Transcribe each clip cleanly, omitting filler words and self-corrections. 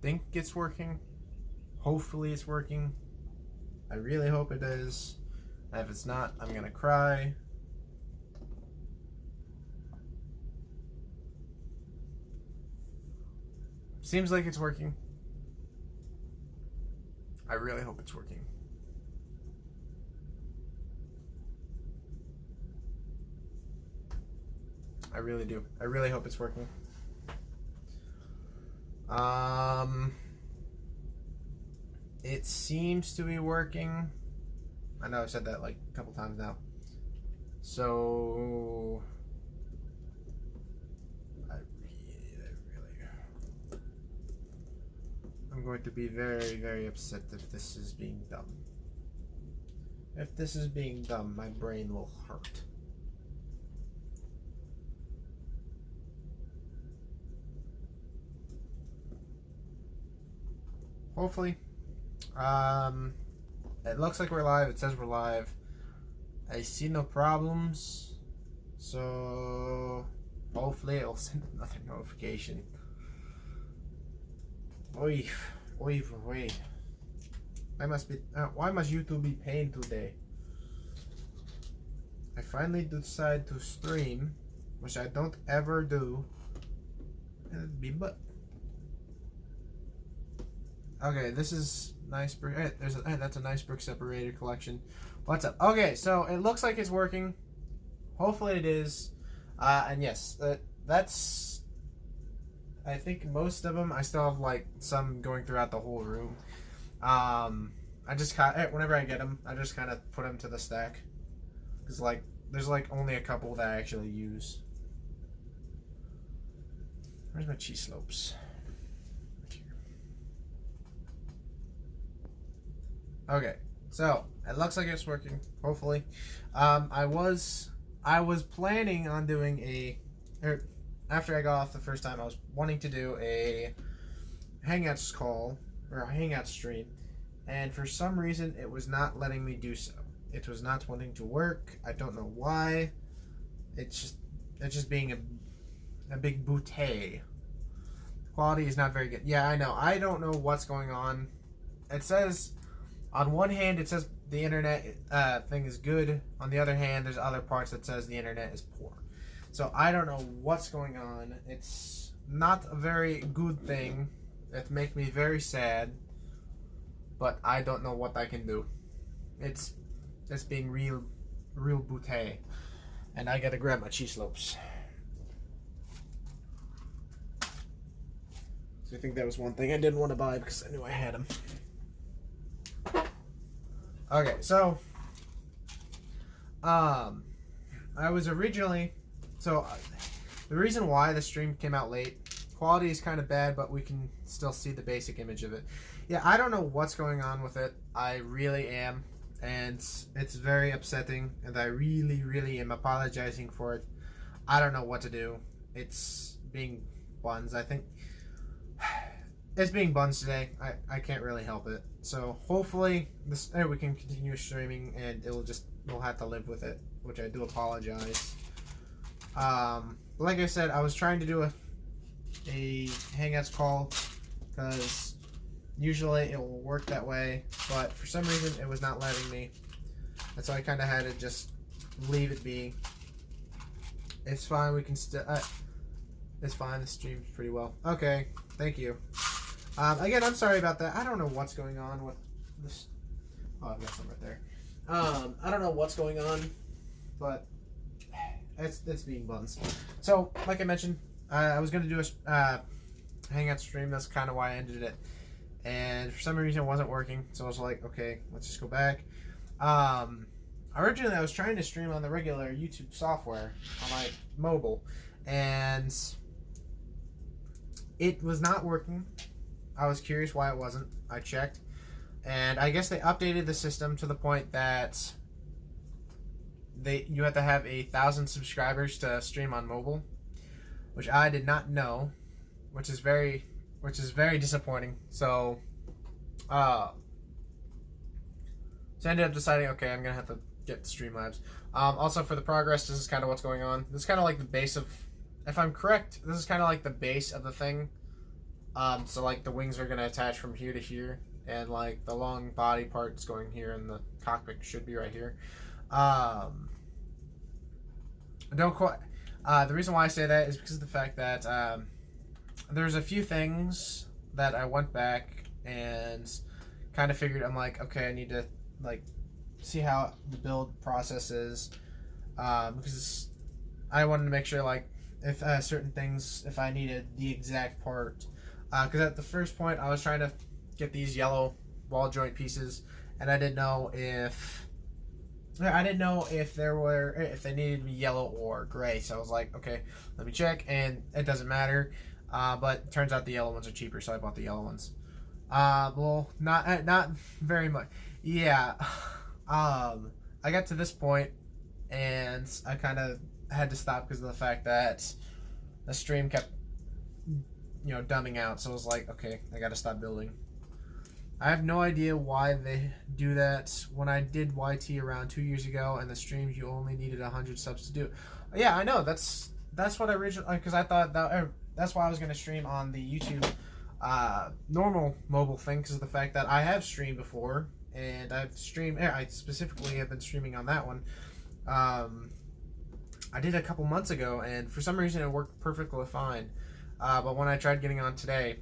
think it's working. Hopefully it's working. I really hope it is. And if it's not, I'm gonna cry. Seems like it's working. I really hope it's working. I really do. I really hope it's working. It seems to be working. I know I've said that like a couple times now. So I'm going to be very, very upset if this is being dumb. If this is being dumb, my brain will hurt. Hopefully. It looks like we're live. It says we're live. I see no problems. So hopefully it'll send another notification. Oy. Why must YouTube be paying today? I finally decide to stream, which I don't ever do. And it'd be but. Okay, this is nice brick. That's a nice brick separated collection. What's up? Okay, so it looks like it's working. Hopefully it is. And yes, that's. I think most of them. I still have like some going throughout the whole room. I just whenever I get them, I just kind of put them to the stack, because like there's like only a couple that I actually use. Where's my cheese slopes? Okay, so it looks like it's working. Hopefully, I was planning on doing after I got off the first time. I was wanting to do a Hangouts call or a Hangout stream, and for some reason it was not letting me do so. It was not wanting to work. I don't know why. It's just being a big bootay. Quality is not very good. Yeah, I know. I don't know what's going on. It says. On one hand, it says the internet thing is good. On the other hand, there's other parts that says the internet is poor. So I don't know what's going on. It's not a very good thing. It makes me very sad. But I don't know what I can do. It's being real bootay. And I gotta grab my cheese slopes. So I think that was one thing I didn't want to buy because I knew I had them. Okay, so I was originally the reason why the stream came out late, quality is kind of bad, but we can still see the basic image of it. Yeah, I don't know what's going on with it. I really am, and it's very upsetting, and I really am apologizing for it. I don't know what to do. It's being buns, I think. It's being buns today. I can't really help it. So hopefully we can continue streaming, and we'll have to live with it, which I do apologize. Like I said, I was trying to do a Hangouts call because usually it will work that way, but for some reason it was not letting me, and so I kind of had to just leave it be. It's fine. We can still. It's fine. The stream's pretty well. Okay. Thank you. Again, I'm sorry about that. I don't know what's going on with this. Oh, I've got some right there. I don't know what's going on, but it's being buns. So, like I mentioned, I was going to do a Hangout stream. That's kind of why I ended it. And for some reason, it wasn't working. So I was like, okay, let's just go back. Originally, I was trying to stream on the regular YouTube software on my mobile, and it was not working. I was curious why it wasn't. I checked, and I guess they updated the system to the point that you have to have 1,000 subscribers to stream on mobile, which I did not know, which is very disappointing. So, I ended up deciding, okay, I'm gonna have to get Streamlabs. Also, for the progress, this is kind of what's going on. This is kind of like the base of, if I'm correct, this is kind of like the base of the thing. So like the wings are gonna attach from here to here, and like the long body part's going here, and the cockpit should be right here. Don't quite. The reason why I say that is because of the fact that there's a few things that I went back and kind of figured. I'm like, okay, I need to like see how the build process is, because I wanted to make sure like if certain things, if I needed the exact part, because at the first point I was trying to get these yellow ball joint pieces, and I didn't know if if they needed to be yellow or gray. So I was like, okay, let me check, and it doesn't matter. But it turns out the yellow ones are cheaper, so I bought the yellow ones. Well, not very much. Yeah. I got to this point, and I kind of had to stop because of the fact that the stream kept, dumbing out. So I was like, okay, I got to stop building. I have no idea why they do that. When I did YT around 2 years ago, and the streams you only needed 100 subs to do. Yeah, I know. That's what I originally, because I thought that's why I was going to stream on the YouTube normal mobile thing, because of the fact that I have streamed before, and I specifically have been streaming on that one. I did a couple months ago, and for some reason it worked perfectly fine. But when I tried getting on today,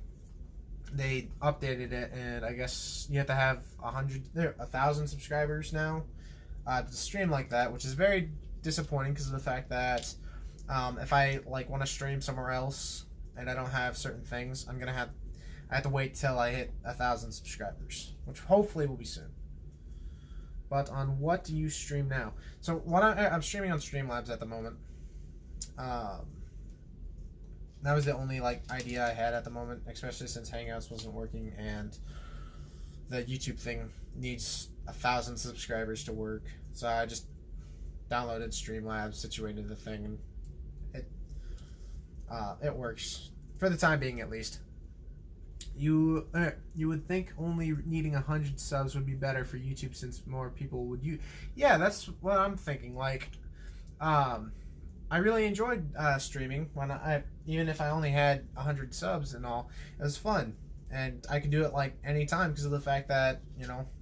they updated it, and I guess you have to have 1,000 subscribers now to stream like that, which is very disappointing because of the fact that if I want to stream somewhere else and I don't have certain things, I have to wait till I hit 1,000 subscribers, which hopefully will be soon. But on what do you stream now? So what I'm streaming on Streamlabs at the moment. That was the only idea I had at the moment, especially since Hangouts wasn't working and the YouTube thing needs 1,000 subscribers to work. So I just downloaded Streamlabs, situated the thing, and it works for the time being, at least. You would think only needing 100 subs would be better for YouTube since more people would use. Yeah, that's what I'm thinking. I really enjoyed streaming when even if I only had 100 subs and all, it was fun, and I could do it any time because of the fact that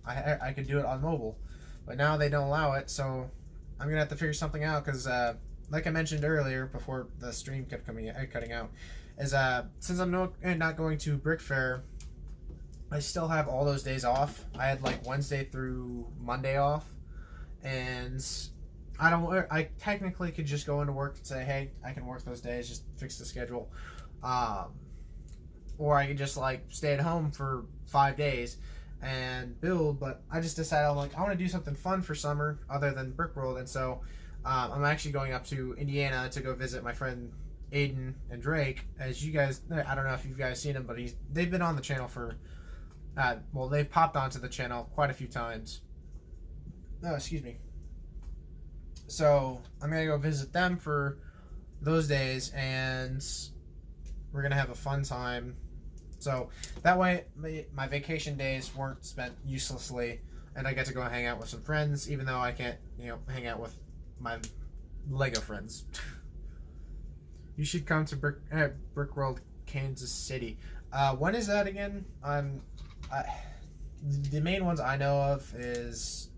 I could do it on mobile. But now they don't allow it, so I'm gonna have to figure something out because like I mentioned earlier before the stream kept cutting out, is since I'm not going to Brick Fair, I still have all those days off. I had Wednesday through Monday off, and I technically could just go into work and say, hey, I can work those days, just fix the schedule. Or I could just stay at home for 5 days and build, but I just decided I want to do something fun for summer other than Brick World, and so I'm actually going up to Indiana to go visit my friend Aiden and Drake. As you guys, I don't know if you guys seen them, but they've been on the channel for, they've popped onto the channel quite a few times. Oh, excuse me. So I'm gonna go visit them for those days, and we're gonna have a fun time. So that way, my vacation days weren't spent uselessly, and I get to go hang out with some friends, even though I can't, hang out with my Lego friends. You should come to Brick World, Kansas City. When is that again? The main ones I know of is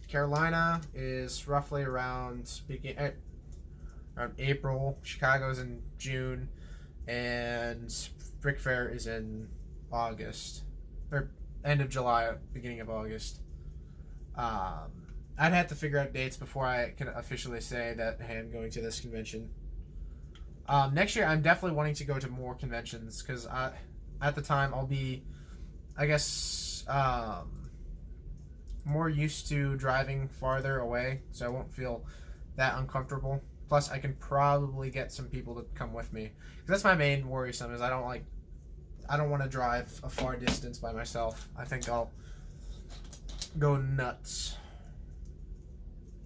Carolina is roughly around April. Chicago's in June, and Brick Fair is in August, or end of July, beginning of August. I'd have to figure out dates before I can officially say that, hey, I'm going to this convention. Next year, I'm definitely wanting to go to more conventions because at the time I'll be, I guess, more used to driving farther away, so I won't feel that uncomfortable. Plus, I can probably get some people to come with me. That's my main worrisome, is I don't want to drive a far distance by myself. I think I'll go nuts.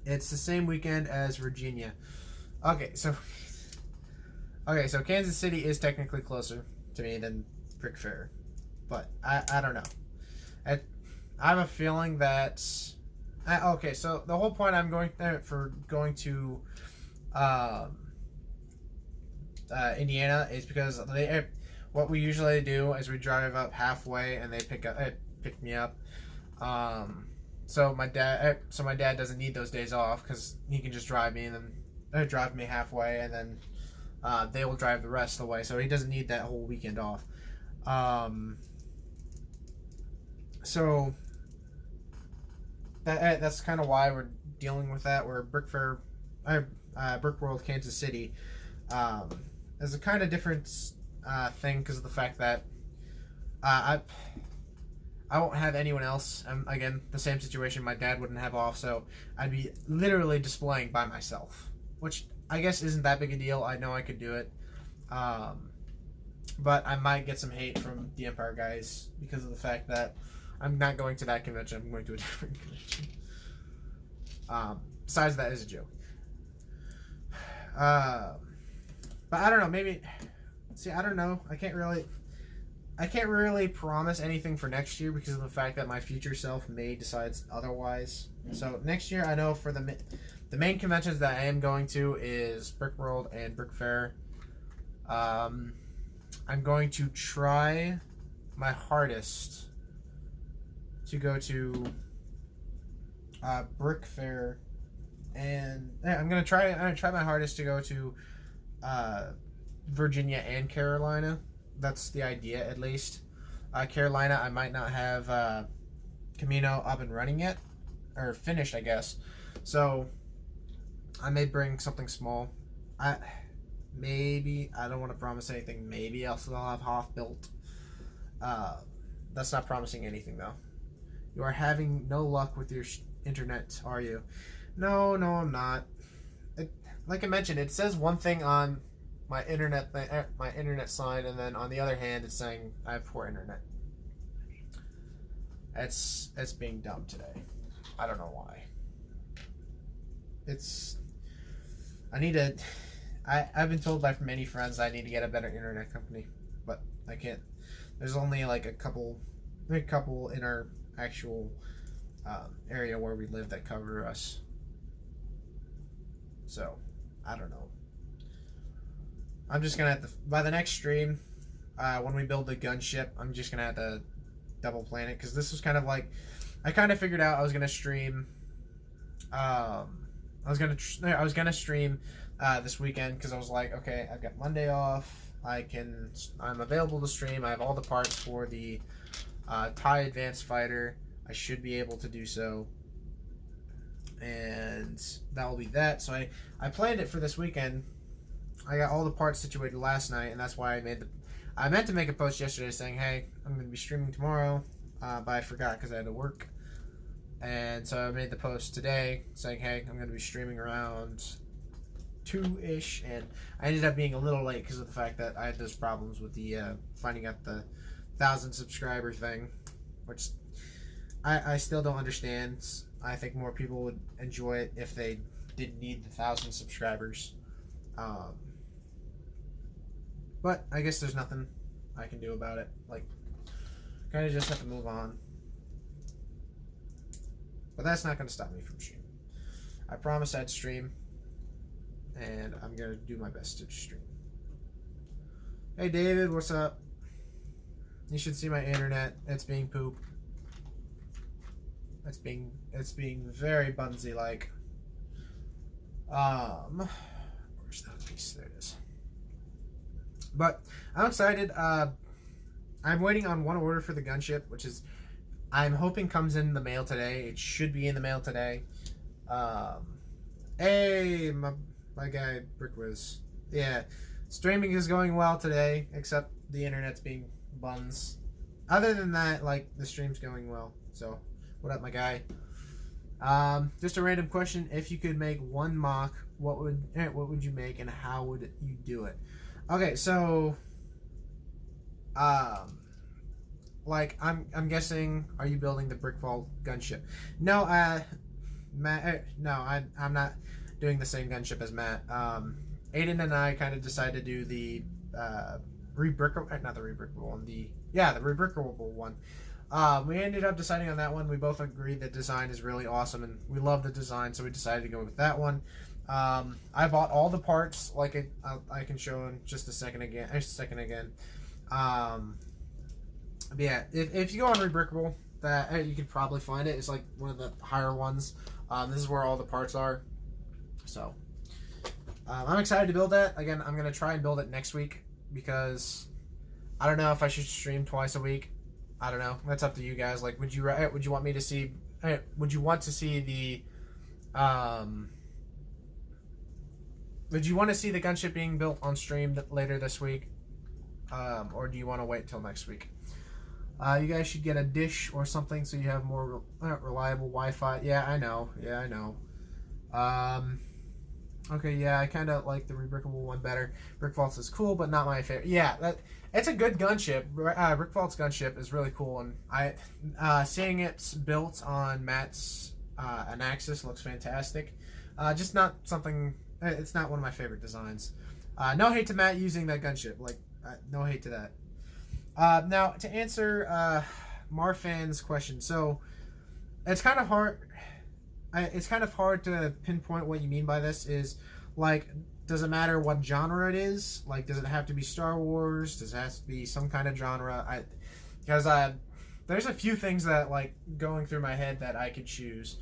It's the same weekend as Virginia. Okay, so Kansas City is technically closer to me than Brick Fair, but I don't know. I have a feeling that okay, so the whole point I'm going there for going to Indiana is because what we usually do is we drive up halfway and they pick me up. So my dad doesn't need those days off because he can just drive me and then drive me halfway, and then they will drive the rest of the way. So he doesn't need that whole weekend off. So that's kind of why we're dealing with that. We're Brick World, Kansas City. Is a kind of different thing because of the fact that I won't have anyone else. Again, the same situation. My dad wouldn't have off, so I'd be literally displaying by myself, which I guess isn't that big a deal. I know I could do it, but I might get some hate from the Empire guys because of the fact that I'm not going to that convention. I'm going to a different convention. Besides that is a joke. But I don't know. Maybe. See, I don't know. I can't really promise anything for next year because of the fact that my future self may decide otherwise. So next year, I know for the main conventions that I am going to is Brick World and Brick Fair. I'm going to try my hardest to go to Brick Fair, and I'm gonna try my hardest to go to Virginia and Carolina. That's the idea, at least. Carolina, I might not have Camino up and running yet, or finished, I guess. So I may bring something small. Maybe, I don't want to promise anything. Maybe I'll still have Hoth built. That's not promising anything, though. You are having no luck with your internet, are you? No, I'm not. Like I mentioned, it says one thing on my internet sign, and then on the other hand, it's saying I have poor internet. It's being dumb today. I don't know why. I've been told by many friends I need to get a better internet company, but I can't. There's only like a couple in our actual area where we live that cover us. So, I don't know. I'm just gonna have to, by the next stream, when we build the gunship, I'm just gonna have to double plan it, because this was kind of like, I kind of figured out I was gonna stream. I was gonna stream this weekend because I was like, okay, I've got Monday off. I'm available to stream. I have all the parts for the TIE Advanced Fighter. I should be able to do so, and that will be that. So I planned it for this weekend. I got all the parts situated last night, and that's why I meant to make a post yesterday saying, hey, I'm going to be streaming tomorrow, but I forgot because I had to work. And so I made the post today saying, hey, I'm going to be streaming around 2-ish, and I ended up being a little late because of the fact that I had those problems with the finding out the 1,000 subscriber thing, which I still don't understand. I think more people would enjoy it if they didn't need the 1,000 subscribers. But I guess there's nothing I can do about it. Like, kind of just have to move on. But that's not going to stop me from streaming. I promised I'd stream, and I'm going to do my best to stream. Hey David, what's up? You should see my internet. It's being poop. It's being very bunsy like. Where's that piece? There it is. But I'm excited. I'm waiting on one order for the gunship, which is I'm hoping comes in the mail today. It should be in the mail today. Hey, my guy Brickwiz. Yeah, streaming is going well today, except the internet's being buns. Other than that, like, the stream's going well. So, what up, my guy? Just a random question: if you could make one mock, what would you make, and how would you do it? Okay, so, like, I'm guessing, are you building the Brickfall gunship? No, Matt. No, I'm not doing the same gunship as Matt. Aiden and I kind of decided to do the rebrickable one. We ended up deciding on that one. We both agreed that design is really awesome, and we love the design, so we decided to go with that one. I bought all the parts, like I can show in just a second again. But yeah, if you go on Rebrickable, that you could probably find it. It's like one of the higher ones. This is where all the parts are. So I'm excited to build that. Again, I'm gonna try and build it next week because I don't know if I should stream twice a week. I don't know. That's up to you guys. Like, would you want me to see? Would you want to see the Would you want to see the gunship being built on stream later this week, or do you want to wait till next week? You guys should get a dish or something so you have more reliable Wi-Fi. Yeah, I know. Okay, yeah, I kind of like the Rebrickable one better. Brick Vaults is cool, but not my favorite. Yeah, it's a good gunship. Brick Vaults gunship is really cool, and seeing it built on Matt's Anaxis looks fantastic. Just not something. It's not one of my favorite designs. No hate to Matt using that gunship. Like, no hate to that. Now, to answer Marfan's question, so it's kind of hard. It's kind of hard to pinpoint what you mean by this. Is like, does it matter what genre it is? Like, does it have to be Star Wars? Does it have to be some kind of genre? Because there's a few things that like going through my head that I could choose.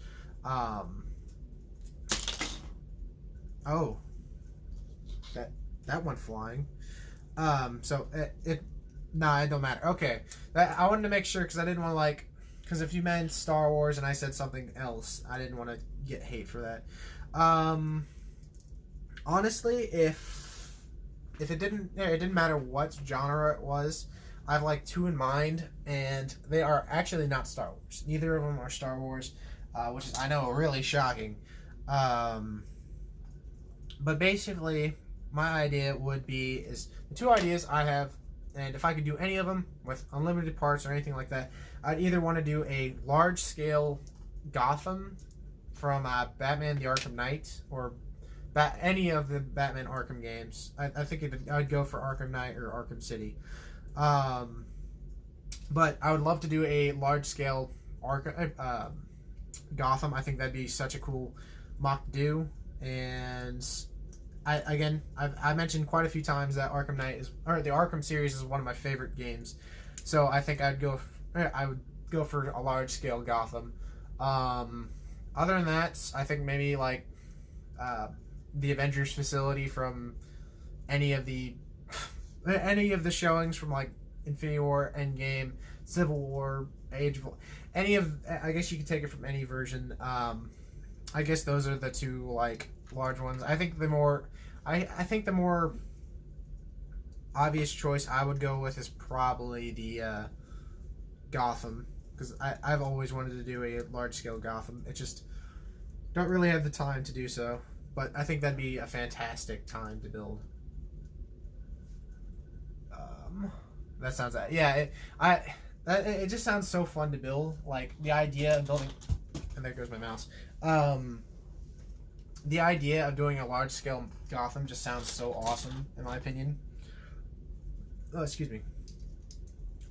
Oh, that went flying. So it don't matter. Okay, I wanted to make sure because I didn't want to because if you meant Star Wars and I said something else, I didn't want to get hate for that. Honestly, if it didn't matter what genre it was, I have like two in mind, and they are actually not Star Wars. Neither of them are Star Wars, which is, I know, really shocking. But basically, my idea would be is the two ideas I have, and if I could do any of them with unlimited parts or anything like that, I'd either want to do a large-scale Gotham from Batman: The Arkham Knight, or any of the Batman Arkham games. I think I'd go for Arkham Knight or Arkham City. But I would love to do a large-scale Gotham. I think that'd be such a cool mock to do. And I mentioned quite a few times that Arkham Knight the Arkham series is one of my favorite games. So I think I would go for a large scale Gotham. Other than that, I think maybe like the Avengers facility from any of the showings from like Infinity War, Endgame, Civil War, Age of, I guess you could take it from any version. I guess those are the two like large ones. I think the more obvious choice I would go with is probably the Gotham, because I've always wanted to do a large scale Gotham. It just don't really have the time to do so, but I think that'd be a fantastic time to build. That sounds it just sounds so fun to build. Like the idea of building, and there goes my mouse. The idea of doing a large-scale Gotham just sounds so awesome, in my opinion. Oh, excuse me.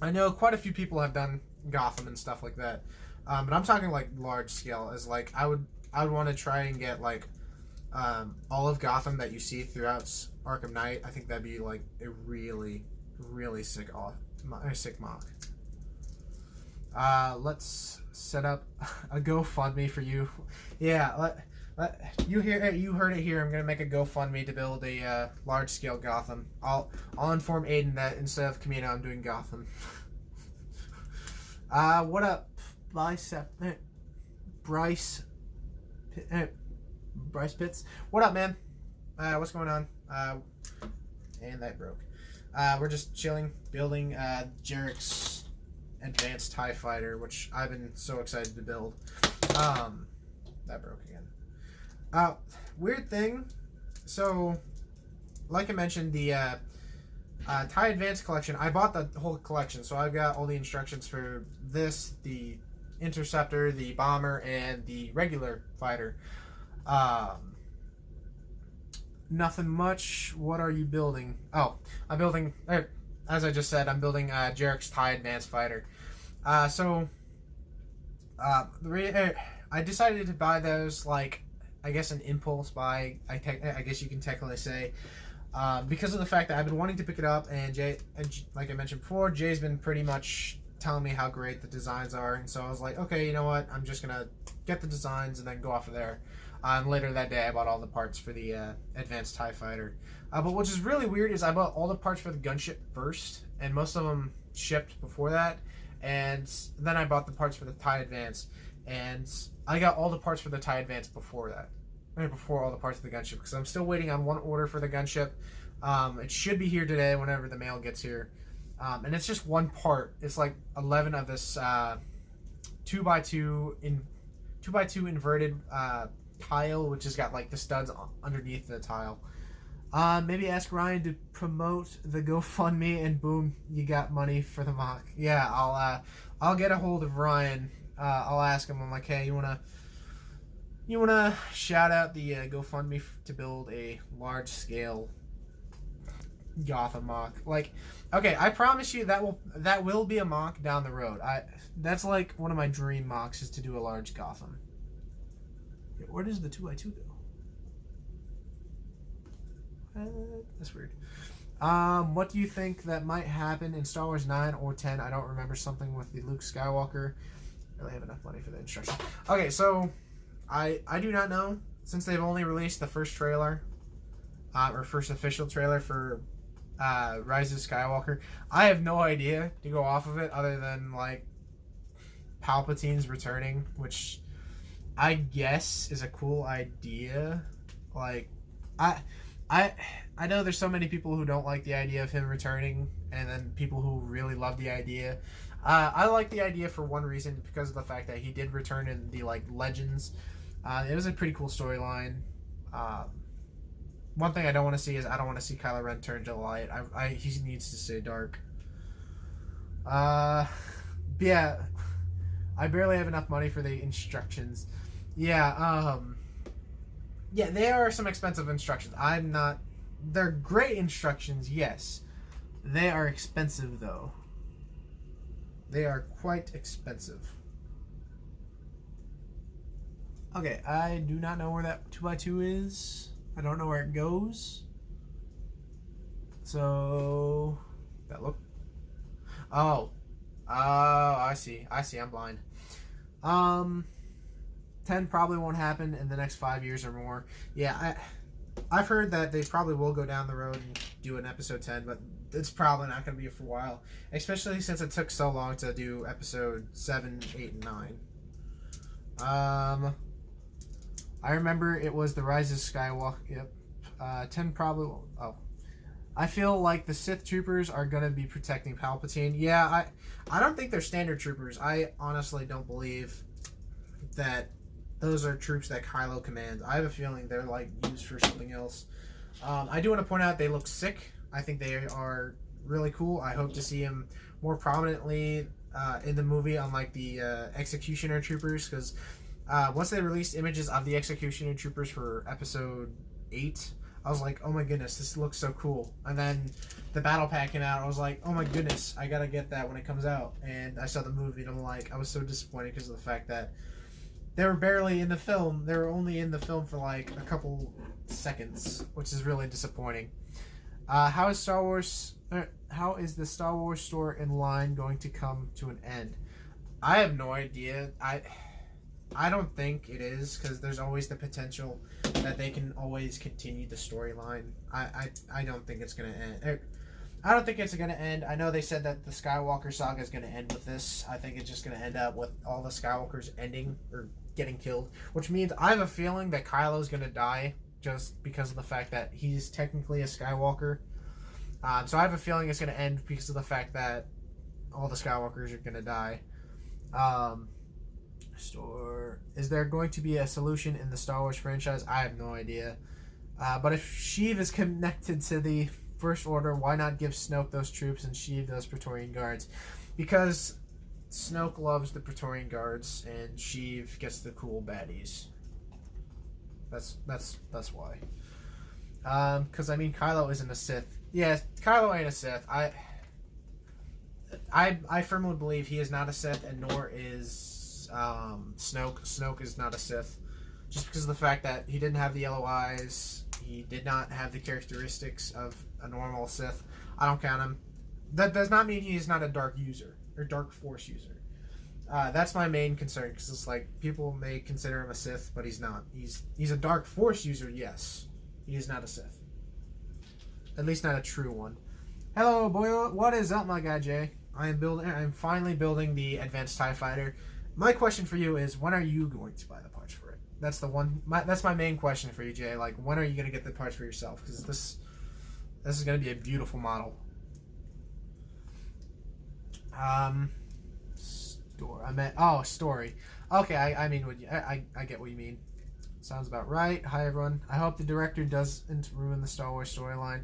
I know quite a few people have done Gotham and stuff like that, but I'm talking like large-scale. As like I would want to try and get like all of Gotham that you see throughout Arkham Knight. I think that'd be like a really, really sick mock. Let's set up a GoFundMe for you. Yeah. You heard it here. I'm gonna make a GoFundMe to build a large-scale Gotham. I'll inform Aiden that instead of Camino, I'm doing Gotham. What up, Bryce Pitts? What up, man? What's going on? And that broke. We're just chilling, building Jeracs Advanced TIE Fighter, which I've been so excited to build. That broke again. Weird thing. So, like I mentioned, the TIE Advanced collection, I bought the whole collection, so I've got all the instructions for this, the Interceptor, the Bomber, and the regular fighter. Nothing much. What are you building? Oh, I'm building, as I just said, I'm building Jeracs TIE Advanced Fighter. I decided to buy those like I guess, an impulse buy. I guess you can technically say, because of the fact that I've been wanting to pick it up, and like I mentioned before, Jay's been pretty much telling me how great the designs are, and so I was like, okay, you know what? I'm just gonna get the designs and then go off of there. And later that day, I bought all the parts for the advanced TIE Fighter. But which is really weird is I bought all the parts for the gunship first, and most of them shipped before that. And then I bought the parts for the TIE Advance, and I got all the parts for the TIE Advance before that. Before all the parts of the gunship, because I'm still waiting on one order for the gunship. It should be here today whenever the mail gets here. And it's just one part. It's like 11 of this 2x2 inverted tile, which has got like the studs underneath the tile. Maybe ask Ryan to promote the GoFundMe, and boom, you got money for the mock. Yeah, I'll get a hold of Ryan. I'll ask him. I'm like, hey, you wanna shout out the GoFundMe to build a large scale Gotham mock? Like, okay, I promise you that will be a mock down the road. That's like one of my dream mocks, is to do a large Gotham. Where does the 2x2 go? That's weird. What do you think that might happen in Star Wars 9 or 10? I don't remember. Something with the Luke Skywalker. I really have enough money for the instructions. Okay, so I do not know, since they've only released the first trailer, or first official trailer for Rise of Skywalker. I have no idea to go off of it other than like Palpatine's returning, which I guess is a cool idea. Like, I know there's so many people who don't like the idea of him returning, and then people who really love the idea. I like the idea for one reason, because of the fact that he did return in the like Legends. It was a pretty cool storyline. One thing I don't want to see is I don't want to see Kylo Ren turn to light. He needs to stay dark. Yeah, I barely have enough money for the instructions. Yeah, yeah, they are some expensive instructions. They're great instructions, yes. They are expensive, though. They are quite expensive. Okay, I do not know where that 2x2 is. I don't know where it goes. So, that look. Oh, I see. I'm blind. 10 probably won't happen in the next 5 years or more. Yeah, I've heard that they probably will go down the road and do an episode 10, but it's probably not going to be for a while, especially since it took so long to do episode 7, 8, and 9. I remember it was the Rise of Skywalker. Yep. 10 probably won't. Oh. I feel like the Sith troopers are going to be protecting Palpatine. Yeah, I don't think they're standard troopers. I honestly don't believe that those are troops that Kylo commands. I have a feeling they're like used for something else. I do want to point out they look sick. I think they are really cool. I hope to see him more prominently in the movie, unlike the Executioner troopers, because once they released images of the Executioner troopers for episode 8, I was like, oh my goodness, this looks so cool. And then the battle pack came out. I was like, oh my goodness, I gotta get that when it comes out. And I saw the movie, and I'm like, I was so disappointed because of the fact that they were barely in the film. They were only in the film for like a couple seconds, which is really disappointing. How is the Star Wars store in line going to come to an end? I have no idea. I don't think it is, because there's always the potential that they can always continue the storyline. I don't think it's gonna end. I don't think it's gonna end. I know they said that the Skywalker saga is gonna end with this. I think it's just gonna end up with all the Skywalkers ending or getting killed, which means I have a feeling that Kylo's gonna die just because of the fact that he's technically a Skywalker. So I have a feeling it's gonna end because of the fact that all the Skywalkers are gonna die. Is there going to be a solution in the Star Wars franchise? I have no idea. But if Sheev is connected to the First Order, why not give Snoke those troops and Sheev those Praetorian Guards? Because Snoke loves the Praetorian Guards and Sheev gets the cool baddies. That's why. Because I mean, Kylo isn't a Sith. Yeah, Kylo ain't a Sith. I firmly believe he is not a Sith, and nor is Snoke. Snoke is not a Sith. just because of the fact that he didn't have the yellow eyes, he did not have the characteristics of a normal Sith. I don't count him. That does not mean he's not a dark user or dark force user. That's my main concern, because it's like people may consider him a Sith, but he's not. He's a dark force user, yes. He is not a Sith. At least not a true one. Hello, boy. What is up, my guy Jay? I'm finally building the advanced TIE fighter. My question for you is, when are you going to buy the parts for it? That's the one. That's my main question for you, Jay. Like, when are you going to get the parts for yourself? Because this is going to be a beautiful model. Story. Okay, I mean, I get what you mean. Sounds about right. Hi, everyone. I hope the director doesn't ruin the Star Wars storyline.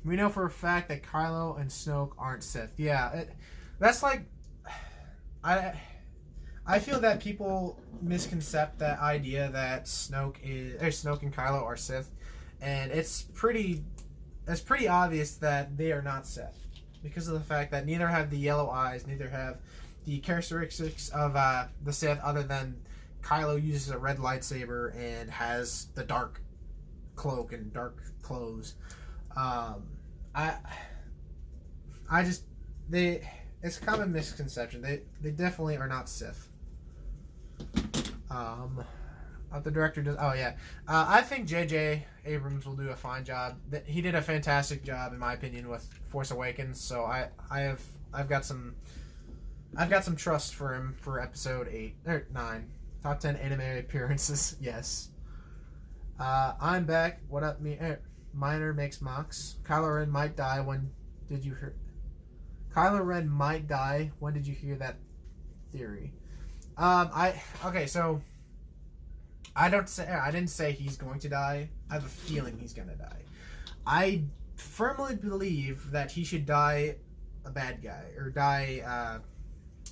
We know for a fact that Kylo and Snoke aren't Sith. Yeah, that's like, I feel that people misconcept that idea that Snoke and Kylo are Sith, and it's pretty obvious that they are not Sith, because of the fact that neither have the yellow eyes, neither have the characteristics of the Sith, other than Kylo uses a red lightsaber and has the dark cloak and dark clothes. It's a common misconception. They definitely are not Sith. The director does. Oh yeah, I think J.J. Abrams will do a fine job. He did a fantastic job, in my opinion, with Force Awakens. So I've got some trust for him for episode 8 or 9. Top 10 anime appearances. Yes. I'm back. What up, me? Miner makes mocks. Kylo Ren might die. When did you hear? Kylo Ren might die. When did you hear that theory? Okay, so I didn't say he's going to die. I have a feeling he's gonna die. I firmly believe that he should die a bad guy, or die.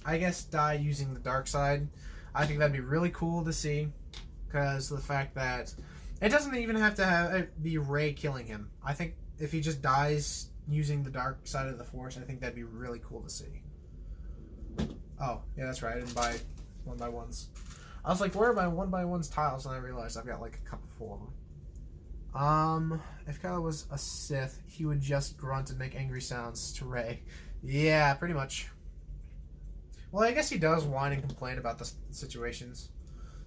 I guess die using the dark side. I think that'd be really cool to see, because of the fact that it doesn't even have to be Rey killing him. I think if he just dies using the dark side of the Force, I think that'd be really cool to see. Oh, yeah, that's right. I didn't buy 1x1s. I was like, where are my 1x1s tiles? And I realized I've got like a couple full of them. If Kylo was a Sith, he would just grunt and make angry sounds to Rey. Yeah, pretty much. Well, I guess he does whine and complain about the situations.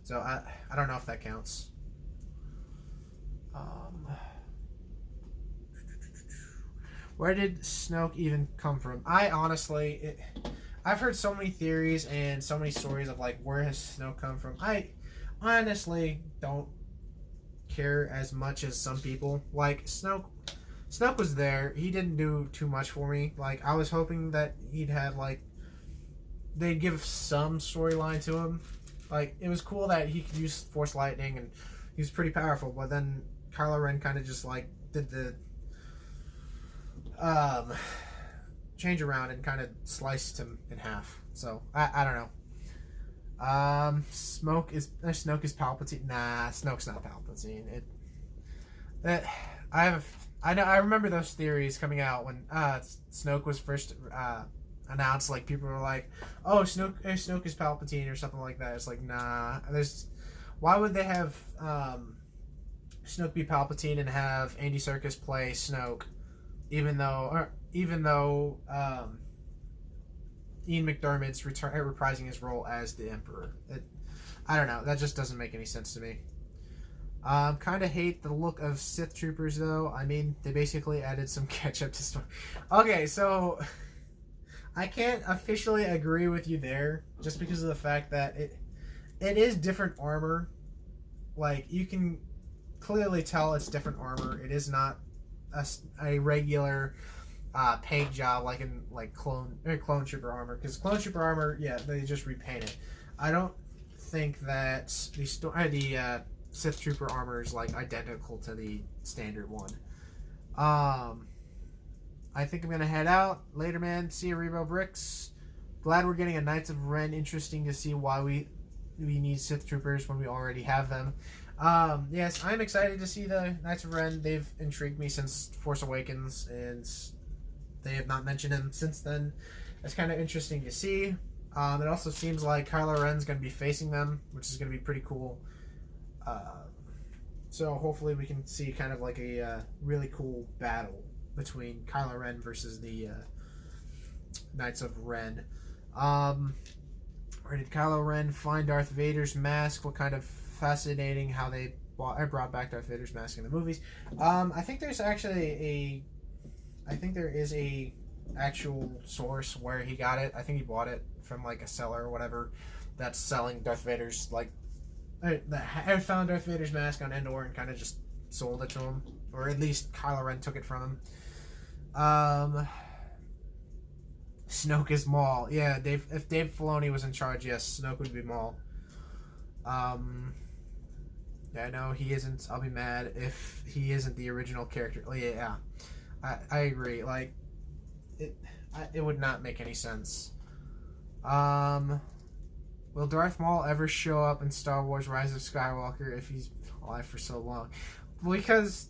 So I don't know if that counts. Where did Snoke even come from? I've heard so many theories and so many stories of like, where has Snoke come from? I honestly don't care as much as some people. Like, Snoke was there. He didn't do too much for me. Like, I was hoping that he'd have like, they'd give some storyline to him. Like, it was cool that he could use Force Lightning and he was pretty powerful, but then Kylo Ren kind of just like did the change around and kind of sliced him in half. So I don't know. Snoke is Palpatine. Nah, Snoke's not Palpatine. I remember those theories coming out when Snoke was first announced. Like, people were like, "Oh, Snoke is Palpatine" or something like that. It's like, nah. Why would they have Snoke be Palpatine and have Andy Serkis play Snoke, even though Ian McDermott's reprising his role as the Emperor? I don't know. That just doesn't make any sense to me. Kind of hate the look of Sith Troopers, though. I mean, they basically added some ketchup to story. Okay, so I can't officially agree with you there, just because of the fact that it is different armor. Like, you can clearly tell it's different armor. It is not a regular paint job like in clone trooper armor, because clone trooper armor, yeah, they just repaint it. I don't think that the Sith trooper armor is like identical to the standard one. I think I'm gonna head out later, man. See you, Rebo Bricks. Glad we're getting a Knights of Ren. Interesting to see why we need Sith troopers when we already have them. Yes, I'm excited to see the Knights of Ren. They've intrigued me since Force Awakens, and they have not mentioned him since then. It's kind of interesting to see. It also seems like Kylo Ren's going to be facing them, which is going to be pretty cool. So hopefully we can see kind of like a really cool battle between Kylo Ren versus the Knights of Ren. Where did Kylo Ren find Darth Vader's mask? What kind of fascinating how they brought back Darth Vader's mask in the movies. I think there's actually there is a actual source where he got it. I think he bought it from like a seller or whatever that's selling Darth Vader's I found Darth Vader's mask on Endor and kind of just sold it to him, or at least Kylo Ren took it from him. Snoke is Maul. Yeah, if Dave Filoni was in charge, yes, Snoke would be Maul. Yeah, no, he isn't. I'll be mad if he isn't the original character. Oh, yeah, I agree. Like, it would not make any sense. Will Darth Maul ever show up in Star Wars Rise of Skywalker if he's alive for so long? Because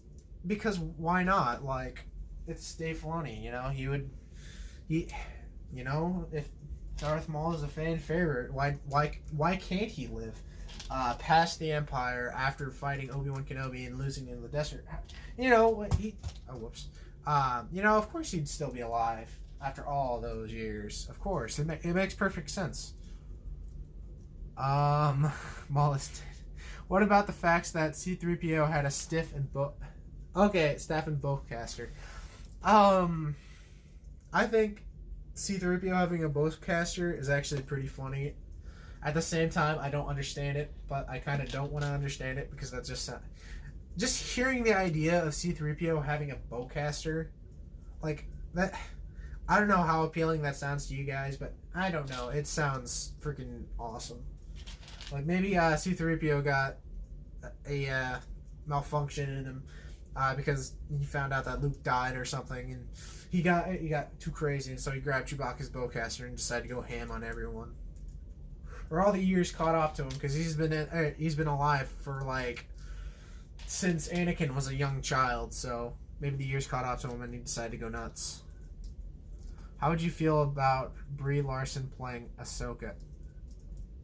why not? Like, it's Dave Filoni, you know? You know, if Darth Maul is a fan favorite, why can't he live past the Empire after fighting Obi-Wan Kenobi and losing in the desert? You know, you know, of course he'd still be alive after all those years. Of course, it makes perfect sense. Maul is dead. What about the facts that C-3PO had a staff and bowcaster? I think C-3PO having a bowcaster is actually pretty funny. At the same time, I don't understand it, but I kind of don't want to understand it because that's just hearing the idea of C-3PO having a bowcaster, like that. I don't know how appealing that sounds to you guys, but I don't know. It sounds freaking awesome. Like maybe C-3PO got a malfunction in him because he found out that Luke died or something, and he got too crazy, and so he grabbed Chewbacca's bowcaster and decided to go ham on everyone. Or all the years caught up to him because he's been alive for like since Anakin was a young child, so maybe the years caught up to him and he decided to go nuts. How would you feel about Brie Larson playing Ahsoka?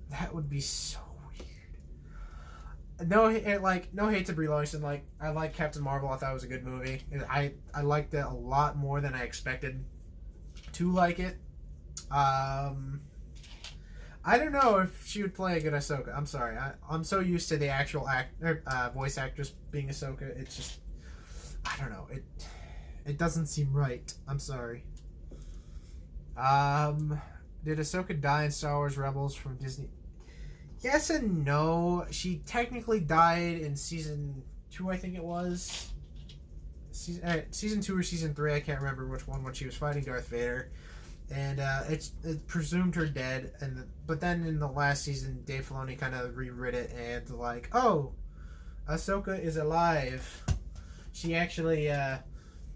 That would be so weird. No hate to Brie Larson. Like, I like Captain Marvel. I thought it was a good movie. I liked it a lot more than I expected to like it. I don't know if she would play a good Ahsoka. I'm sorry. I'm so used to the actual voice actress being Ahsoka. It's just, I don't know. It doesn't seem right. I'm sorry. Did Ahsoka die in Star Wars Rebels from Disney? Yes and no. She technically died in season 2, I think it was. Season 2 or season 3, I can't remember which one, when she was fighting Darth Vader. And it presumed her dead. But then in the last season, Dave Filoni kind of rewrote it and like, oh, Ahsoka is alive. She actually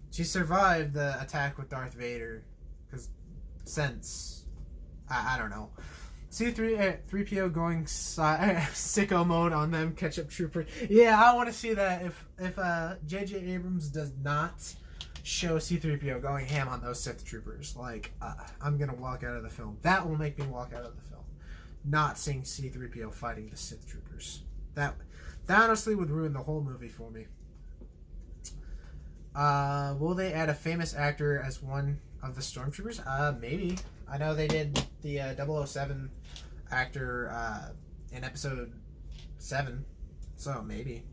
she survived the attack with Darth Vader. Because since I don't know. C-3PO going sicko mode on them ketchup troopers. Yeah, I want to see that if J.J. Abrams does not show C-3PO going ham on those Sith troopers. Like, I'm going to walk out of the film. That will make me walk out of the film. Not seeing C-3PO fighting the Sith troopers. That honestly would ruin the whole movie for me. Will they add a famous actor as one of the stormtroopers? Maybe. I know they did the 007 actor in episode 7, so maybe.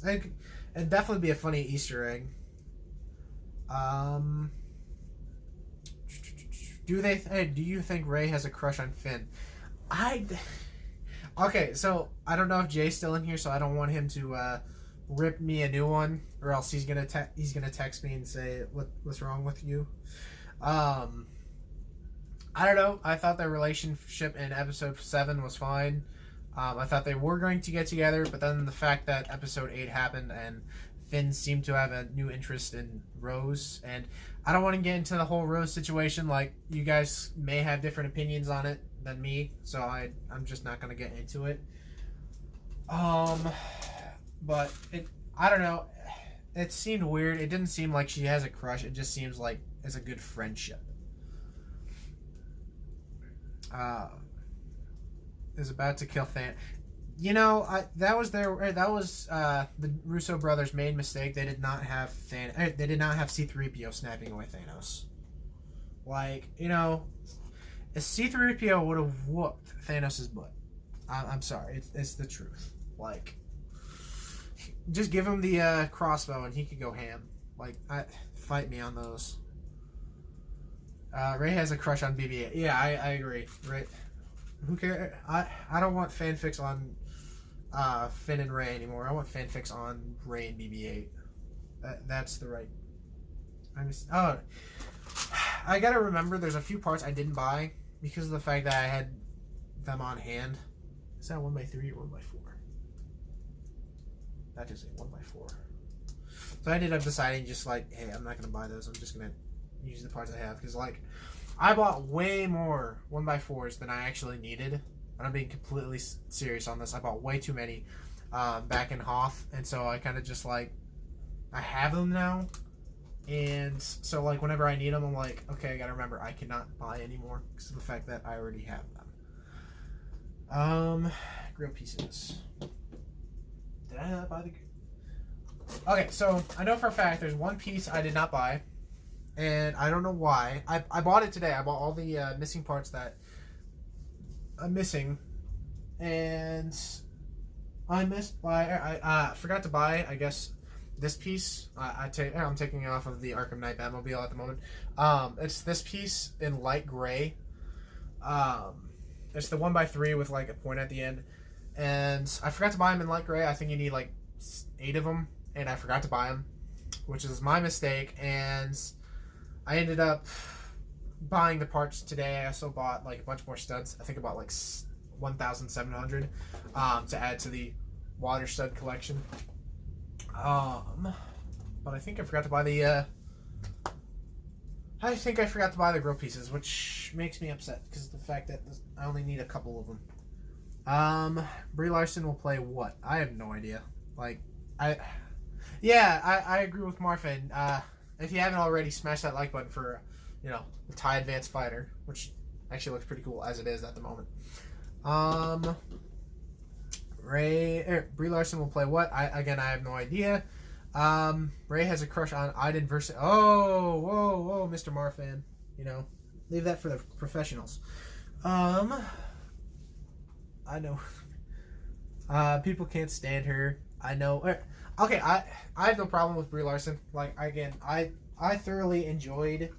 It'd definitely be a funny Easter egg. Do you think Rey has a crush on Finn? Okay, so I don't know if Jay's still in here, so I don't want him to rip me a new one, or else he's gonna text me and say what's wrong with you. I don't know. I thought their relationship in episode 7 was fine. I thought they were going to get together, but then the fact that episode 8 happened and Finn seemed to have a new interest in Rose, and I don't want to get into the whole Rose situation. Like, you guys may have different opinions on it than me, so I'm just not going to get into it. But I don't know. It seemed weird. It didn't seem like she has a crush. It just seems like it's a good friendship. Is about to kill Thanos. that was the Russo brothers' main mistake. They did not have they did not have C-3PO snapping away Thanos. Like, a C-3PO would have whooped Thanos' butt. I'm sorry, it's the truth. Like, just give him the crossbow and he could go ham. Like, fight me on those. Ray has a crush on BB-8. Yeah, I agree. Ray, who cares? I don't want fanfics on Finn and Ray anymore. I want fanfics on Ray and BB-8. That's the right. I gotta remember. There's a few parts I didn't buy because of the fact that I had them on hand. Is that 1x3 or 1x4? That is a 1x4. So I ended up deciding just like, hey, I'm not gonna buy those. I'm just gonna use the parts I have because like I bought way more 1x4s than I actually needed. And I'm being completely serious on this. I bought way too many back in Hoth, and so I kind of just like I have them now, and so like whenever I need them, I'm like, okay, I gotta remember I cannot buy anymore because of the fact that I already have them. Grill pieces. Did I not buy the? Okay, so I know for a fact there's one piece I did not buy, and I don't know why. I bought it today. I bought all the missing parts that I'm missing, and I forgot to buy, I guess, this piece. I'm taking it off of the Arkham Knight Batmobile at the moment. It's this piece in light gray. It's the 1x3 with like a point at the end, and I forgot to buy them in light gray. I think you need like 8 of them, and I forgot to buy them, which is my mistake. And I ended up buying the parts today. I also bought like a bunch more studs. I think about like 1,700 to add to the water stud collection. But I think I forgot to buy the grill pieces, which makes me upset because of the fact that I only need a couple of them. Brie Larson will play what? I have no idea. Like, I agree with Marfin. If you haven't already, smash that like button for the TIE Advanced Fighter, which actually looks pretty cool as it is at the moment. Brie Larson will play what? I have no idea. Ray has a crush on Iden versus. Whoa, Mr. Marfan. Leave that for the professionals. I know. People can't stand her. I know. Okay, I have no problem with Brie Larson. Like, again, I thoroughly enjoyed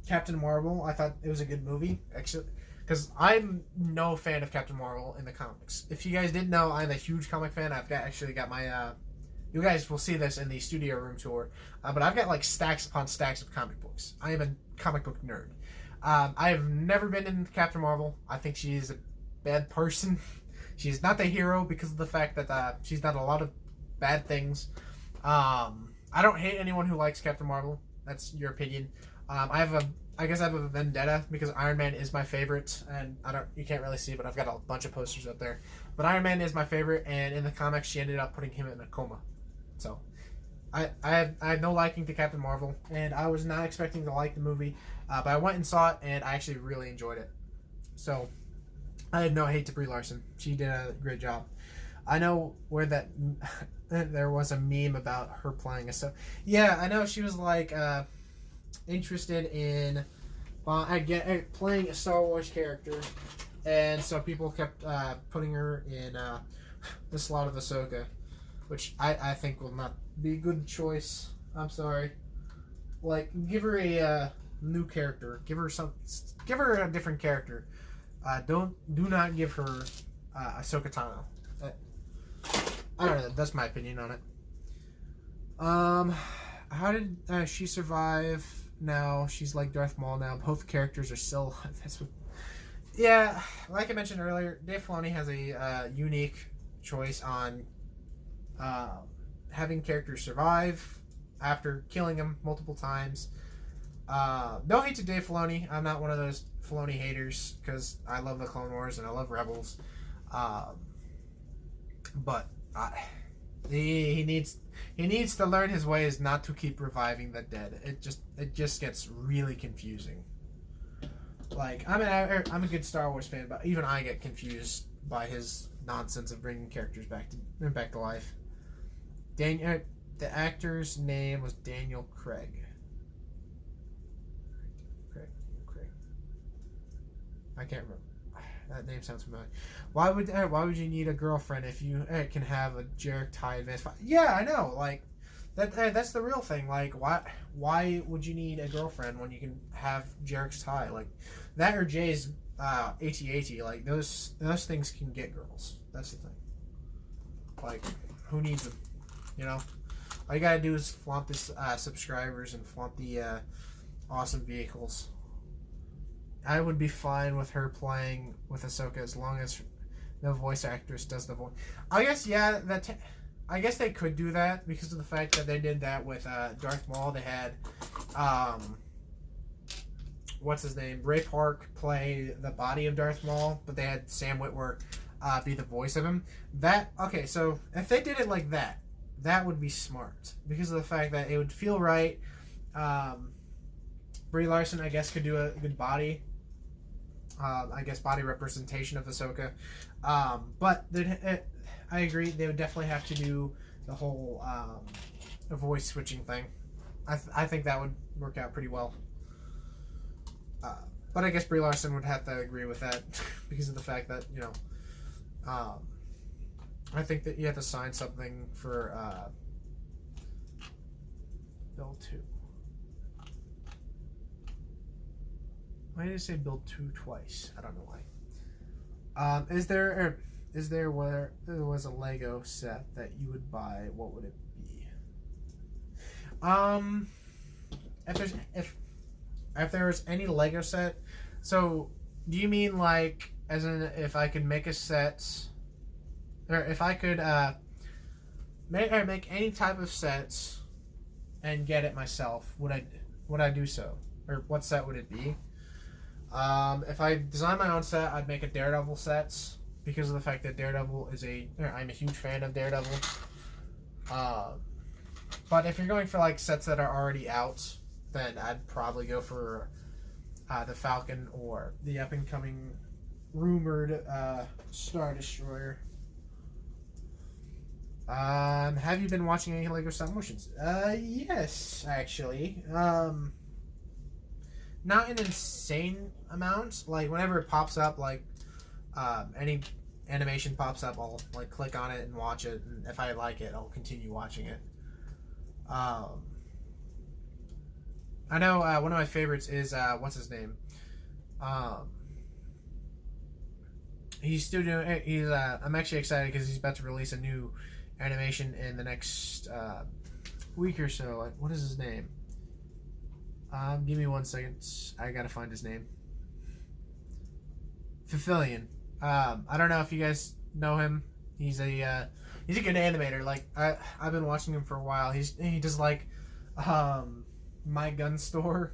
Captain Marvel. I thought it was a good movie, actually, because I'm no fan of Captain Marvel in the comics. If you guys didn't know, I'm a huge comic fan. I've actually got my you guys will see this in the studio room tour, but I've got like stacks upon stacks of comic books. I am a comic book nerd. I have never been in Captain Marvel. I think she's a bad person. She's not the hero because of the fact that she's done a lot of bad things. I don't hate anyone who likes Captain Marvel. That's your opinion. I guess I have a vendetta because Iron Man is my favorite, and you can't really see, but I've got a bunch of posters up there. But Iron Man is my favorite, and in the comics, she ended up putting him in a coma. So, I have no liking to Captain Marvel, and I was not expecting to like the movie, but I went and saw it, and I actually really enjoyed it. So, I have no hate to Brie Larson. She did a great job. I know where that there was a meme about her playing a yeah, I know she was like interested in playing a Star Wars character, and so people kept putting her in the slot of Ahsoka, which I think will not be a good choice. I'm sorry. Like, give her a new character. Give her a different character. Do not give her Ahsoka Tano. I don't know. That's my opinion on it. How did she survive? Now she's like Darth Maul. Now both characters are still. Yeah, like I mentioned earlier, Dave Filoni has a unique choice on having characters survive after killing them multiple times. No hate to Dave Filoni. I'm not one of those Filoni haters because I love the Clone Wars and I love Rebels. But he needs to learn his ways not to keep reviving the dead. It just gets really confusing. Like, I'm a good Star Wars fan, but even I get confused by his nonsense of bringing characters back to life. The actor's name was Daniel Craig. Craig. I can't remember. That name sounds familiar. Why would you need a girlfriend if you can have a Jerac tie advanced? Yeah, I know. Like that's the real thing. Like why would you need a girlfriend when you can have Jerac's tie? Like that or Jay's AT-AT. Like those things can get girls. That's the thing. Like who needs them? You know, all you gotta do is flaunt this subscribers and flaunt the awesome vehicles. I would be fine with her playing with Ahsoka as long as the voice actress does the voice. I guess, yeah, I guess they could do that because of the fact that they did that with Darth Maul. They had, what's his name? Ray Park play the body of Darth Maul, but they had Sam Witwer be the voice of him. Okay, so if they did it like that, that would be smart because of the fact that it would feel right. Brie Larson, I guess, could do a good body. I guess body representation of Ahsoka. But I agree, they would definitely have to do the whole voice switching thing. I think that would work out pretty well. But I guess Brie Larson would have to agree with that because of the fact that, you know, I think that you have to sign something for Bill 2. Why did I say build 2 twice? I don't know why. Is there where there was a Lego set that you would buy? What would it be? If there was any Lego set, so do you mean like as in if I could make a set, or if I could make any type of sets and get it myself? Would I do so, or what set would it be? If I design my own set, I'd make a Daredevil sets because of the fact that Daredevil is I'm a huge fan of Daredevil. But if you're going for like sets that are already out, then I'd probably go for the Falcon or the up and coming rumored Star Destroyer. Have you been watching any Lego stop motions? Yes, actually. Not an insane amount. Like whenever it pops up, like any animation pops up, I'll like click on it and watch it. And if I like it, I'll continue watching it. I know one of my favorites is what's his name? He's still doing. I'm actually excited because he's about to release a new animation in the next week or so. What is his name? Give me 1 second. I gotta find his name. Fifillion. I don't know if you guys know him. He's a good animator. Like I've been watching him for a while. He does like My Gun Store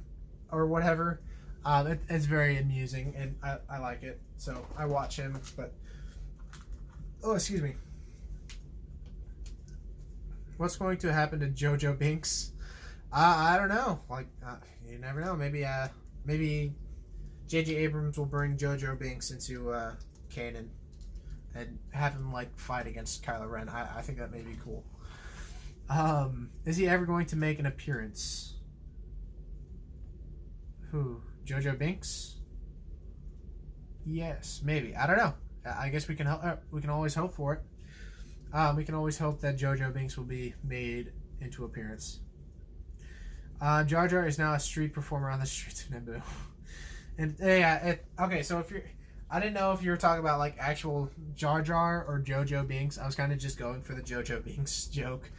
or whatever. It's very amusing and I like it. So I watch him. But excuse me. What's going to happen to JoJo Binks? I don't know. Like, you never know. Maybe J.J. Abrams will bring JoJo Binks into canon and have him like fight against Kylo Ren. I think that may be cool. Is he ever going to make an appearance? Who? JoJo Binks? Yes, maybe. I don't know. I guess we can always hope for it. We can always hope that JoJo Binks will be made into appearance. Jar Jar is now a street performer on the streets of Naboo. And yeah, okay, so I didn't know if you were talking about like actual Jar Jar or JoJo Binks. I was kind of just going for the JoJo Binks joke.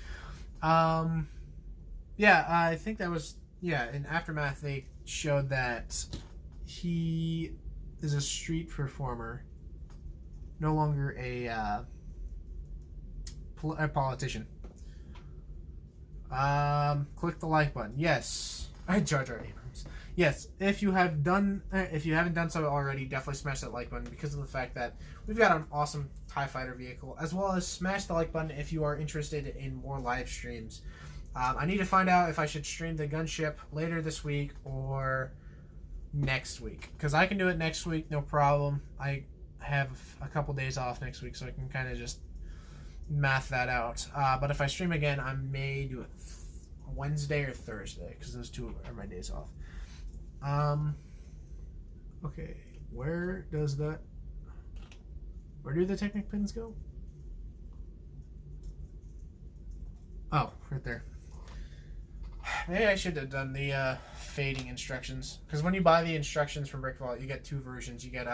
Yeah, I think that was, in Aftermath they showed that he is a street performer, no longer a politician. Click the like button. Yes. Jar Jar Abrams. Yes. If you haven't done so already, definitely smash that like button because of the fact that we've got an awesome TIE Fighter vehicle, as well as smash the like button if you are interested in more live streams. I need to find out if I should stream the gunship later this week or next week, because I can do it next week, no problem. I have a couple days off next week, so I can kind of just math that out. But if I stream again, I may do it Wednesday or Thursday, because those two are my days off. Okay, where do the Technic pins go? Oh, right there. Maybe I should have done the fading instructions, because when you buy the instructions from Brick Vault, you get two versions. You get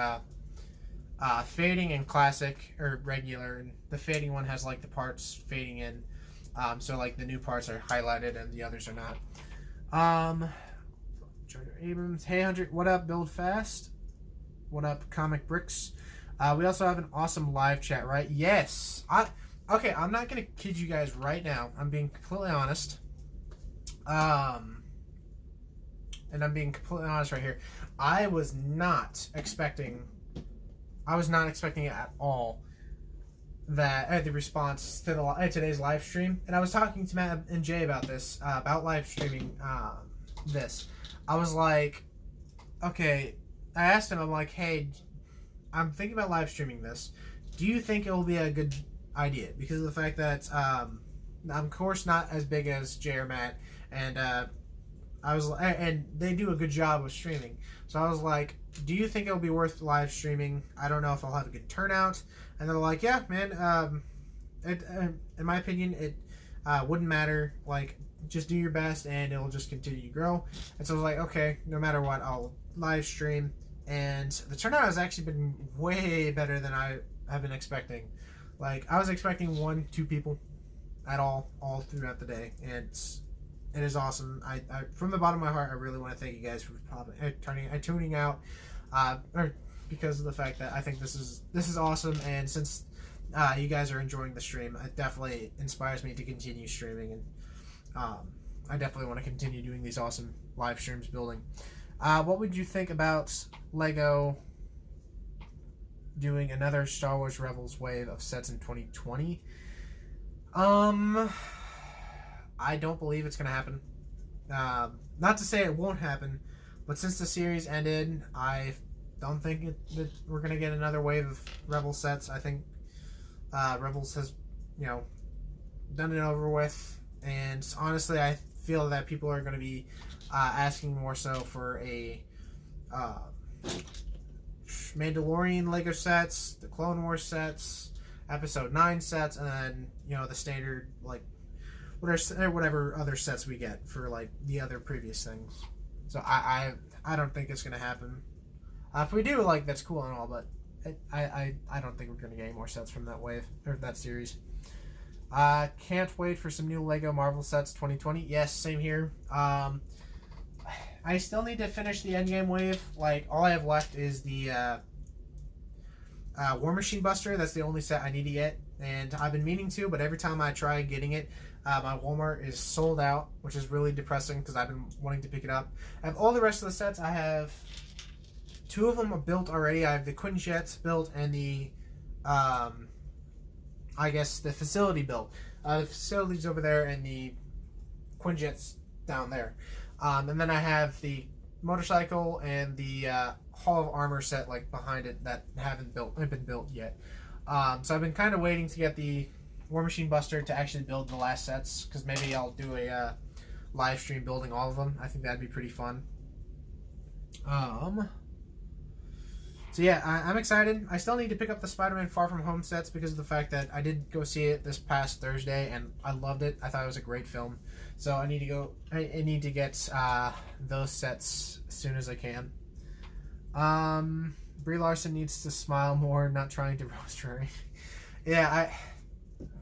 fading and classic, or regular, and the fading one has like the parts fading in, so like the new parts are highlighted and the others are not. Charter Abrams, hey 100, what up, Build Fast? What up, Comic Bricks? We also have an awesome live chat, right? Yes. Okay, I'm not gonna kid you guys right now. I'm being completely honest. And I'm being completely honest right here. I was not expecting it at all, that the response to today's live stream. And I was talking to Matt and Jay about this, about live streaming this. I was like, okay, I asked him, I'm like, hey, I'm thinking about live streaming this. Do you think it will be a good idea? Because of the fact that I'm of course not as big as Jay or Matt, and and they do a good job of streaming. So I was like, do you think it'll be worth live streaming? I don't know if I'll have a good turnout. And they're like, yeah, man, in my opinion, it wouldn't matter. Like, just do your best and it'll just continue to grow. And so I was like, okay, no matter what, I'll live stream. And the turnout has actually been way better than I have been expecting. Like, I was expecting 1-2 people at all throughout the day, and it is awesome. I from the bottom of my heart, I really want to thank you guys for tuning out, or because of the fact that I think this is awesome, and since you guys are enjoying the stream, it definitely inspires me to continue streaming, and I definitely want to continue doing these awesome live streams building. What would you think about Lego doing another Star Wars Rebels wave of sets in 2020? I don't believe it's going to happen. Not to say it won't happen, but since the series ended, I don't think that we're going to get another wave of Rebel sets. I think Rebels has, done it over with, and honestly, I feel that people are going to be asking more so for a Mandalorian Lego sets, the Clone Wars sets, Episode 9 sets, and then the standard like whatever other sets we get for like the other previous things. So I don't think it's gonna happen. If we do, like, that's cool and all, but I don't think we're gonna get any more sets from that wave or that series. Can't wait for some new Lego Marvel sets 2020. Yes, same here. I still need to finish the Endgame wave. Like, all I have left is the War Machine Buster. That's the only set I need to get, and I've been meaning to, but every time I try getting it, my Walmart is sold out, which is really depressing because I've been wanting to pick it up. I have all the rest of the sets. I have 2 of them are built already. I have the Quinjets built and the I guess the facility built. The facility's over there and the Quinjets down there. And then I have the motorcycle and the Hall of Armor set like behind it that haven't been built yet. So I've been kind of waiting to get the War Machine Buster to actually build the last sets, because maybe I'll do a live stream building all of them. I think that'd be pretty fun. So yeah, I'm excited. I still need to pick up the Spider-Man Far From Home sets because of the fact that I did go see it this past Thursday and I loved it. I thought it was a great film. So I need to go. I need to get those sets as soon as I can. Brie Larson needs to smile more, not trying to roast her. Yeah,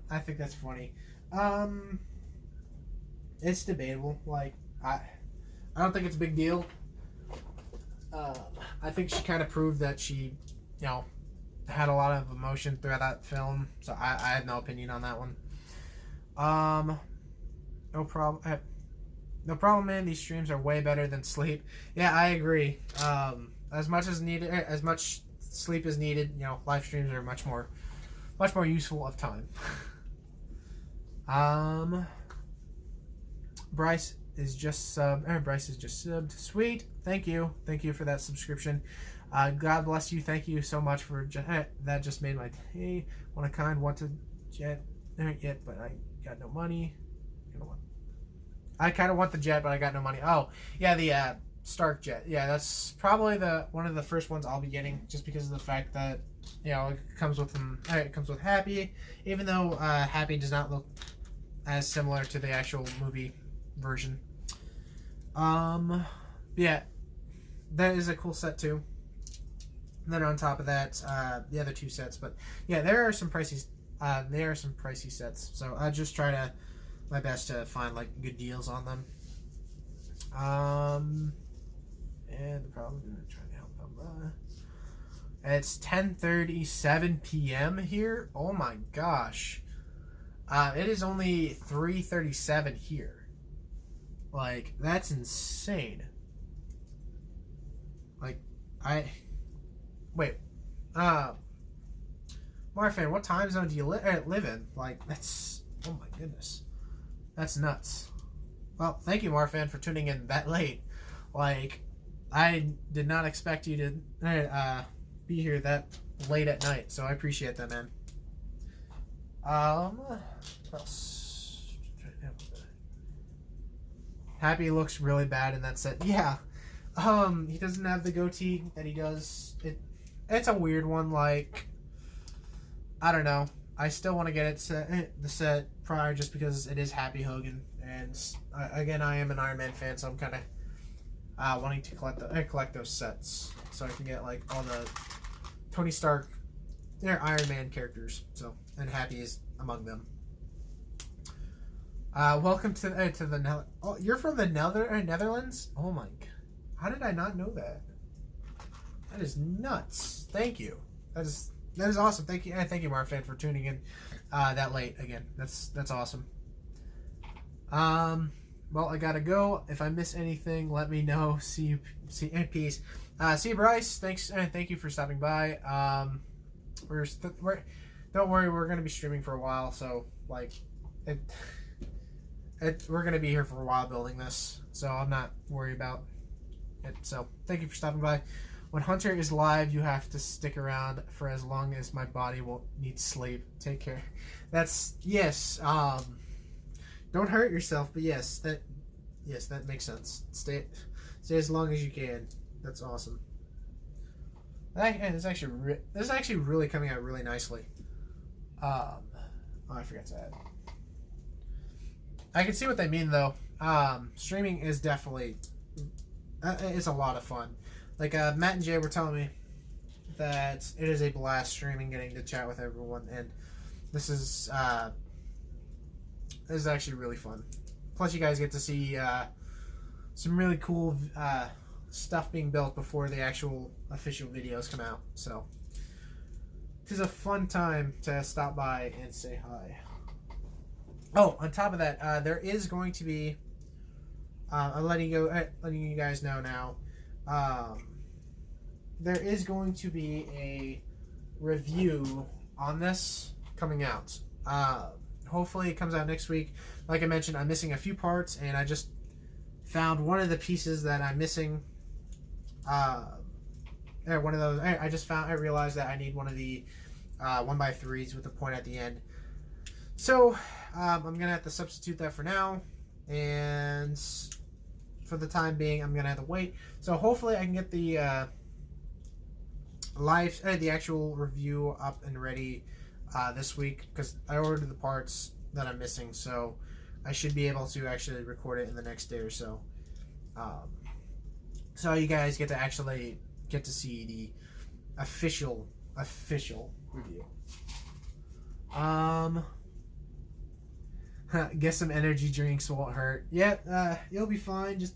I think that's funny. It's debatable. Like, I don't think it's a big deal. I think she kind of proved that she, had a lot of emotion throughout that film. So I have no opinion on that one. No problem. No problem, man. These streams are way better than sleep. Yeah, I agree. As much as needed, as much sleep is needed, live streams are much more useful of time. Bryce is just subbed. Sweet. Thank you for that subscription. God bless you. Thank you so much for that. Just made my day. One of a kind. Want to jet yet, but I got no money. I kind of want the jet, but I got no money. Oh, yeah, the Stark jet. Yeah, that's probably one of the first ones I'll be getting, just because of the fact that it comes with them. It comes with Happy, even though Happy does not look as similar to the actual movie version. Yeah, that is a cool set too. And then on top of that, the other two sets. But yeah, there are some pricey. There are some pricey sets, so I just try to my best to find like good deals on them. And the problem is trying to help them. It's 10:37 p.m. here. Oh my gosh. It is only 3:37 here. Like, that's insane. Like, wait. Marfan, what time zone do you live in? Like, that's, oh my goodness. That's nuts. Well, thank you, Marfan, for tuning in that late. Like, I did not expect you to be here that late at night, so I appreciate that, man. What else? Happy looks really bad in that set. Yeah. He doesn't have the goatee that he does. It's a weird one. Like, I don't know. I still want to get the set prior, just because it is Happy Hogan, and again, I am an Iron Man fan, so I'm kind of wanting to collect those sets so I can get like all the Tony Stark, they're Iron Man characters. So, and Happy is among them. Welcome to the oh, you're from the Netherlands? Oh my god. How did I not know that? That is nuts. Thank you. That is awesome. Thank you, Marfan, for tuning in that late again. That's awesome. Well, I gotta go. If I miss anything, let me know. See you, peace. See you, Bryce. Thanks, and thank you for stopping by. Don't worry, we're gonna be streaming for a while, so like, we're gonna be here for a while building this, so I'm not worried about it. So thank you for stopping by. When Hunter is live, you have to stick around for as long as my body won't need sleep. Take care. That's yes. Don't hurt yourself, but yes, that makes sense. Stay as long as you can. That's awesome. And this is actually really coming out really nicely. Oh, I forgot to add. I can see what they mean though. Streaming is definitely it's a lot of fun. Like Matt and Jay were telling me that it is a blast streaming, getting to chat with everyone, and this is actually really fun. Plus, you guys get to see some really cool stuff being built before the actual official videos come out. So it is a fun time to stop by and say hi. Oh, on top of that, there is going to be. I'm letting you guys know now. There is going to be a review on this coming out. Hopefully it comes out next week. Like I mentioned, I'm missing a few parts, and I just found one of the pieces that I'm missing. One of those. I realized that I need one of the 1x3s with a point at the end. So I'm gonna have to substitute that for now, and for the time being, I'm gonna have to wait. So hopefully I can get the the actual review up and ready this week, because I ordered the parts that I'm missing, so I should be able to actually record it in the next day or so. So you guys get to see the official review. Get some energy drinks, won't hurt. Yeah, you'll be fine. Just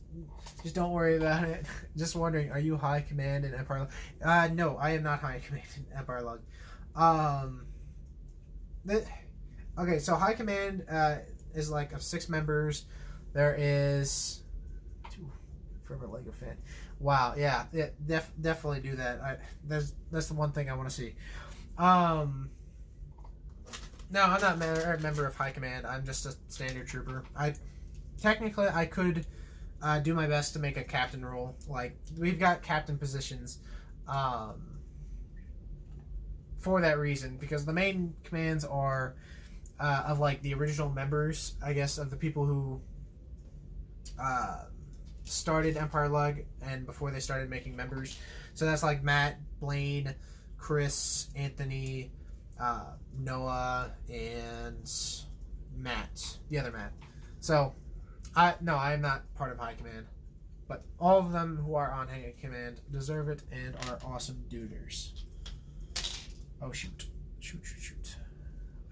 don't worry about it. Just wondering, are you high command in Empire Log? No, I am not high command in Empire Log. Okay, so high command is like of 6 members. There is forever Lego fan. Wow, yeah, definitely do that. That's the one thing I want to see. No, I'm not a member of High Command. I'm just a standard trooper. Technically, I could do my best to make a captain role. Like, we've got captain positions um, for that reason, because the main commands are of like the original members, I guess, of the people who started Empire Lug and before they started making members. So that's like Matt, Blaine, Chris, Anthony, Noah, and Matt, the other Matt. So I am not part of High Command, but all of them who are on High Command deserve it and are awesome duders. Oh shoot.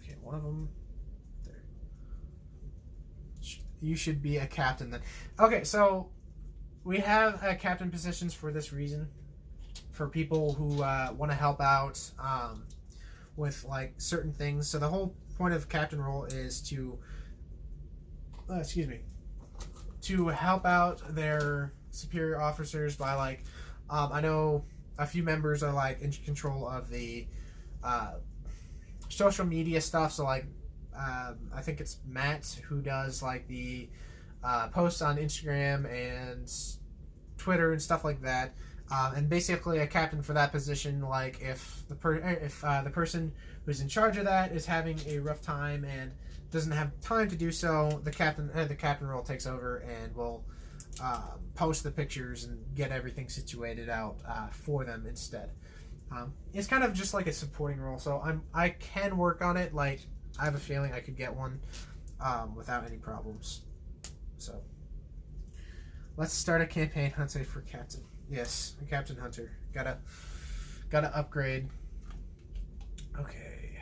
Okay, one of them there. You should be a captain then. Okay, so we have captain positions for this reason, for people who want to help out with like certain things. So the whole point of captain role is to to help out their superior officers by like I know a few members are like in control of the social media stuff. So like I think it's Matt who does like the posts on Instagram and Twitter and stuff like that. And basically a captain for that position, like if the person who's in charge of that is having a rough time and doesn't have time to do so, the captain role takes over and will post the pictures and get everything situated out for them instead. It's kind of just like a supporting role, so I can work on it. Like I have a feeling I could get one without any problems. So let's start a campaign hunter for captain. Yes, a captain hunter. Gotta upgrade. Okay.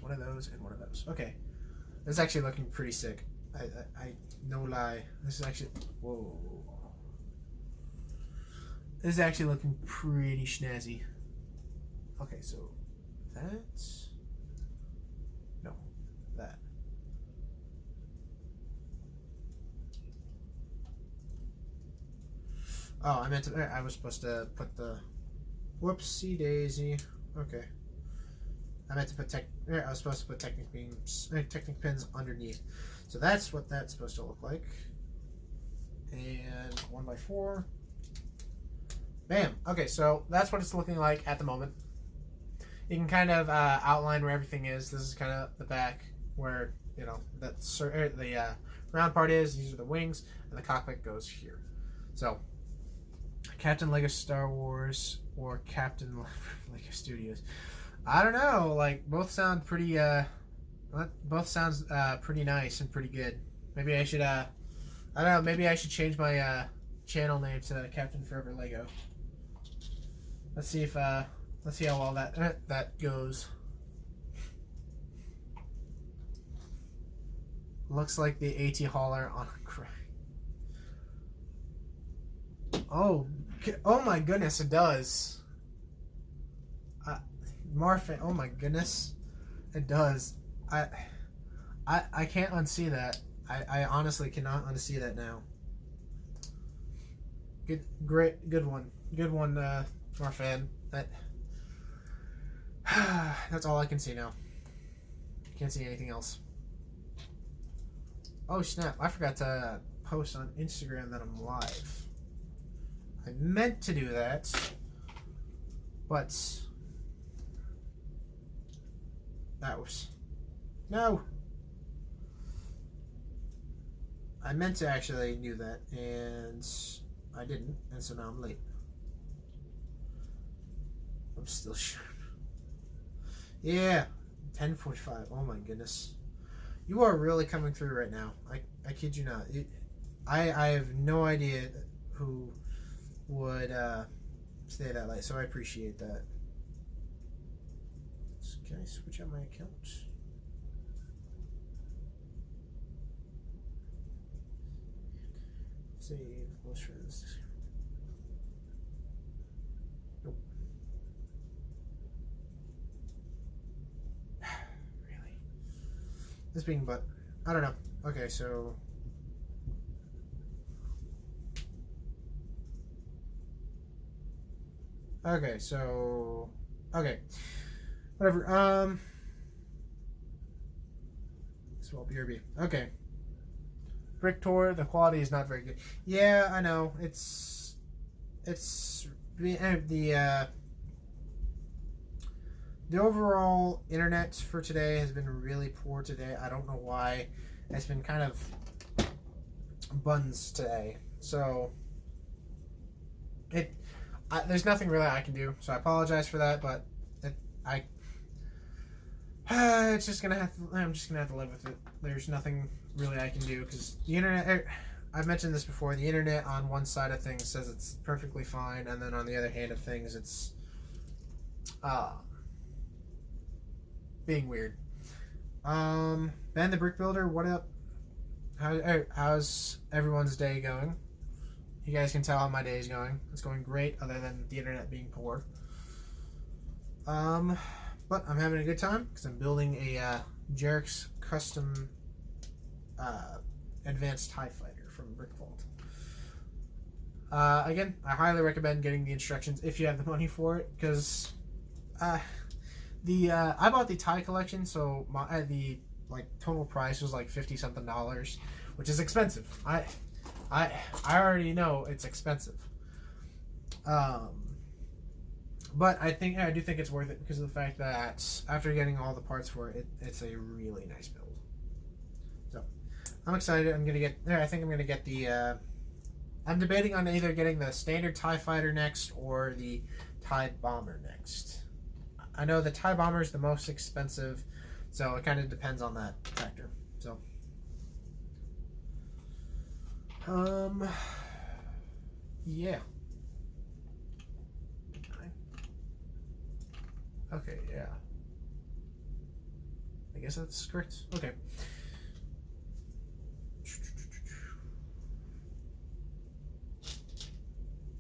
One of those and one of those. Okay. This is actually looking pretty sick. I no lie. This is actually, whoa. This is actually looking pretty snazzy. Okay, so that's, no, that. Oh, I was supposed to put the, whoopsie daisy. Okay. I meant to put I was supposed to put Technic pins underneath. So that's what that's supposed to look like. And 1x4. Bam. Okay, so that's what it's looking like at the moment. You can kind of outline where everything is. This is kind of the back where, you know, the round part is. These are the wings, and the cockpit goes here. So Captain Lego Star Wars or Captain Lego Studios. I don't know. Like both sound pretty. Both sounds pretty nice and pretty good. Maybe I should. I don't know. Maybe I should change my channel name to Captain Forever Lego. Let's see if. Let's see how well that goes. Looks like the AT hauler on a crack. Oh my goodness, it does. Morphin. Oh my goodness, it does. I can't unsee that. I honestly cannot unsee that now. Good one, Morphin. That's all I can see now. Can't see anything else. Oh snap! I forgot to post on Instagram that I'm live. I meant to do that, but that was no. I meant to actually do that, and I didn't, and so now I'm late. I'm still sharp. Yeah, 10:45. Oh my goodness, you are really coming through right now. I kid you not. I have no idea who would stay that late, so I appreciate that. Can I switch out my account? Save close friends. Nope. Really? This being, but I don't know. Okay, so. Okay, so. Okay. Whatever. Swell BRB. Okay. Brick Tour, the quality is not very good. Yeah, I know. It's it's the overall internet for today has been really poor today. I don't know why. It's been kind of buns today. So there's nothing really I can do. So I apologize for that, but it's just I'm just gonna have to live with it. There's nothing really I can do because the internet. I've mentioned this before. The internet on one side of things says it's perfectly fine, and then on the other hand of things, it's being weird. Ben the Brick Builder, what up? How's everyone's day going? You guys can tell how my day is going. It's going great, other than the internet being poor. But I'm having a good time because I'm building a Jeracs custom advanced TIE fighter from Brick Vault. Again, I highly recommend getting the instructions if you have the money for it, because I bought the TIE collection, so the total price was like $50 something, which is expensive. I already know it's expensive. But I do think it's worth it because of the fact that after getting all the parts for it, it's a really nice build. So I'm excited. I think I'm gonna get the. I'm debating on either getting the standard TIE fighter next or the TIE bomber next. I know the TIE bomber is the most expensive, so it kind of depends on that factor. So, yeah. Okay, yeah. I guess that's correct. Okay.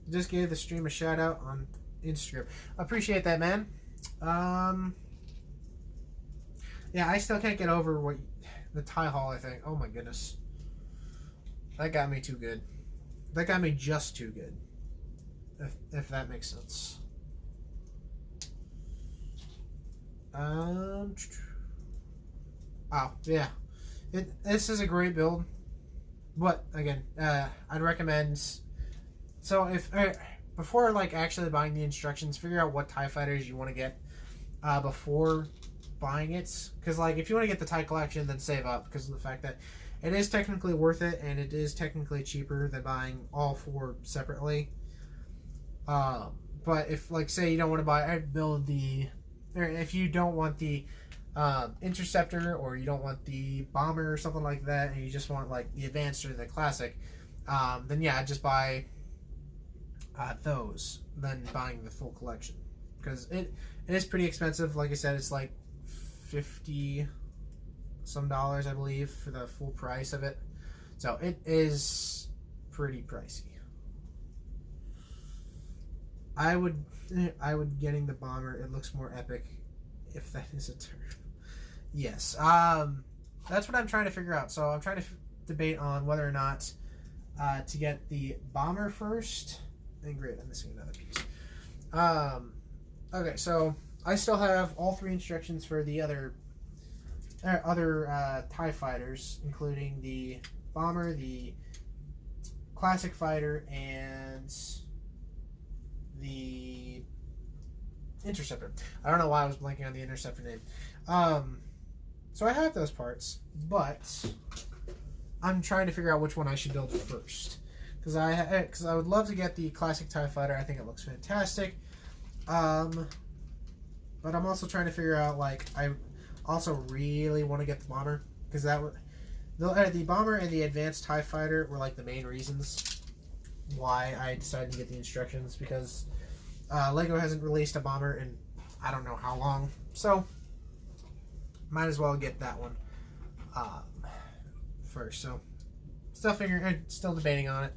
Just gave the stream a shout out on Instagram. Appreciate that, man. Yeah, I still can't get over the tie haul, I think. Oh my goodness. That got me too good. That got me just too good. If that makes sense. Oh yeah, this is a great build, but again, I'd recommend. So if before actually buying the instructions, figure out what TIE fighters you want to get before buying it, because if you want to get the TIE collection, then save up because of the fact that it is technically worth it and it is technically cheaper than buying all 4 separately. But if say you don't want to build the. Or if you don't want the interceptor, or you don't want the bomber or something like that, and you just want the advanced or the classic, then yeah, just buy those, then buying the full collection, because it is pretty expensive. Like I said, it's like $50 some, I believe, for the full price of it, so it is pretty pricey. I would getting the bomber. It looks more epic, if that is a term. Yes. That's what I'm trying to figure out. So I'm trying to debate on whether or not to get the bomber first. And great, I'm missing another piece. Okay, so I still have all 3 instructions for the other TIE fighters, including the bomber, the classic fighter, and the interceptor. I don't know why I was blanking on the interceptor name. So I have those parts, but I'm trying to figure out which one I should build first, because I would love to get the classic TIE fighter. I think it looks fantastic. But I'm also trying to figure out I also really want to get the bomber, because the bomber and the advanced TIE fighter were the main reasons why I decided to get the instructions, because Lego hasn't released a bomber in I don't know how long, so might as well get that one first. So still debating on it,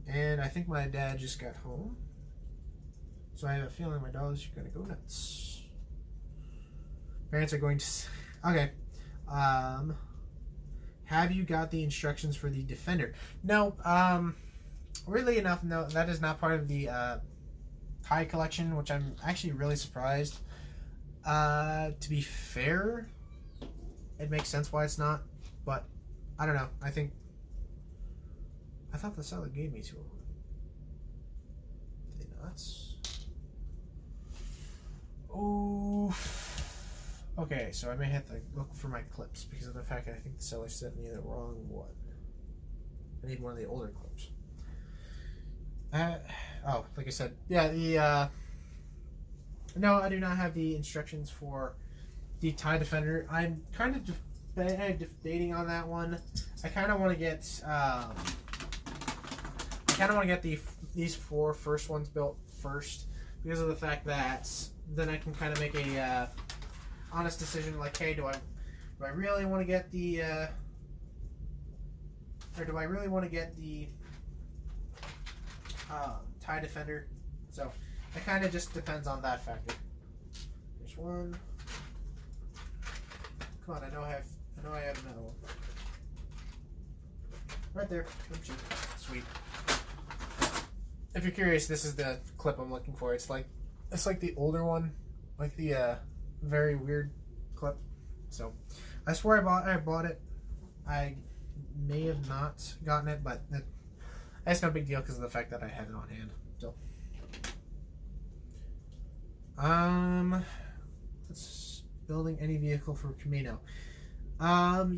and I think my dad just got home, so I have a feeling my dogs are gonna go nuts. Parents are going to okay. Have you got the instructions for the Defender? No, weirdly enough, no, that is not part of the TIE collection, which I'm actually really surprised. To be fair, it makes sense why it's not, but I don't know. I thought the seller gave me 2 of them. that's... Oh. Okay, so I may have to look for my clips because of the fact that I think the seller sent me the wrong one. I need one of the older clips. Oh, like I said, yeah, no, I do not have the instructions for the tie defender. I'm kind of debating on that one. I kind of want to get, these 4 first ones built first because of the fact that then I can kind of make a honest decision. Like, hey, do I really want to get the, or do I really want to get the tie defender? So it kind of just depends on that factor. There's one. Come on, I know I have another one. Right there. Sweet. If you're curious, this is the clip I'm looking for. It's like the older one, like the very weird clip. So I swear I bought it. I may have not gotten it, but that's no big deal because of the fact that I have it on hand. So let's building any vehicle for Camino.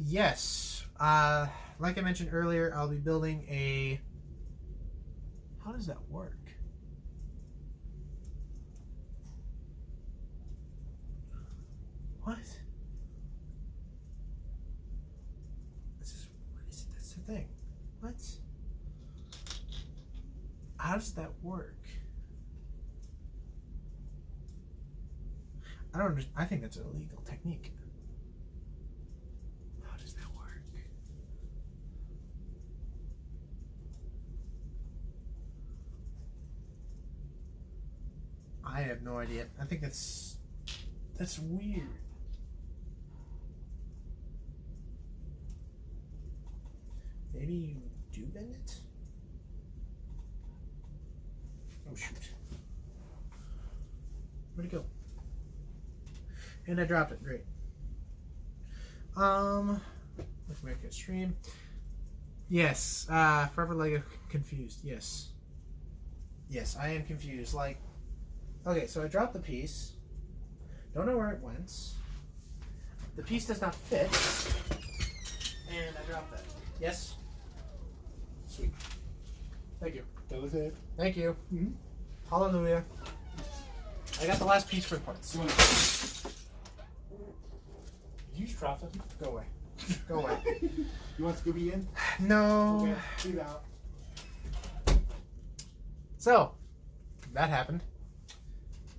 Yes. Like I mentioned earlier, I'll be building a... How does that work? What? What is it? That's the thing. What? How does that work? I think that's an illegal technique. How does that work? I have no idea. I think that's weird. Maybe you do bend it? Oh shoot. Where'd it go? And I dropped it. Great. Let's make a stream. Yes. Forever Lego confused. Yes. Yes, I am confused. Like, okay, so I dropped the piece. Don't know where it went. The piece does not fit. And I dropped that. Yes? Sweet. Thank you. That was it. Thank you. Hallelujah. I got the last piece for the parts. Did you just drop something? Go away. Go away. You want Scooby in? No. Okay, leave out. So, that happened.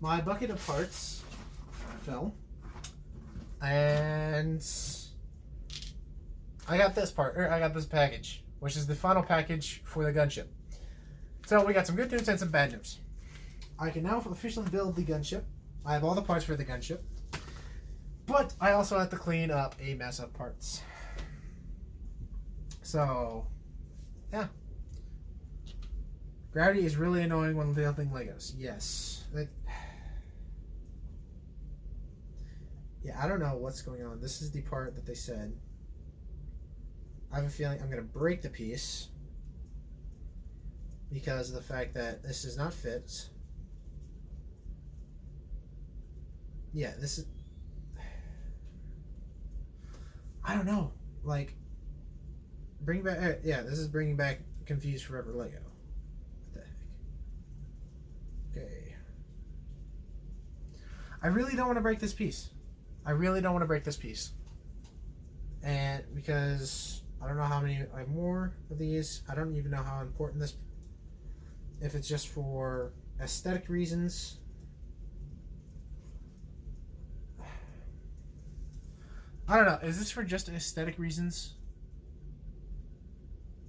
My bucket of parts fell. And I got this part, or I got this package, which is the final package for the gunship. So we got some good news and some bad news. I can now officially build the gunship. I have all the parts for the gunship. But I also have to clean up a mess of parts. So, yeah. Gravity is really annoying when building Legos. Yes. Yeah, I don't know what's going on. This is the part that they said. I have a feeling I'm going to break the piece because of the fact that this does not fit. Yeah, this is... I don't know. Like, bring back... yeah, this is bringing back Confused Forever Lego. What the heck? Okay. I really don't want to break this piece. I really don't want to break this piece. And because I don't know how many I have more of these. I don't even know how important this... If it's just for aesthetic reasons... I don't know. Is this for just aesthetic reasons?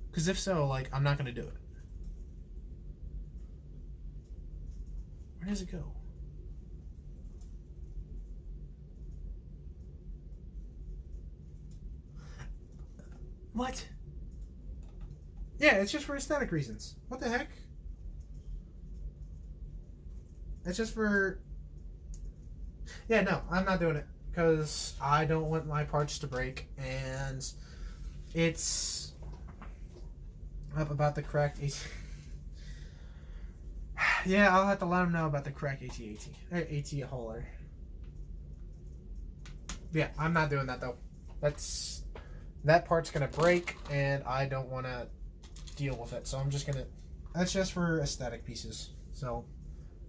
Because if so, like, I'm not going to do it. Where does it go? What? Yeah, it's just for aesthetic reasons. What the heck? It's just for... Yeah, no, I'm not doing it. Because I don't want my parts to break, and it's up about the correct... Yeah, I'll have to let him know about the crack AT hauler. Yeah, I'm not doing that though. That part's gonna break, and I don't want to deal with it. So I'm just gonna. That's just for aesthetic pieces. So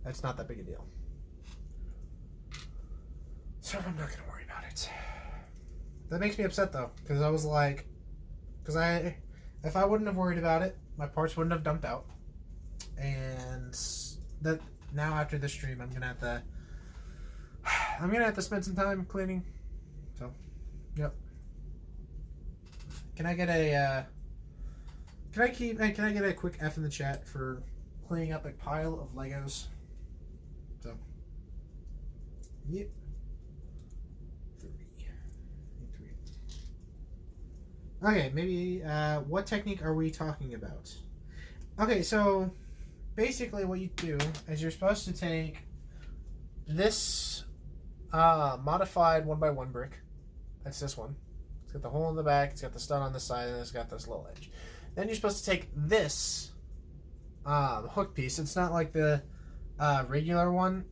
that's not that big a deal. So I'm not gonna worry about it. That makes me upset though, because I was like, if I wouldn't have worried about it, my parts wouldn't have dumped out, and that now after the stream, I'm gonna have to spend some time cleaning. So, yep. Can I get a can I get a quick F in the chat for cleaning up a pile of Legos? So, yep. Three. Okay, maybe what technique are we talking about? Okay, so basically what you do is you're supposed to take this modified 1x1 brick. That's this one. It's got the hole in the back, it's got the stud on the side, and it's got this little edge. Then you're supposed to take this hook piece. It's not like the regular one.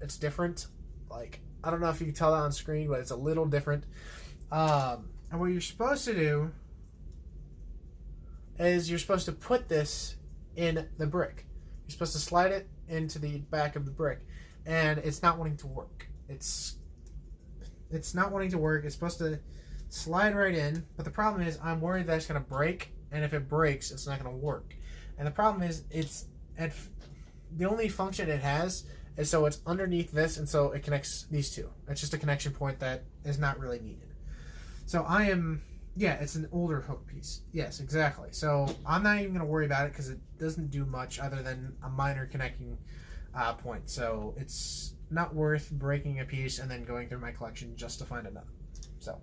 It's different. Like, I don't know if you can tell that on screen, but it's a little different. And what you're supposed to do is you're supposed to put this in the brick. You're supposed to slide it into the back of the brick, and it's not wanting to work. It's not wanting to work. It's supposed to slide right in, but the problem is I'm worried that it's going to break, and if it breaks, it's not going to work. And the problem is the only function it has is so it's underneath this, and so it connects these two. It's just a connection point that is not really needed. So it's an older hook piece. Yes, exactly. So I'm not even going to worry about it because it doesn't do much other than a minor connecting point. So it's not worth breaking a piece and then going through my collection just to find another. So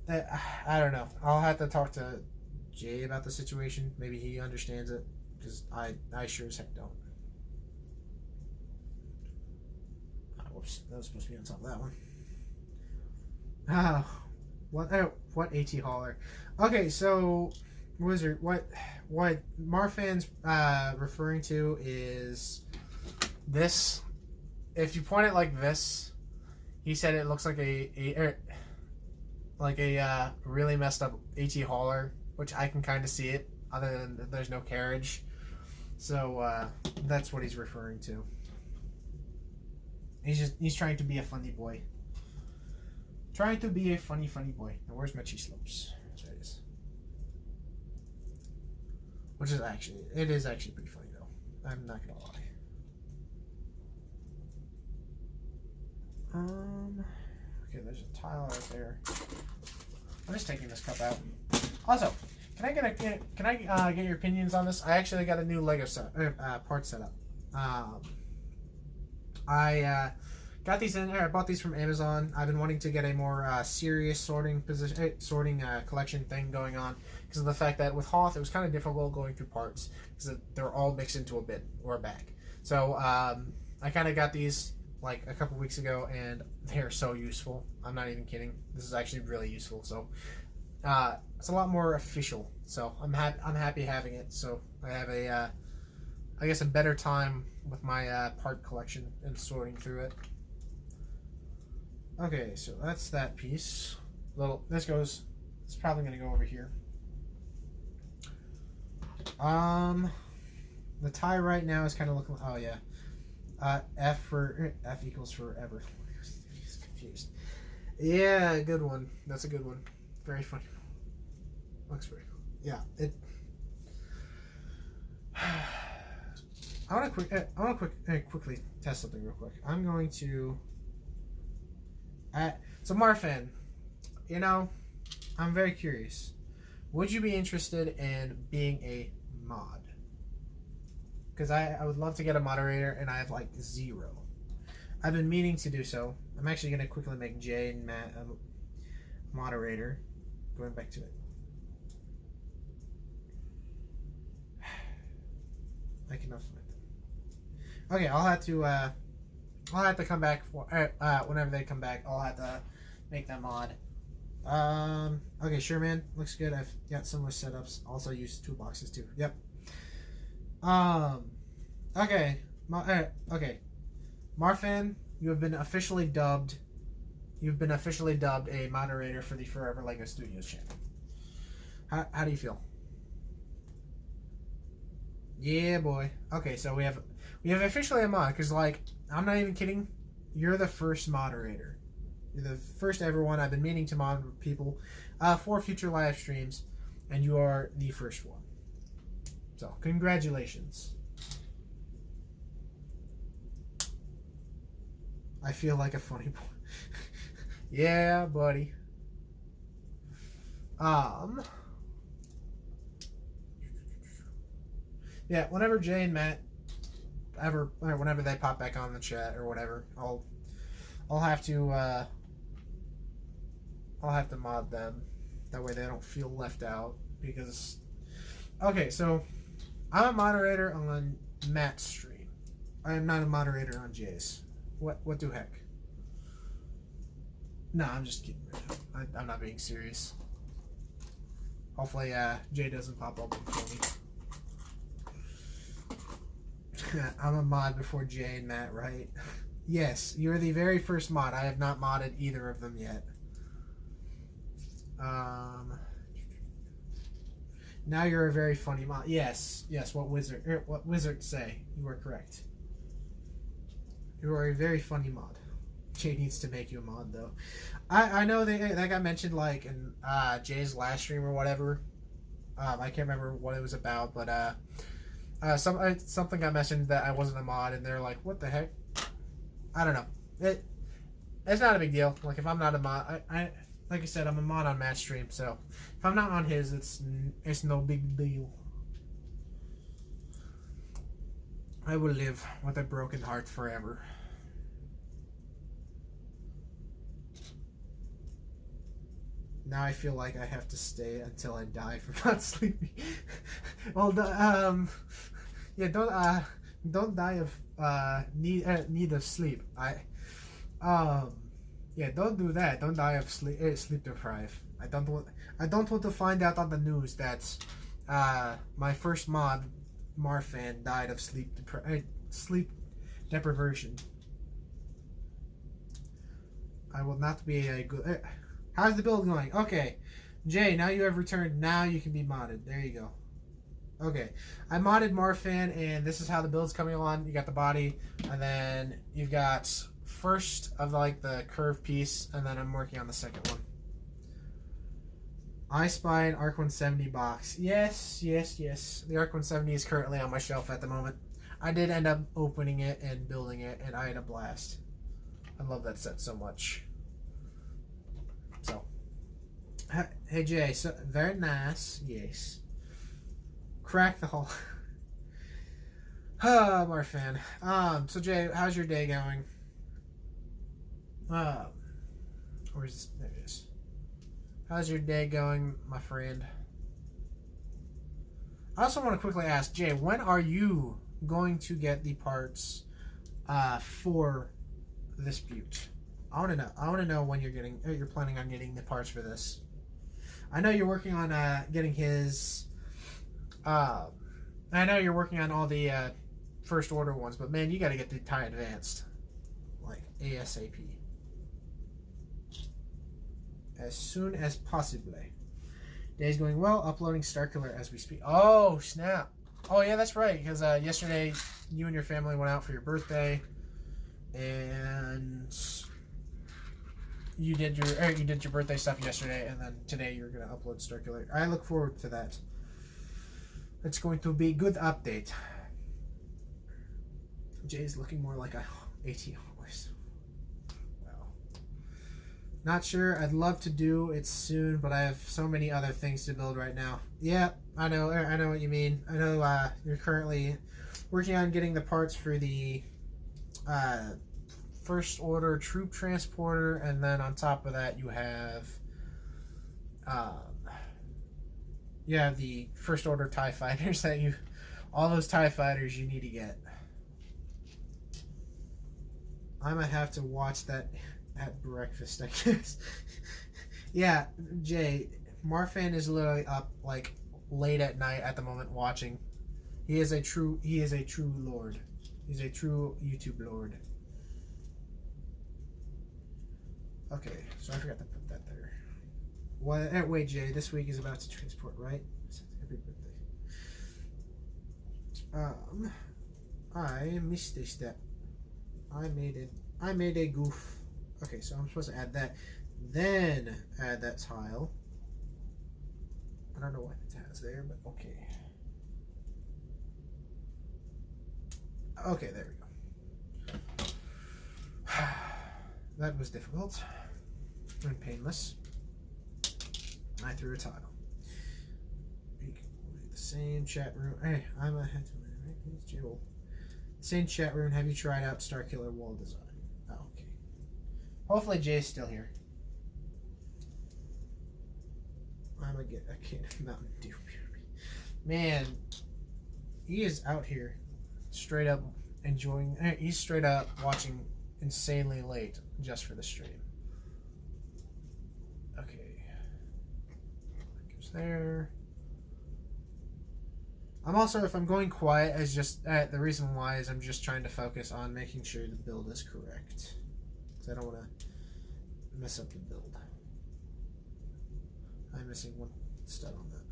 I don't know. I'll have to talk to Jay about the situation. Maybe he understands it, because I sure as heck don't. Whoops, that was supposed to be on top of that one. What AT hauler? Okay, so Wizard, what Marfan's referring to is this. If you point it like this, he said it looks like a really messed up AT hauler, which I can kind of see it, other than there's no carriage. So that's what he's referring to. He's trying to be a funny boy. Trying to be a funny boy. Now where's my cheese slopes? There it is. It is actually pretty funny though. I'm not gonna lie. Okay, there's a tile right there. I'm just taking this cup out. Also, can I get your opinions on this? I actually got a new Lego part set up. I got these in. I bought these from Amazon. I've been wanting to get a more serious sorting collection thing going on because of the fact that with Hoth it was kind of difficult going through parts because they're all mixed into a bin or a bag. So I kind of got these like a couple weeks ago, and they're so useful. I'm not even kidding. This is actually really useful. So it's a lot more official. So I'm happy having it. So I have a better time with my part collection and sorting through it. Okay, so that's that piece. It's probably gonna go over here. The tie right now is kind of looking. Oh yeah. F equals forever. He's confused. Yeah, good one. That's a good one. Very funny. Looks very cool. Yeah. I want to quickly test something real quick. I'm going to. So Marfan, I'm very curious. Would you be interested in being a mod? Because I would love to get a moderator, and I have like 0. I've been meaning to do so. I'm actually going to quickly make Jay and Matt a moderator. Going back to it. I cannot find them. Okay, I'll have to come back whenever they come back. I'll have to make them mod. Okay, sure, man. Looks good. I've got similar setups. Also use toolboxes too. Yep. Okay. Okay. Marfan, you have been officially dubbed. You've been officially dubbed a moderator for the Forever Lego Studios channel. How do you feel? Yeah, boy. Okay, so we have officially a mod because, like, I'm not even kidding. You're the first moderator. You're the first ever one. I've been meaning to mod people for future live streams, and you are the first one. So, congratulations. I feel like a funny boy. Yeah, buddy. Yeah, whenever Jay and Matt whenever they pop back on the chat or whatever, I'll have to mod them. That way they don't feel left out. Because okay, so I'm a moderator on Matt's stream. I am not a moderator on Jay's. What the heck? No, I'm just kidding. I'm not being serious. Hopefully, Jay doesn't pop up and kill me. I'm a mod before Jay and Matt, right? Yes, you're the very first mod. I have not modded either of them yet. Now you're a very funny mod. Yes. What wizard say? You are correct. You are a very funny mod. Jay needs to make you a mod though. I know that got mentioned like in Jay's last stream or whatever. I can't remember what it was about, but something got mentioned that I wasn't a mod, and they're like, "What the heck?" I don't know. It's not a big deal. Like if I'm not a mod, I like I said, I'm a mod on Matt's stream, so if I'm not on his, it's no big deal. I will live with a broken heart forever. Now I feel like I have to stay until I die for not sleeping. Well, yeah, don't die of need of sleep. Yeah, don't do that. Don't die of sleep deprived. I don't want to find out on the news that my first mod, Marfan, died of sleep deprivation. I will not be a good. How's the build going? Okay, Jay, now you have returned. Now you can be modded. There you go. Okay, I modded Marfan, and this is how the build's coming along. You got the body, and then you've got first of like the curved piece, and then I'm working on the second one. I spy an ARC 170 box. Yes. The ARC 170 is currently on my shelf at the moment. I did end up opening it and building it, and I had a blast. I love that set so much. So, hey Jay, so very nice. Yes. Crack the hole. Marfan. So Jay, how's your day going? Where's this? There it is. How's your day going, my friend? I also want to quickly ask Jay, when are you going to get the parts for this butte? I want to know. I want to know when you're planning on getting the parts for this. I know you're working on getting his. I know you're working on all the first order ones, but man, you got to get the tie advanced, like ASAP, as soon as possible. Day's going well. Uploading Starkiller as we speak. Oh snap! Oh yeah, that's right. Because yesterday you and your family went out for your birthday, and you did your birthday stuff yesterday, and then today you're gonna upload Starkiller. I look forward to that. It's going to be a good update. Jay's looking more like a ATO voice. Wow. Not sure. I'd love to do it soon, but I have so many other things to build right now. Yeah, I know what you mean. I know you're currently working on getting the parts for the first order troop transporter, and then on top of that you have the first order TIE fighters all those TIE fighters you need to get. I might have to watch that at breakfast, I guess. Yeah, Jay, Marfan is literally up like late at night at the moment watching He is a true lord. He's a true YouTube lord. Okay, so I forgot to put that there. What? Wait, Jay. This week is about to transport, right? Happy birthday. I missed a step. I made a goof. Okay, so I'm supposed to add that. Then add that tile. I don't know why the tile's there, but okay. Okay, there we go. That was difficult and painless. I threw a tile. The same chat room. Hey, I'm a head to right? It's Joel. Same chat room. Have you tried out Starkiller wall design? Oh, okay. Hopefully Jay's still here. I'm a kid of Mountain Dew. Man, he is out here straight up enjoying. He's straight up watching insanely late just for the stream. Okay. That goes there. I'm also, if I'm going quiet, as just the reason why is I'm just trying to focus on making sure the build is correct. Because I don't want to mess up the build. I'm missing one stud on that.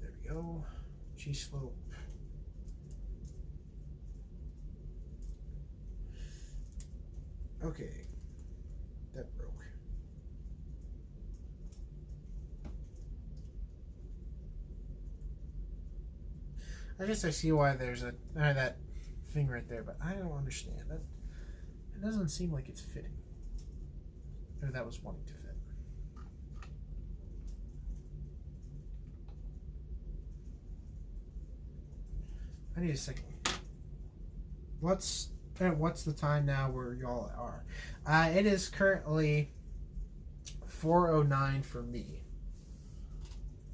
There we go. G-slope. Okay. That broke. I guess I see why there's a that thing right there, but I don't understand that. It doesn't seem like it's fitting. Or that was wanting to fit. I need a second. What's the time now where y'all are? It is currently 4:09 for me.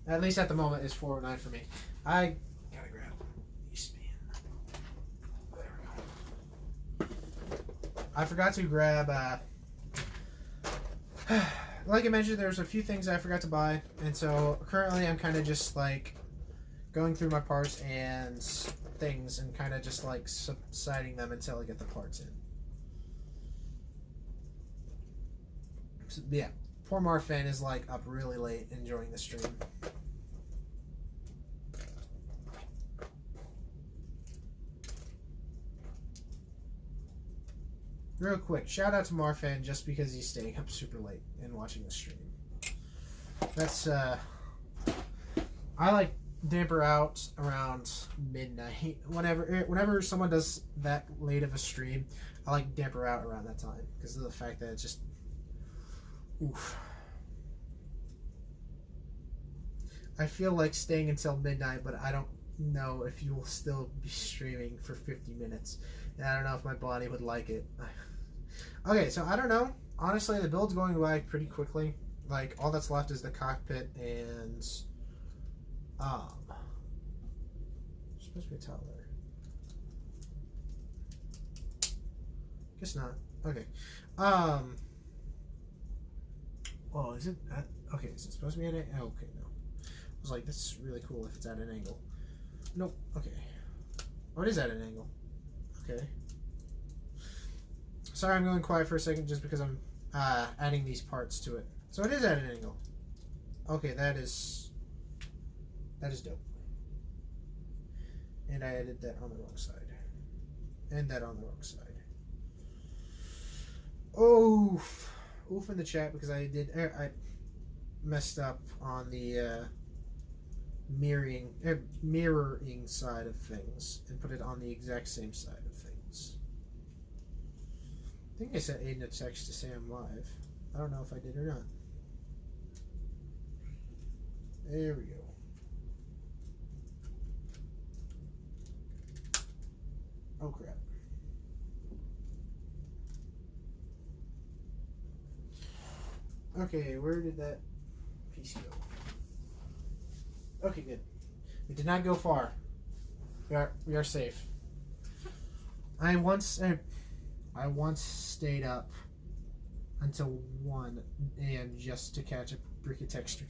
At least at the moment, it's 4:09 for me. I gotta grab Eastman. There we go. I forgot to grab. Like I mentioned, there's a few things I forgot to buy, and so currently I'm kind of just like going through my parts and things and kind of just like subsiding them until I get the parts in. So, yeah, poor Marfan is like up really late enjoying the stream. Real quick, shout out to Marfan just because he's staying up super late and watching the stream. That's I like damper out around midnight. Whenever someone does that late of a stream, I like damper out around that time because of the fact that it's just oof. I feel like staying until midnight, but I don't know if you will still be streaming for 50 minutes. And I don't know if my body would like it. Okay, so I don't know. Honestly, the build's going by pretty quickly. Like, all that's left is the cockpit and... supposed to be a tile there. Guess not. Okay. Well, is it... okay, is it supposed to be at an... oh, okay, no. I was like, this is really cool if it's at an angle. Nope. Okay. Oh, it is at an angle. Okay. Sorry, I'm going quiet for a second just because I'm adding these parts to it. So it is at an angle. Okay, that is dope. And I added that on the wrong side. And that on the wrong side. Oof. Oof in the chat because I messed up on the mirroring side of things and put it on the exact same side of things. I think I sent Aiden a text to say I'm live. I don't know if I did or not. There we go. Oh crap. Okay, where did that piece go? Okay, good. We did not go far. We are safe. I once stayed up until 1 a.m. just to catch a bricky texture.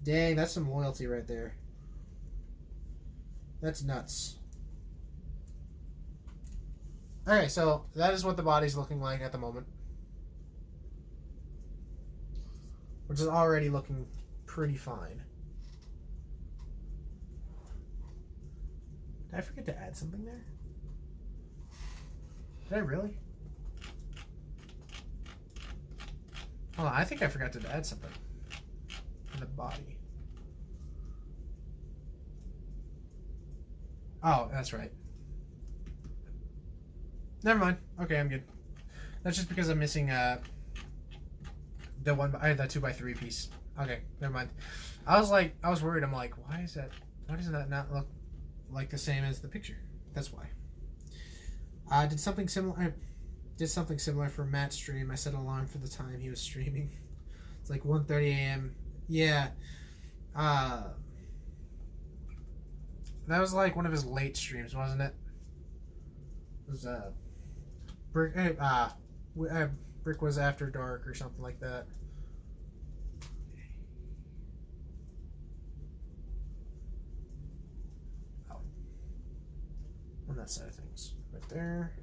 Dang, that's some loyalty right there. That's nuts. Okay, so that is what the body's looking like at the moment. Which is already looking pretty fine. Did I forget to add something there? Did I really? Hold on, I think I forgot to add something in the body. Oh, that's right. Never mind. Okay, I'm good. That's just because I'm missing the the 2x3 piece. Okay, never mind. I was worried. I'm like, why does that not look like the same as the picture? That's why. I did something similar for Matt's stream. I set an alarm for the time he was streaming. It's like 1:30 a.m. Yeah. That was like one of his late streams, wasn't it? It was Brick was after dark or something like that. Oh. On that side of things. Right there.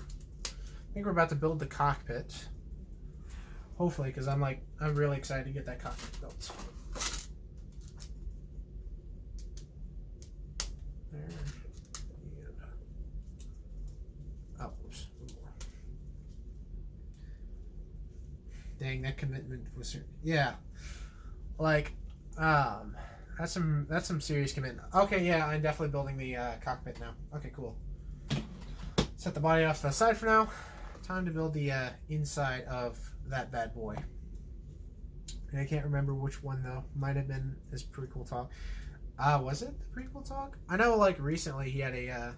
I think we're about to build the cockpit. Hopefully, because I'm really excited to get that cockpit built. There. Oh, oops. Dang, that commitment was yeah. Like, that's some serious commitment. Okay, yeah, I'm definitely building the cockpit now. Okay, cool. Set the body off to the side for now. Time to build the inside of that bad boy. And I can't remember which one though. Might have been his prequel talk. Was it the prequel talk? I know, like recently he had a.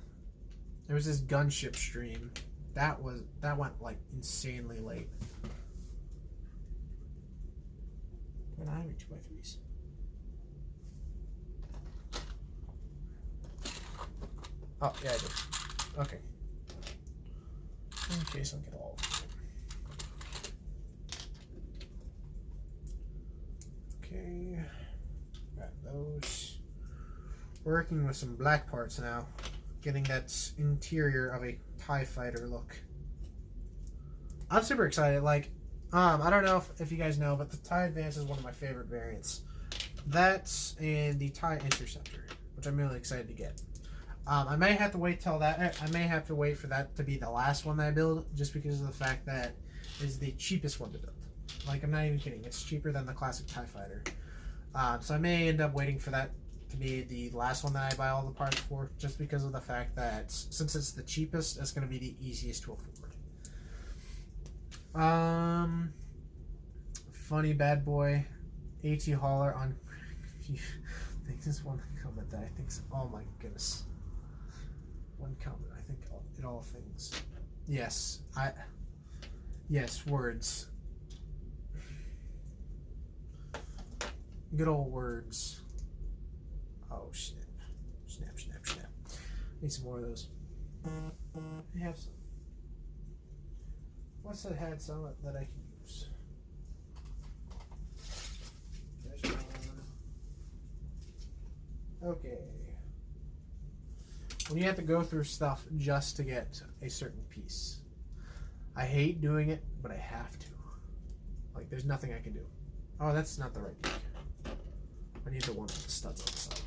There was this gunship stream. That went like insanely late. But I have 2x3s. Oh yeah, I did. Okay. In case I get all of them. Okay. Got those. Working with some black parts now. Getting that interior of a TIE fighter look. I'm super excited. Like, I don't know if you guys know, but the TIE Advance is one of my favorite variants. That's and the TIE Interceptor, which I'm really excited to get. I may have to wait till that. I may have to wait for that to be the last one that I build, just because of the fact that it's the cheapest one to build. Like, I'm not even kidding. It's cheaper than the classic TIE Fighter. So I may end up waiting for that to be the last one that I buy all the parts for, just because of the fact that since it's the cheapest, it's going to be the easiest to afford. Funny bad boy, AT hauler on. I think this one comment that I think. Oh my goodness. One comment. I think it all things. Yes, Yes, words. Good old words. Oh shit! Snap! Need some more of those. I have some. What's that had some that I can use? There's one. Okay. When you have to go through stuff just to get a certain piece. I hate doing it, but I have to. Like, there's nothing I can do. Oh, that's not the right piece. I need the one with the studs on the side.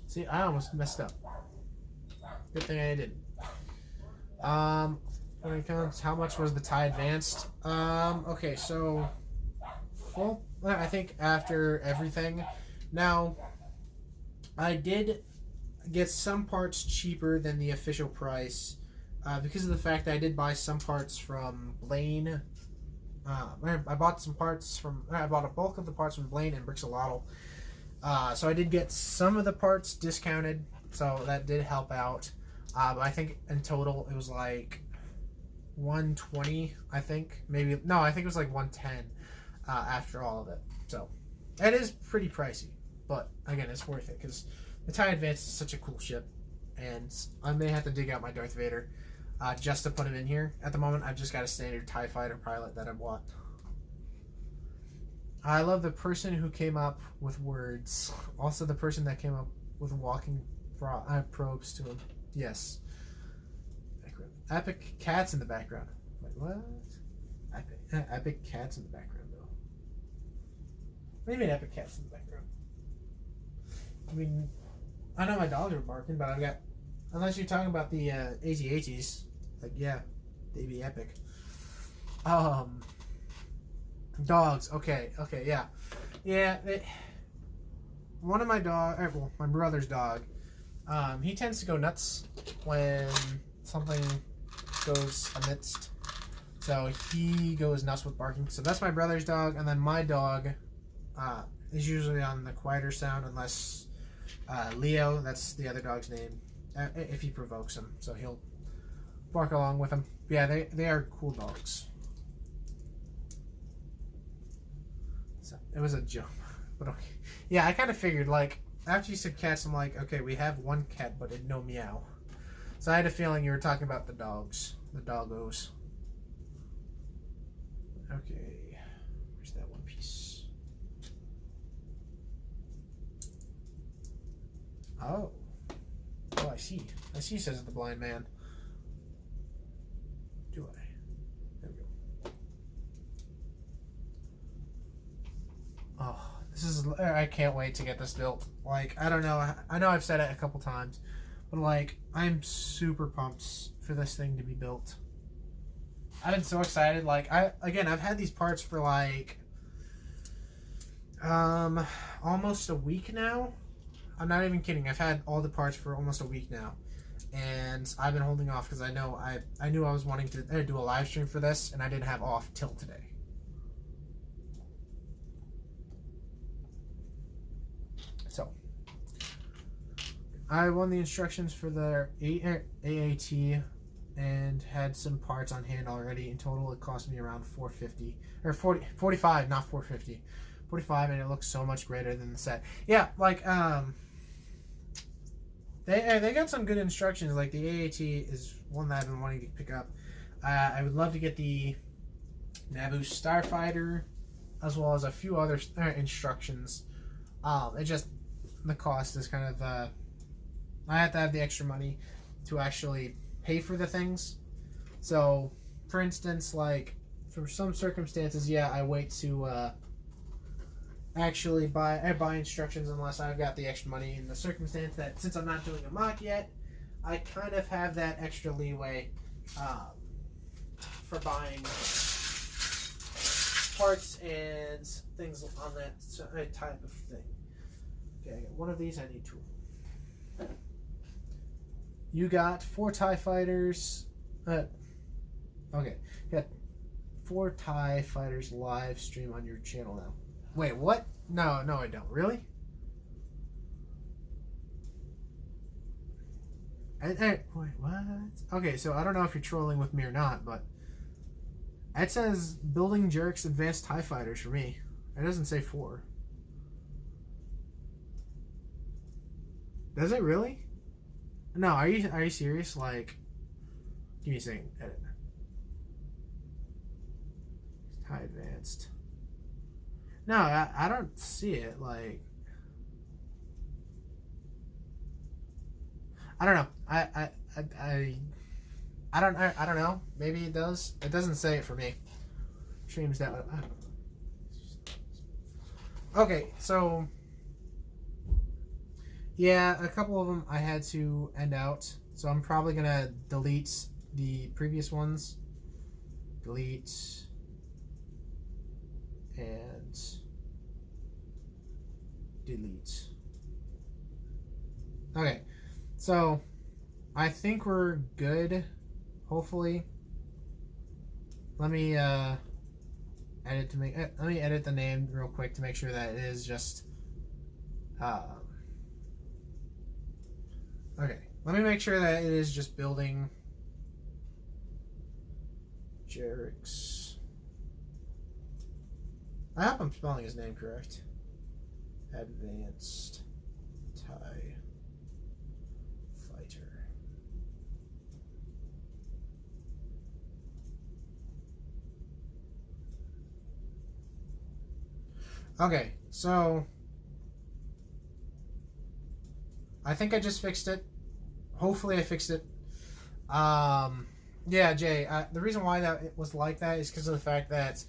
See, I almost messed up. Good thing I didn't. When it comes, how much was the TIE Advanced? Okay, so, well, I think after everything. Now, I did get some parts cheaper than the official price because of the fact that I did buy some parts from Blaine. I bought a bulk of the parts from Blaine and Brixolotl. So I did get some of the parts discounted, so that did help out. But I think in total it was like $120. I think it was like $110 after all of it. So it is pretty pricey, but again, it's worth it because the TIE Advance is such a cool ship, and I may have to dig out my Darth Vader just to put him in here. At the moment, I've just got a standard TIE Fighter pilot that I bought. I love the person who came up with words. Also, the person that came up with walking probes to him. Yes. Epic cats in the background. Wait, what? Epic cats in the background, though. What do you mean epic cats in the background? I mean, I know my dogs are barking, but I've got... Unless you're talking about the AT-ATs. Like, yeah, they'd be epic. Dogs. Okay, yeah. Yeah, one of my my brother's dog, he tends to go nuts when something goes amidst. So he goes nuts with barking. So that's my brother's dog, and then my dog is usually on the quieter sound unless Leo, that's the other dog's name, if he provokes him. So he'll bark along with him. Yeah, they are cool dogs. So it was a joke, but okay. Yeah, I kind of figured, like, after you said cats, I'm like, okay, we have one cat, but it no meow. So I had a feeling you were talking about the dogs, the doggos. Okay, where's that one piece? Oh, I see. Says the blind man. Do I? There we go. Oh, this is. I can't wait to get this built. Like, I don't know. I know I've said it a couple times, but like, I'm super pumped for this thing to be built. I've been so excited. Like, I've had these parts for like almost a week now. I'm not even kidding. I've had all the parts for almost a week now, and I've been holding off because I knew I was wanting to do a live stream for this, and I didn't have off till today. So I won the instructions for the AAT and had some parts on hand already. In total, it cost me around $450 or 45, not 450, 45, and it looks so much greater than the set. Yeah, like they got some good instructions. Like the AAT is one that I've been wanting to pick up. I would love to get the Naboo Starfighter, as well as a few other instructions. It just the cost is kind of I have to have the extra money to actually pay for the things. So, for instance, like for some circumstances, yeah, I wait to actually buy instructions unless I've got the extra money. In the circumstance that since I'm not doing a mock yet, I kind of have that extra leeway for buying parts and things on that type of thing. Okay, I got one of these. I need two. You got 4 TIE fighters. Okay, you got 4 TIE fighters live stream on your channel now. Wait, what? No, I don't. Really? Wait, what? Okay, so I don't know if you're trolling with me or not, but it says building Jeracs advanced TIE fighters for me. It doesn't say 4. Does it really? No, are you serious? Like, give me a second. Edit. TIE advanced. No, I don't see it. Like, I don't know. I don't know. Maybe it does. It doesn't say it for me. Streams that way. Okay, so yeah, a couple of them I had to end out. So I'm probably gonna delete the previous ones. Delete and delete. Okay, so I think we're good. Hopefully, let me edit let me edit the name real quick to make sure that it is just. Okay, let me make sure that it is just building Jeracs. I hope I'm spelling his name correct. Advanced TIE Fighter. Okay, so I think I just fixed it. Hopefully I fixed it. Yeah, Jay, the reason why that it was like that is because of the fact that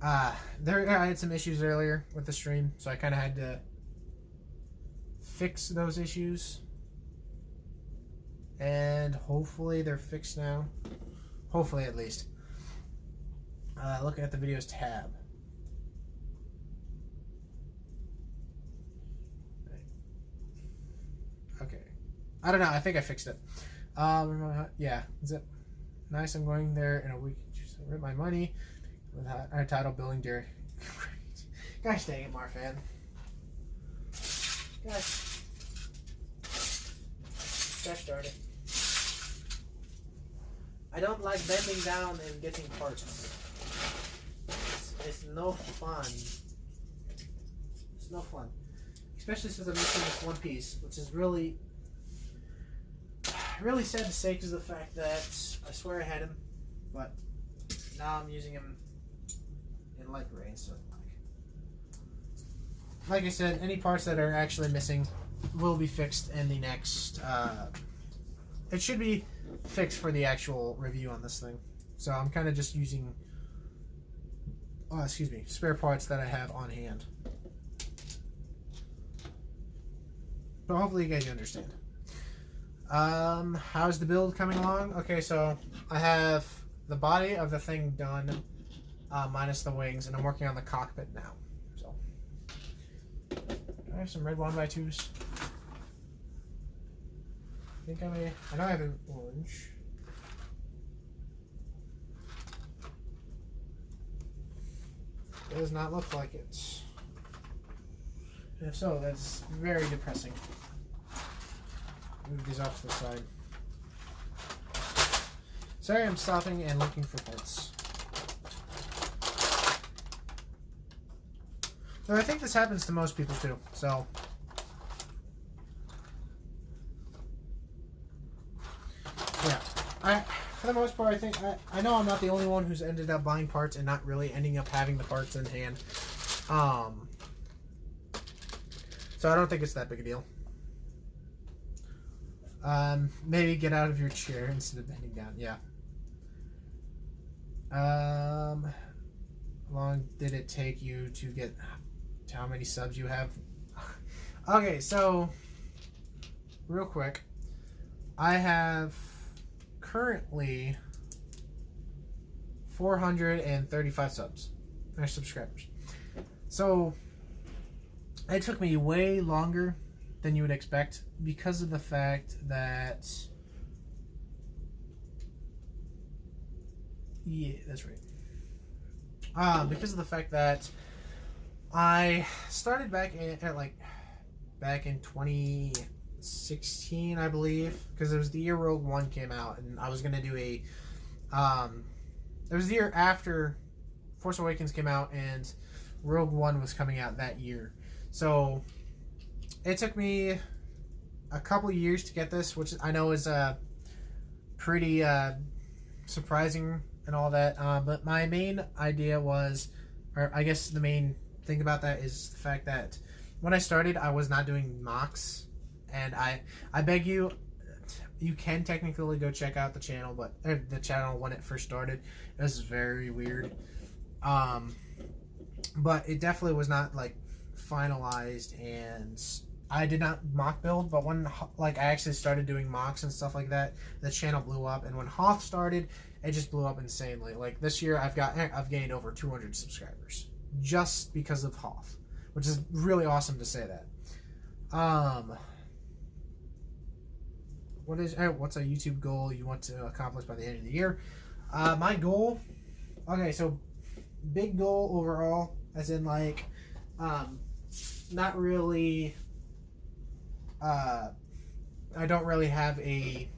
I had some issues earlier with the stream, so I kind of had to fix those issues. And hopefully they're fixed now. Hopefully, at least. Looking at the videos tab. Okay. I don't know. I think I fixed it. Yeah. Is it nice? I'm going there in a week. Just rip my money with our title billing dear. Gosh dang it, Marfan. Gosh darn it. I don't like bending down and getting parts. It's no fun. It's no fun. Especially since I'm missing this one piece, which is really sad to say because of the fact that I swear I had him, but now I'm using him in light gray instead of black. Like I said, any parts that are actually missing will be fixed in the next... it should be fixed for the actual review on this thing. So I'm kind of just using... spare parts that I have on hand. So hopefully you guys understand. How's the build coming along? Okay, so I have the body of the thing done, minus the wings, and I'm working on the cockpit now. So I have some red 1x2s. I think I know I have an orange. It does not look like it. And if so, that's very depressing. Move these off to the side. Sorry, I'm stopping and looking for parts. Though I think this happens to most people too, so... Yeah. For the most part, I think... I know I'm not the only one who's ended up buying parts and not really ending up having the parts in hand. So I don't think it's that big a deal. Maybe get out of your chair instead of bending down. Yeah. How long did it take you to get to how many subs you have? Okay, so real quick, I have currently 435 subs or subscribers. So it took me way longer than you would expect because of the fact that, yeah, that's right. Because of the fact that I started back in 2016, I believe, because it was the year Rogue One came out, and I was gonna do a. It was the year after Force Awakens came out, and Rogue One was coming out that year. So it took me a couple years to get this, which I know is pretty surprising and all that. But my main idea was, or I guess the main thing about that is the fact that when I started, I was not doing mocks, and I beg you, you can technically go check out the channel, but the channel when it first started, it was very weird. But it definitely was not like finalized, and I did not mock build. But when I actually started doing mocks and stuff like that, the channel blew up. And when Hoth started, it just blew up insanely. Like this year, I've gained over 200 subscribers just because of Hoth, which is really awesome to say that. What's a YouTube goal you want to accomplish by the end of the year? My goal, okay, so big goal overall, as in like, not really, I don't really have a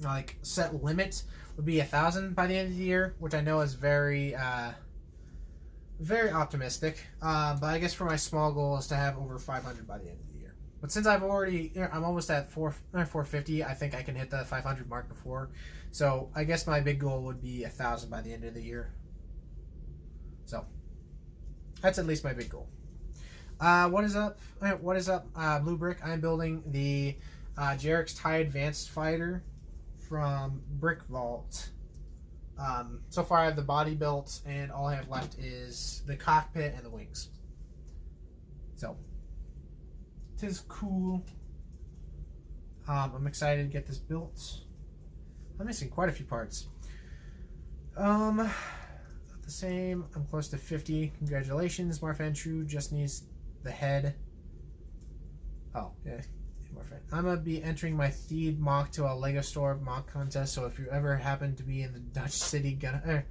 like set limit. Would be 1,000 by the end of the year, which I know is very very optimistic. But I guess for my small goal is to have over 500 by the end of the year. But since I'm almost at 450, I think I can hit the 500 mark before. So I guess my big goal would be 1,000 by the end of the year. So That's at least my big goal. What is up? What is up, Blue Brick? I'm building the Jeracs TIE Advanced Fighter from Brick Vault. So far I have the body built, and all I have left is the cockpit and the wings. So, tis cool. I'm excited to get this built. I'm missing quite a few parts. The same. I'm close to 50. Congratulations, Marfan True. Just needs the head. Oh, yeah. I'm going to be entering my Theed mock to a LEGO store mock contest, so if you ever happen to be in the Dutch city, you can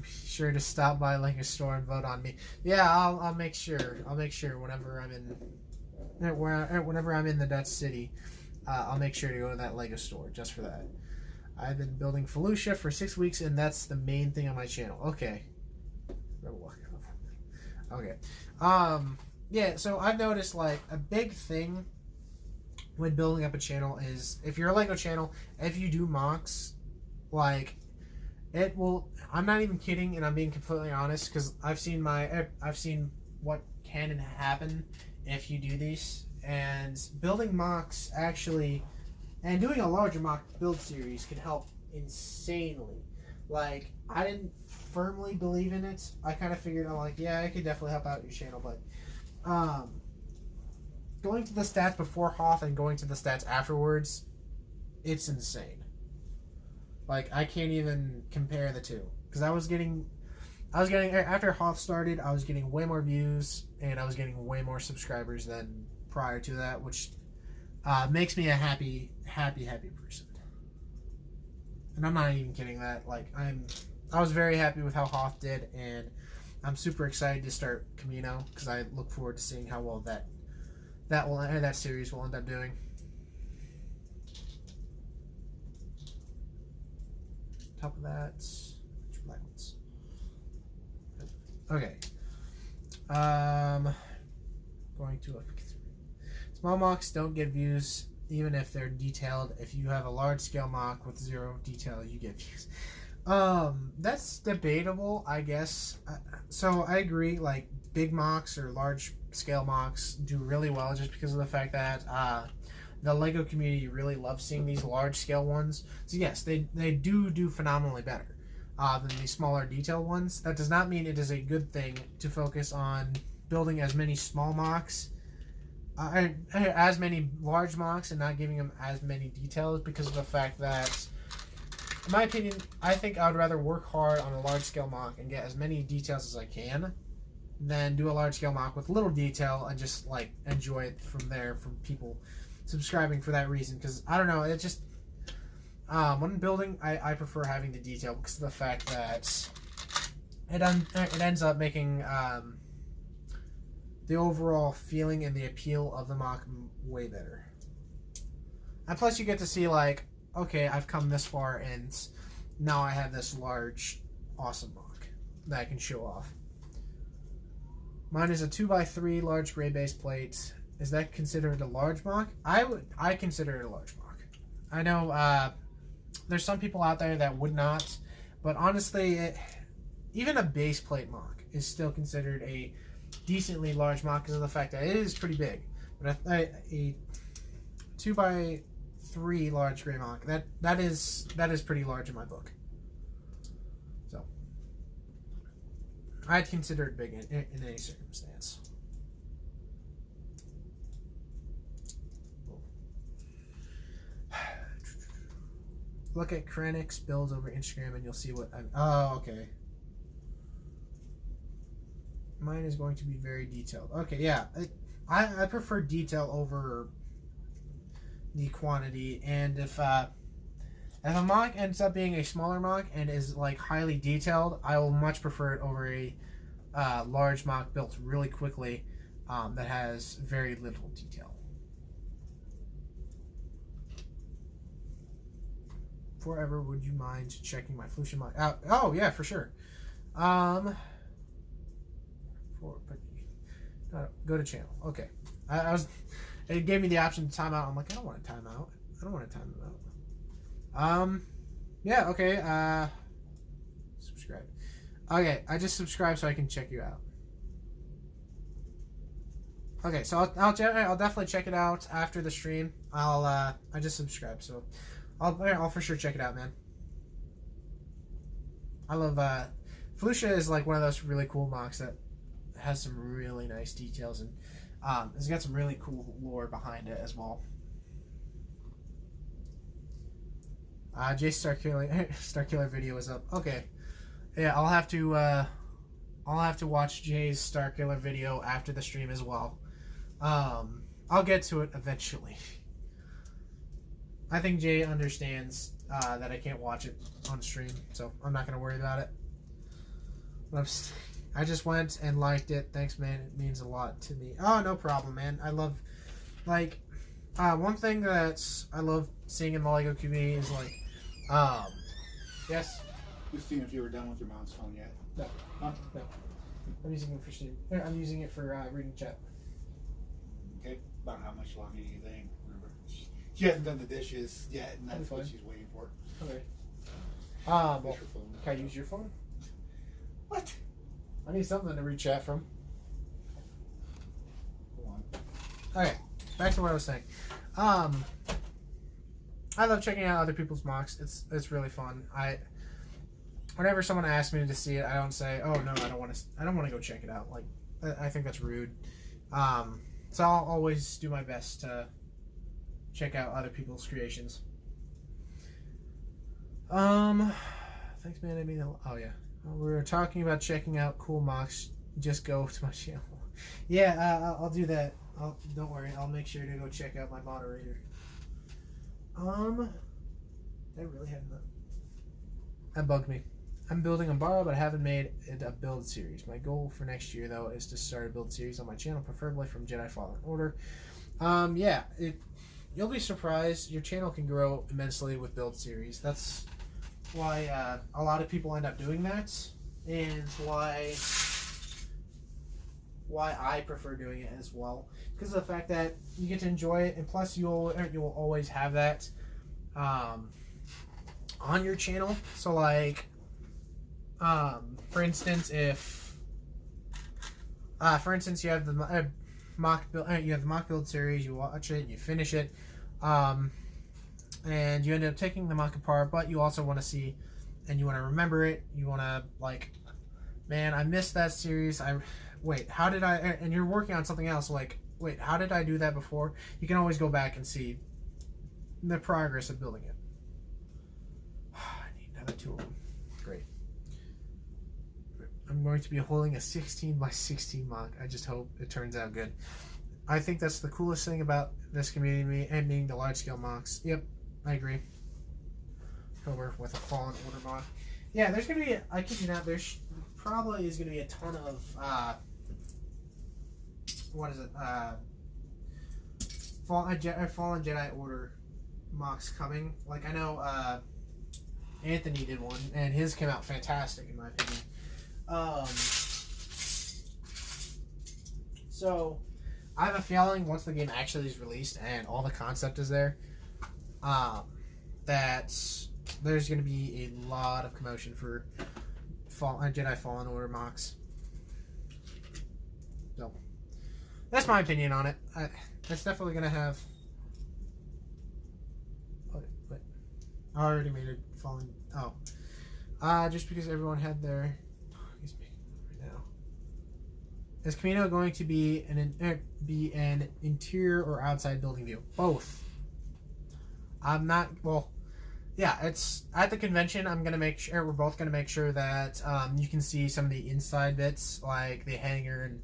be sure to stop by LEGO store and vote on me. Yeah, I'll make sure. I'll make sure whenever I'm in the Dutch city, I'll make sure to go to that LEGO store just for that. I've been building Felucia for 6 weeks, and that's the main thing on my channel. Okay. Okay. Yeah, so I've noticed, like, a big thing when building up a channel is, if you're a LEGO channel, if you do mocks, like, it will, I'm not even kidding, and I'm being completely honest, because I've seen what can happen if you do these, and building mocks actually, and doing a larger mock build series can help insanely. Like, I didn't firmly believe in it. I kind of figured, I'm like, yeah, I could definitely help out your channel, but going to the stats before Hoth and going to the stats afterwards, it's insane. Like, I can't even compare the two, because I was getting after Hoth started, I was getting way more views and I was getting way more subscribers than prior to that, which makes me a happy person. And I'm not even kidding that. Like, I was very happy with how Hoth did, and I'm super excited to start Camino, because I look forward to seeing how well that series will end up doing. Top of that, black ones. Okay. Going to look. Small mocks don't get views even if they're detailed. If you have a large scale mock with 0 detail, you get views. That's debatable, I guess. So I agree, like, big mocks or large scale mocks do really well just because of the fact that the LEGO community really loves seeing these large scale ones. So yes, they do phenomenally better than the smaller detailed ones. That does not mean it is a good thing to focus on building as many small mocks, as many large mocks, and not giving them as many details, because of the fact that, in my opinion, I think I would rather work hard on a large scale mock and get as many details as I can than do a large scale mock with little detail and just, like, enjoy it from there, from people subscribing for that reason. Because I don't know, it just when building, I prefer having the detail because of the fact that it ends up making the overall feeling and the appeal of the mock way better. And plus you get to see, like, okay, I've come this far and now I have this large awesome mock that I can show off. Mine is a 2x3 large gray base plate. Is that considered a large mock? I consider it a large mock. I know there's some people out there that would not, but honestly, even a base plate mock is still considered a decently large mock because of the fact that it is pretty big. But a 2x3 large gray mock, that is pretty large in my book. So I'd consider it big in any circumstance. Look at Krennic's builds over Instagram and you'll see what I'm... Oh, okay. Mine is going to be very detailed. Okay, yeah. I prefer detail over the quantity, and if a mock ends up being a smaller mock and is, like, highly detailed, I will much prefer it over a large mock built really quickly that has very little detail. Forever, would you mind checking my Felucia mock out? Oh yeah, for sure. Go to channel. Okay. It gave me the option to time out. I'm like, I don't want to time out. I don't want to time it out. Yeah, okay. Subscribe. Okay, I just subscribed so I can check you out. Okay, so I'll definitely check it out after the stream. I just subscribed, so I'll for sure check it out, man. I love Felucia is like one of those really cool mocks that has some really nice details, and it's got some really cool lore behind it as well. Jay's Starkiller video is up. Okay, yeah, I'll have to watch Jay's Starkiller video after the stream as well. I'll get to it eventually. I think Jay understands that I can't watch it on stream, so I'm not gonna worry about it. I just went and liked it. Thanks, man. It means a lot to me. Oh, no problem, man. I love, like, one thing that I love seeing in the LEGO community is like, yes. Just seeing if you were done with your mom's phone yet. No, no. I'm using it for stream. I'm using it for reading chat. Okay. About how much longer do you think? Remember, she hasn't done the dishes yet, and that's what she's waiting for. Okay. Well, can I use your phone? What? I need something to read chat from. Go on. Okay, back to what I was saying. I love checking out other people's mocks. It's really fun. Whenever someone asks me to see it, I don't say, "Oh no, I don't want to go check it out." Like, I think that's rude. So I'll always do my best to check out other people's creations. Thanks, man. I mean, oh yeah, we were talking about checking out cool mocks. Just go to my channel. Yeah, I'll do that. Don't worry. I'll make sure to go check out my moderator. I really have that. That bugged me. I'm building on Borrow, but I haven't made it a build series. My goal for next year, though, is to start a build series on my channel, preferably from Jedi Fallen Order. Yeah, you'll be surprised. Your channel can grow immensely with build series. That's why a lot of people end up doing that, and why I prefer doing it as well, because of the fact that you get to enjoy it, and plus you'll always have that on your channel. So like, for instance, if you have the mock build series, you watch it, you finish it, and you end up taking the mock apart, but you also want to see, and you want to remember it. You want to, like, man, I missed that series. Wait, how did I? And you're working on something else. Like, wait, how did I do that before? You can always go back and see the progress of building it. I need another 2 of them. Great. I'm going to be holding a 16 by 16 mock. I just hope it turns out good. I think that's the coolest thing about this community and being the large scale mocks. Yep, I agree. Over with a Fallen Order mock. Yeah, there's gonna be. I kid you not. There's probably is gonna be a ton of what is it? Fallen Jedi Order mocks coming. Like, I know Anthony did one, and his came out fantastic in my opinion. So I have a feeling once the game actually is released and all the concept is there, that there's going to be a lot of commotion for Jedi Fallen Order mocks. So that's my opinion on it. That's definitely going to have. What? I already made it falling. Oh, just because everyone had their. He's making it right now. Is Camino going to be an interior or outside building view? Both. I'm not. Well, yeah. It's at the convention. I'm gonna make sure we're both gonna make sure that you can see some of the inside bits, like the hangar, and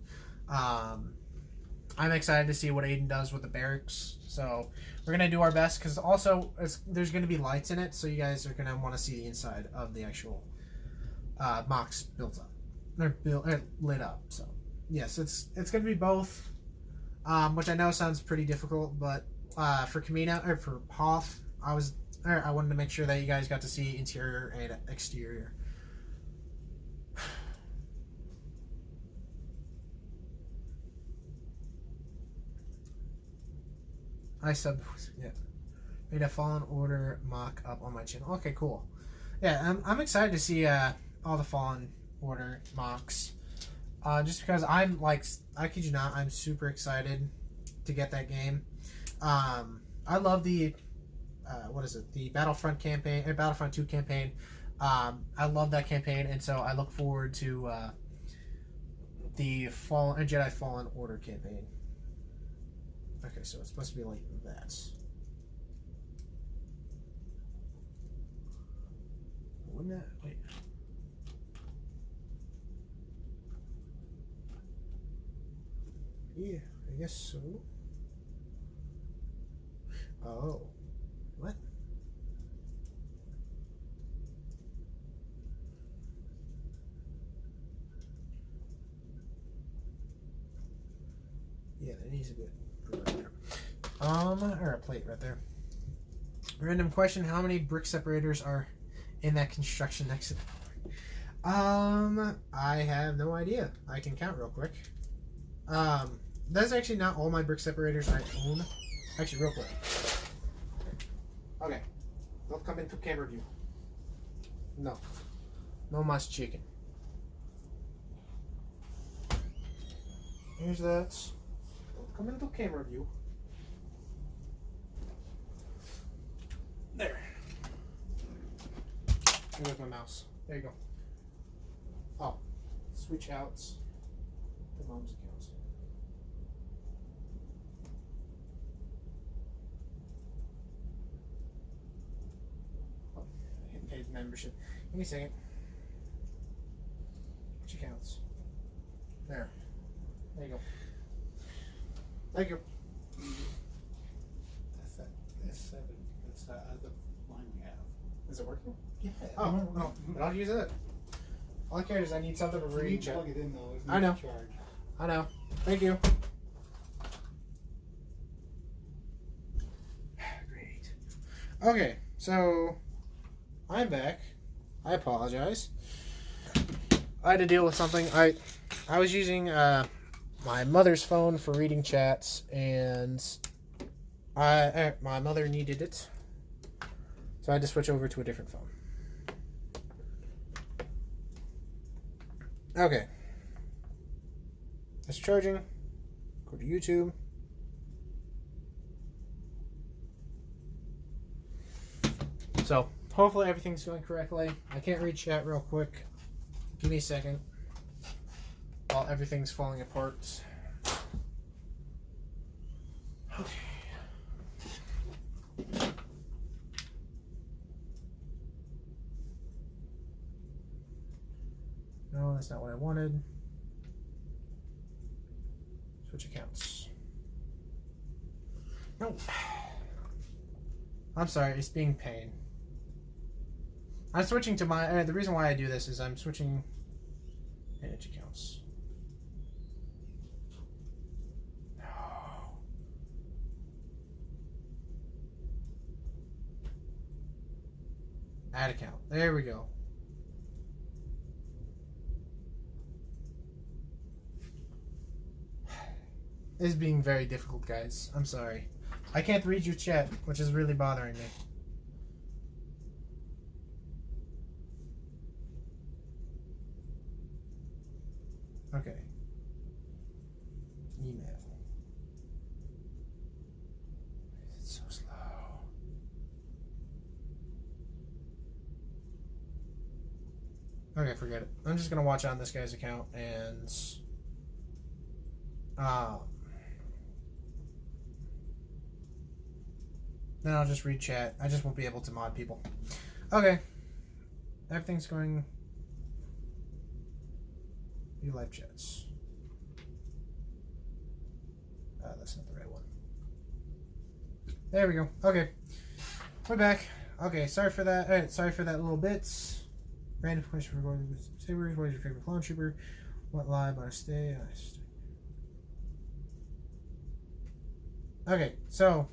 I'm excited to see what Aiden does with the barracks. So we're gonna do our best, because also there's gonna be lights in it, so you guys are gonna want to see the inside of the actual mocks built up. They're lit up. So yes, it's gonna be both, which I know sounds pretty difficult, but for Camino or for Hoth, I wanted to make sure that you guys got to see interior and exterior. Yeah, made a Fallen Order mock up on my channel. Okay, cool. Yeah, I'm excited to see all the Fallen Order mocks. Just because I'm like, I kid you not, I'm super excited to get that game. I love the what is it? The Battlefront campaign, Battlefront 2 campaign. I love that campaign, and so I look forward to the Jedi Fallen Order campaign. Okay, so it's supposed to be like that. Wouldn't that wait? Yeah, I guess so. Oh, what? Yeah, that needs to be right there. Or a plate right there. Random question: how many brick separators are in that construction next to the door? I have no idea. I can count real quick. That's actually not all my brick separators I own. Actually, real quick. Okay. Don't come into camera view. No. No mas chicken. Here's that. Don't come into camera view. There. There's my mouse. There you go. Oh. Switch outs. The mom's accounts. Oh, I hit paid membership. Give me a second. Which accounts? There. There you go. Thank you. That's that S7. That's that other line we have. Is it working? Yeah. Oh, no. But I'll use it. All I care is I need something to You need read. to plug it in though. It's I know. not charged. I know. Thank you. Great. Okay, so I'm back. I apologize. I had to deal with something. I was using my mother's phone for reading chats, and my mother needed it, so I had to switch over to a different phone. Okay. It's charging. Go to YouTube. So, hopefully everything's going correctly. I can't read chat real quick. Give me a second. While everything's falling apart. Okay. No, that's not what I wanted. Switch accounts. No. I'm sorry, it's being pain. I'm switching to my. The reason why I do this is I'm switching manage accounts. No. Add account. There we go. This is being very difficult, guys. I'm sorry. I can't read your chat, which is really bothering me. Okay. Email. It's so slow. Okay, forget it. I'm just gonna watch on this guy's account and then I'll just read chat. I just won't be able to mod people. Okay. Everything's going. View live chats. That's not the right one. There we go. Okay. We're back. Okay, sorry for that. Alright, sorry for that little bit. Random question for going to Sabers. What is your favorite clone trooper? What live on a stay? Okay, so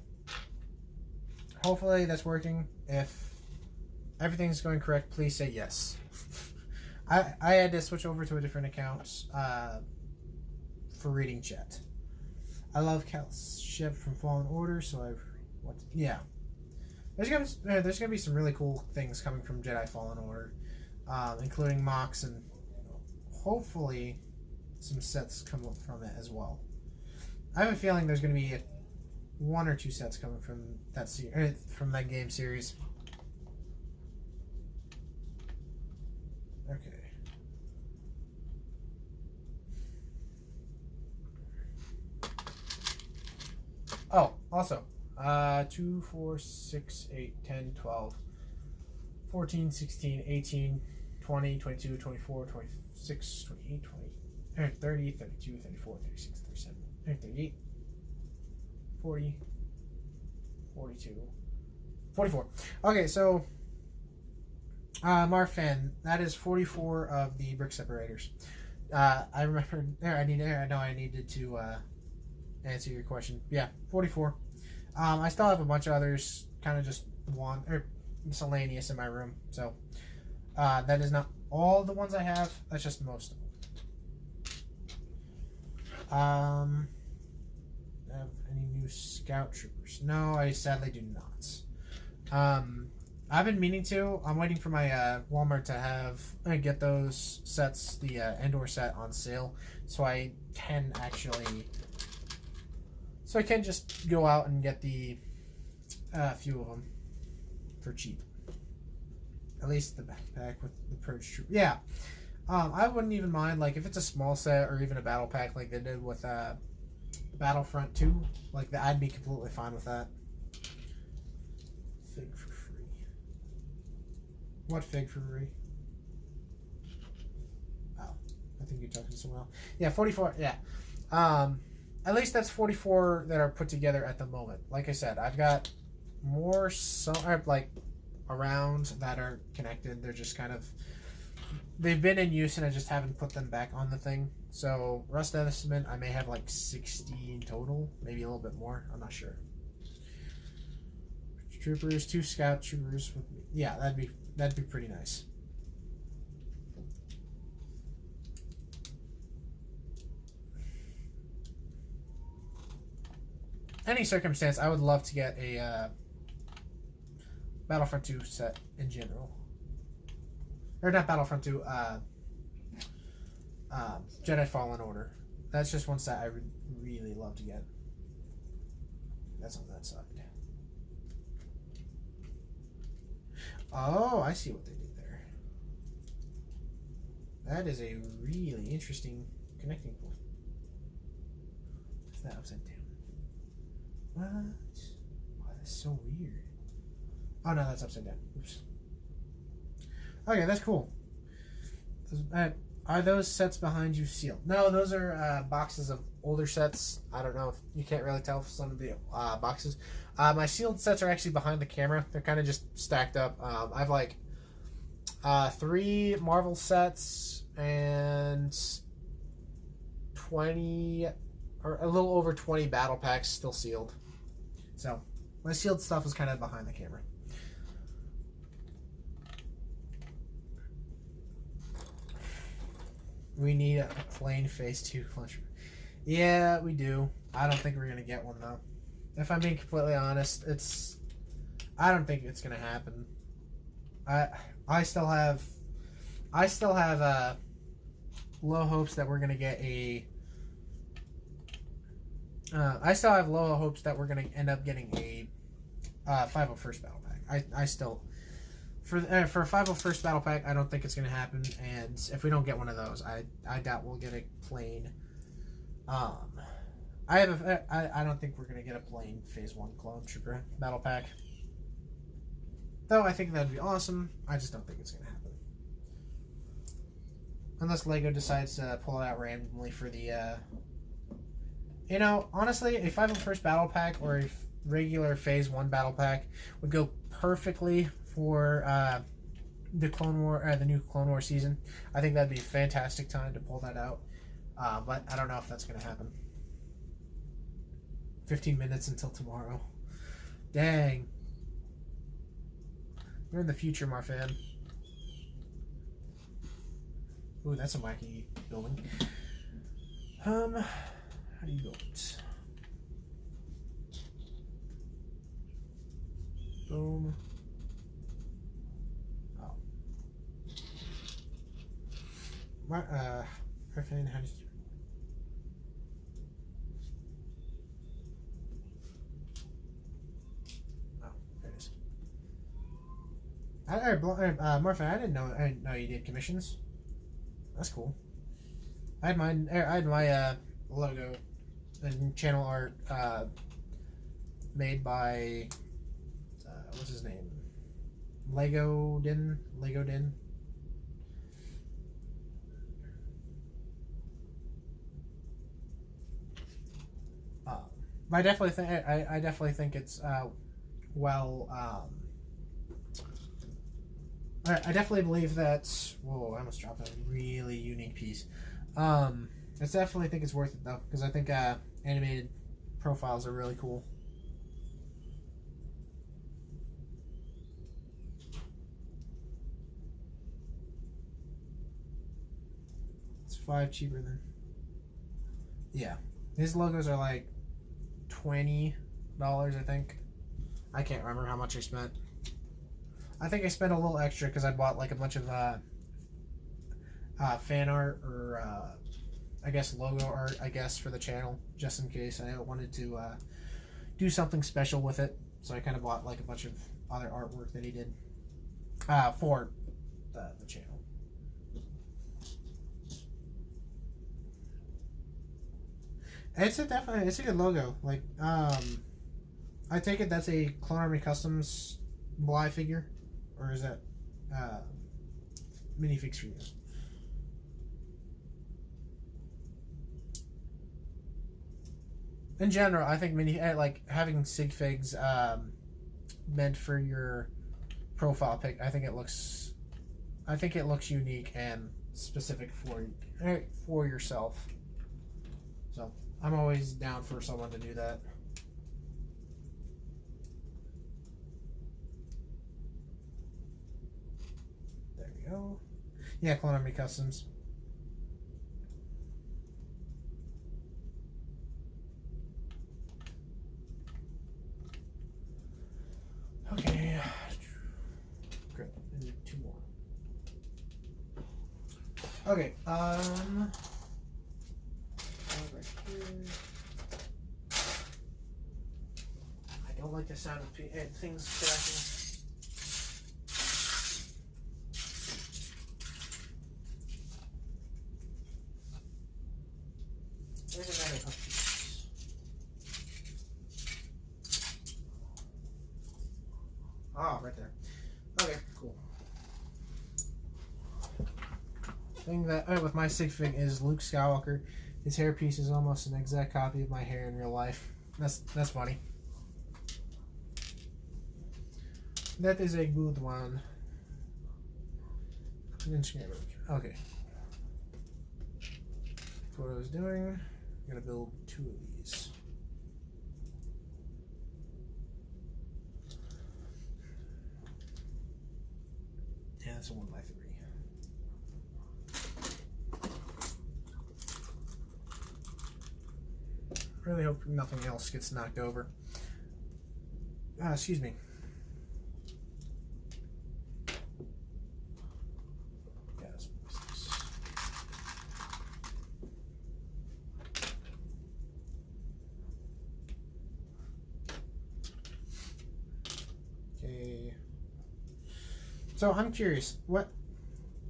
hopefully that's working. If everything's going correct, please say yes. I had to switch over to a different account for reading chat. I love Cal's ship from Fallen Order, so yeah. There's gonna be some really cool things coming from Jedi Fallen Order, including mocks and hopefully some sets come up from it as well. I have a feeling there's going to be one or two sets coming from that from that game series. Okay. Oh, also, 2, 4, 6, 8, 10, 12, 14, 16, 18, 20, 22, 24, 26, 28, 30, 32, 34, 36, 37, 38, 40, 42, 44. Okay, so Marfan, that is 44 of the brick separators. I remember there. I know I needed to answer your question. Yeah, 44. I still have a bunch of others, kind of just miscellaneous in my room. So that is not all the ones I have. That's just most of them. Have any new scout troopers? No, I sadly do not. I've been meaning to. I'm waiting for my Walmart to get those sets, the Endor set, on sale, so I can just go out and get the few of them for cheap. At least the backpack with the Purge troop. Yeah, I wouldn't even mind, like, if it's a small set or even a battle pack like they did with Battlefront 2. Like, I'd be completely fine with that. Fig for free. What fig for free? Oh, I think you're talking to someone else. Yeah, 44. Yeah. At least that's 44 that are put together at the moment. Like I said, I've got more around that are connected. They're just kind of, they've been in use and I just haven't put them back on the thing. So Rust estimate, I may have like 16 total, maybe a little bit more. I'm not sure. Troopers, 2 scout troopers with me. Yeah, that'd be pretty nice. Any circumstance, I would love to get a Battlefront 2 set in general. Or not Battlefront 2, Jedi Fallen Order. That's just one set I would really love to get. That's on that side. Oh, I see what they did there. That is a really interesting connecting point. Is that upside down? What? Oh, that's so weird. Oh no, that's upside down. Oops. Okay, that's cool. Are those sets behind you sealed? No, those are boxes of older sets. I don't know if you can't really tell from some of the boxes. My sealed sets are actually behind the camera. They're kind of just stacked up. I've like 3 Marvel sets and 20 or a little over 20 battle packs still sealed. So my sealed stuff is kind of behind the camera. We need a plain phase 2 launcher. Yeah, we do. I don't think we're gonna get one though. If I'm being completely honest, I don't think it's gonna happen. I still have low hopes that we're gonna get a. I still have low hopes that we're gonna end up getting a 501st battle pack. I still. For a 501st battle pack, I don't think it's going to happen, and if we don't get one of those, I doubt we'll get a plain. I don't think we're going to get a plain Phase 1 clone trooper battle pack. Though I think that'd be awesome, I just don't think it's going to happen. Unless LEGO decides to pull it out randomly for the. Honestly, a 501st battle pack or a regular Phase 1 battle pack would go perfectly for the Clone War, the new Clone War season. I think that'd be a fantastic time to pull that out. But I don't know if that's going to happen. 15 minutes until tomorrow. Dang. You're in the future, Marfan. Ooh, that's a wacky building. How do you build it? Boom. Marfan, how do you... Marvin, I didn't know you did commissions. That's cool. I had mine. I had my logo and channel art made by what's his name? Lego Din. But I definitely think it's well. I definitely believe that. Whoa! I almost dropped a really unique piece. I definitely think it's worth it though, because I think animated profiles are really cool. It's $5 cheaper than. Yeah, his logos are like $20, I think. I can't remember how much I spent. I think I spent a little extra because I bought like a bunch of fan art or I guess logo art, I guess, for the channel, just in case I wanted to do something special with it. So I kind of bought like a bunch of other artwork that he did for the channel. It's a good logo. Like I take it that's a Clone Army Customs Bly figure, or is that minifigs for you? In general, I think like having sig figs meant for your profile pic. I think it looks unique and specific for yourself. So I'm always down for someone to do that. There we go. Yeah, Clone Army Customs. Okay. Great. I need 2 more. Okay. Right here. I don't like the sound of things cracking. There's another piece. Ah, right there. Okay, cool. Thing that with my sig fig is Luke Skywalker. His hairpiece is almost an exact copy of my hair in real life. That's funny. That is a good one. Okay. What I was doing, I'm gonna build 2 of these. Yeah, that's a 1x3. Really hope nothing else gets knocked over. Excuse me. Yeah, this. Okay. So I'm curious, what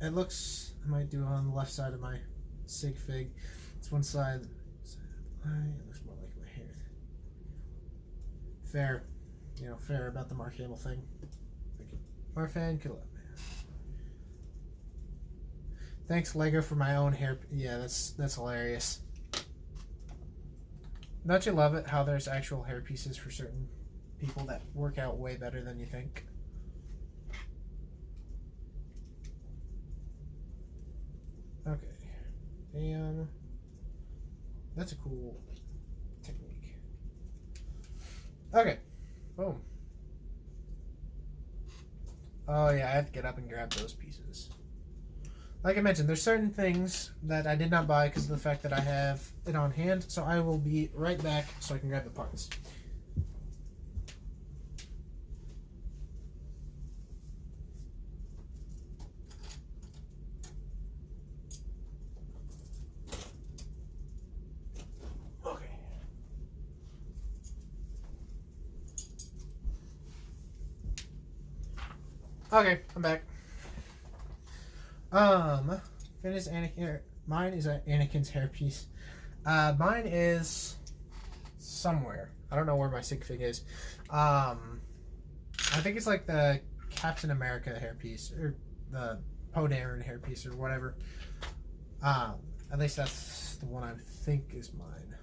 it looks. I might do it on the left side of my sig fig. It's one side. It looks more like my hair. Fair, fair about the Mark Hamill thing. Marfan, kill it, man. Thanks, Lego, for my own hair. Yeah, that's hilarious. Don't you love it how there's actual hair pieces for certain people that work out way better than you think? Okay, and that's a cool technique. Okay, boom. Oh yeah, I have to get up and grab those pieces. Like I mentioned, there's certain things that I did not buy because of the fact that I have it on hand, so I will be right back so I can grab the parts. Okay, I'm back. Finn is Anakin. Mine is Anakin's hairpiece. Mine is somewhere. I don't know where my sig fig is. I think it's like the Captain America hairpiece or the Poe Dameron hairpiece or whatever. At least that's the one I think is mine.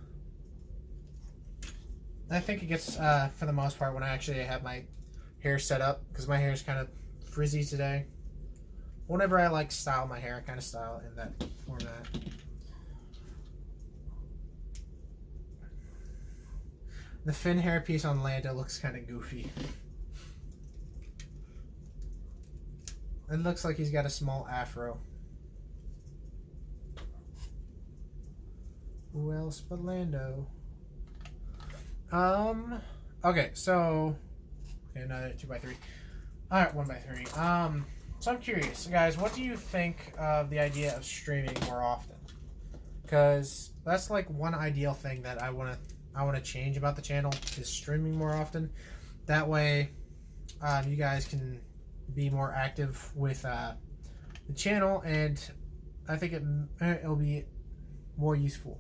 I think it gets, for the most part, when I actually have my hair set up, because my hair is kind of frizzy today. Whenever I like style my hair, I kind of style in that format. The Finn hairpiece on Lando looks kind of goofy. It looks like he's got a small afro. Who else but Lando? Okay, so another 2x3. Alright, 1x3. So I'm curious, guys, what do you think of the idea of streaming more often? Because that's like one ideal thing that I wanna change about the channel is streaming more often. That way, you guys can be more active with the channel, and I think it'll be more useful.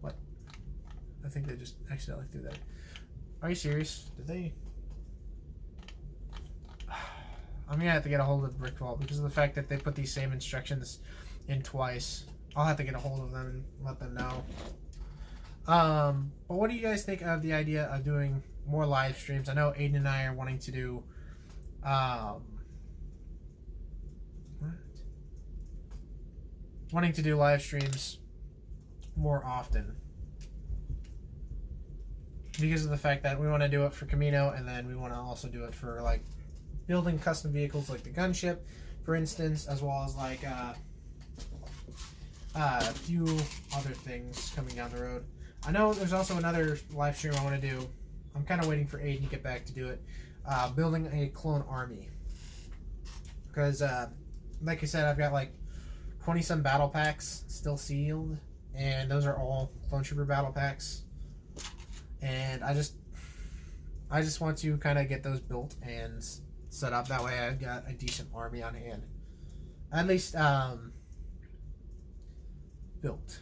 What? I think they just accidentally threw that. Are you serious? Did they? I'm gonna have to get a hold of Brickball because of the fact that they put these same instructions in twice. I'll have to get a hold of them and let them know. But what do you guys think of the idea of doing more live streams? I know Aiden and I are wanting to do wanting to do live streams more often because of the fact that we want to do it for Camino, and then we want to also do it for like building custom vehicles like the gunship, for instance, as well as like a few other things coming down the road. I know there's also another live stream I want to do. I'm kind of waiting for Aiden to get back to do it. Building a clone army. Because, like I said, I've got like 20 some battle packs still sealed, and those are all clone trooper battle packs. And I just want to kind of get those built and set up. That way I've got a decent army on hand. At least, built.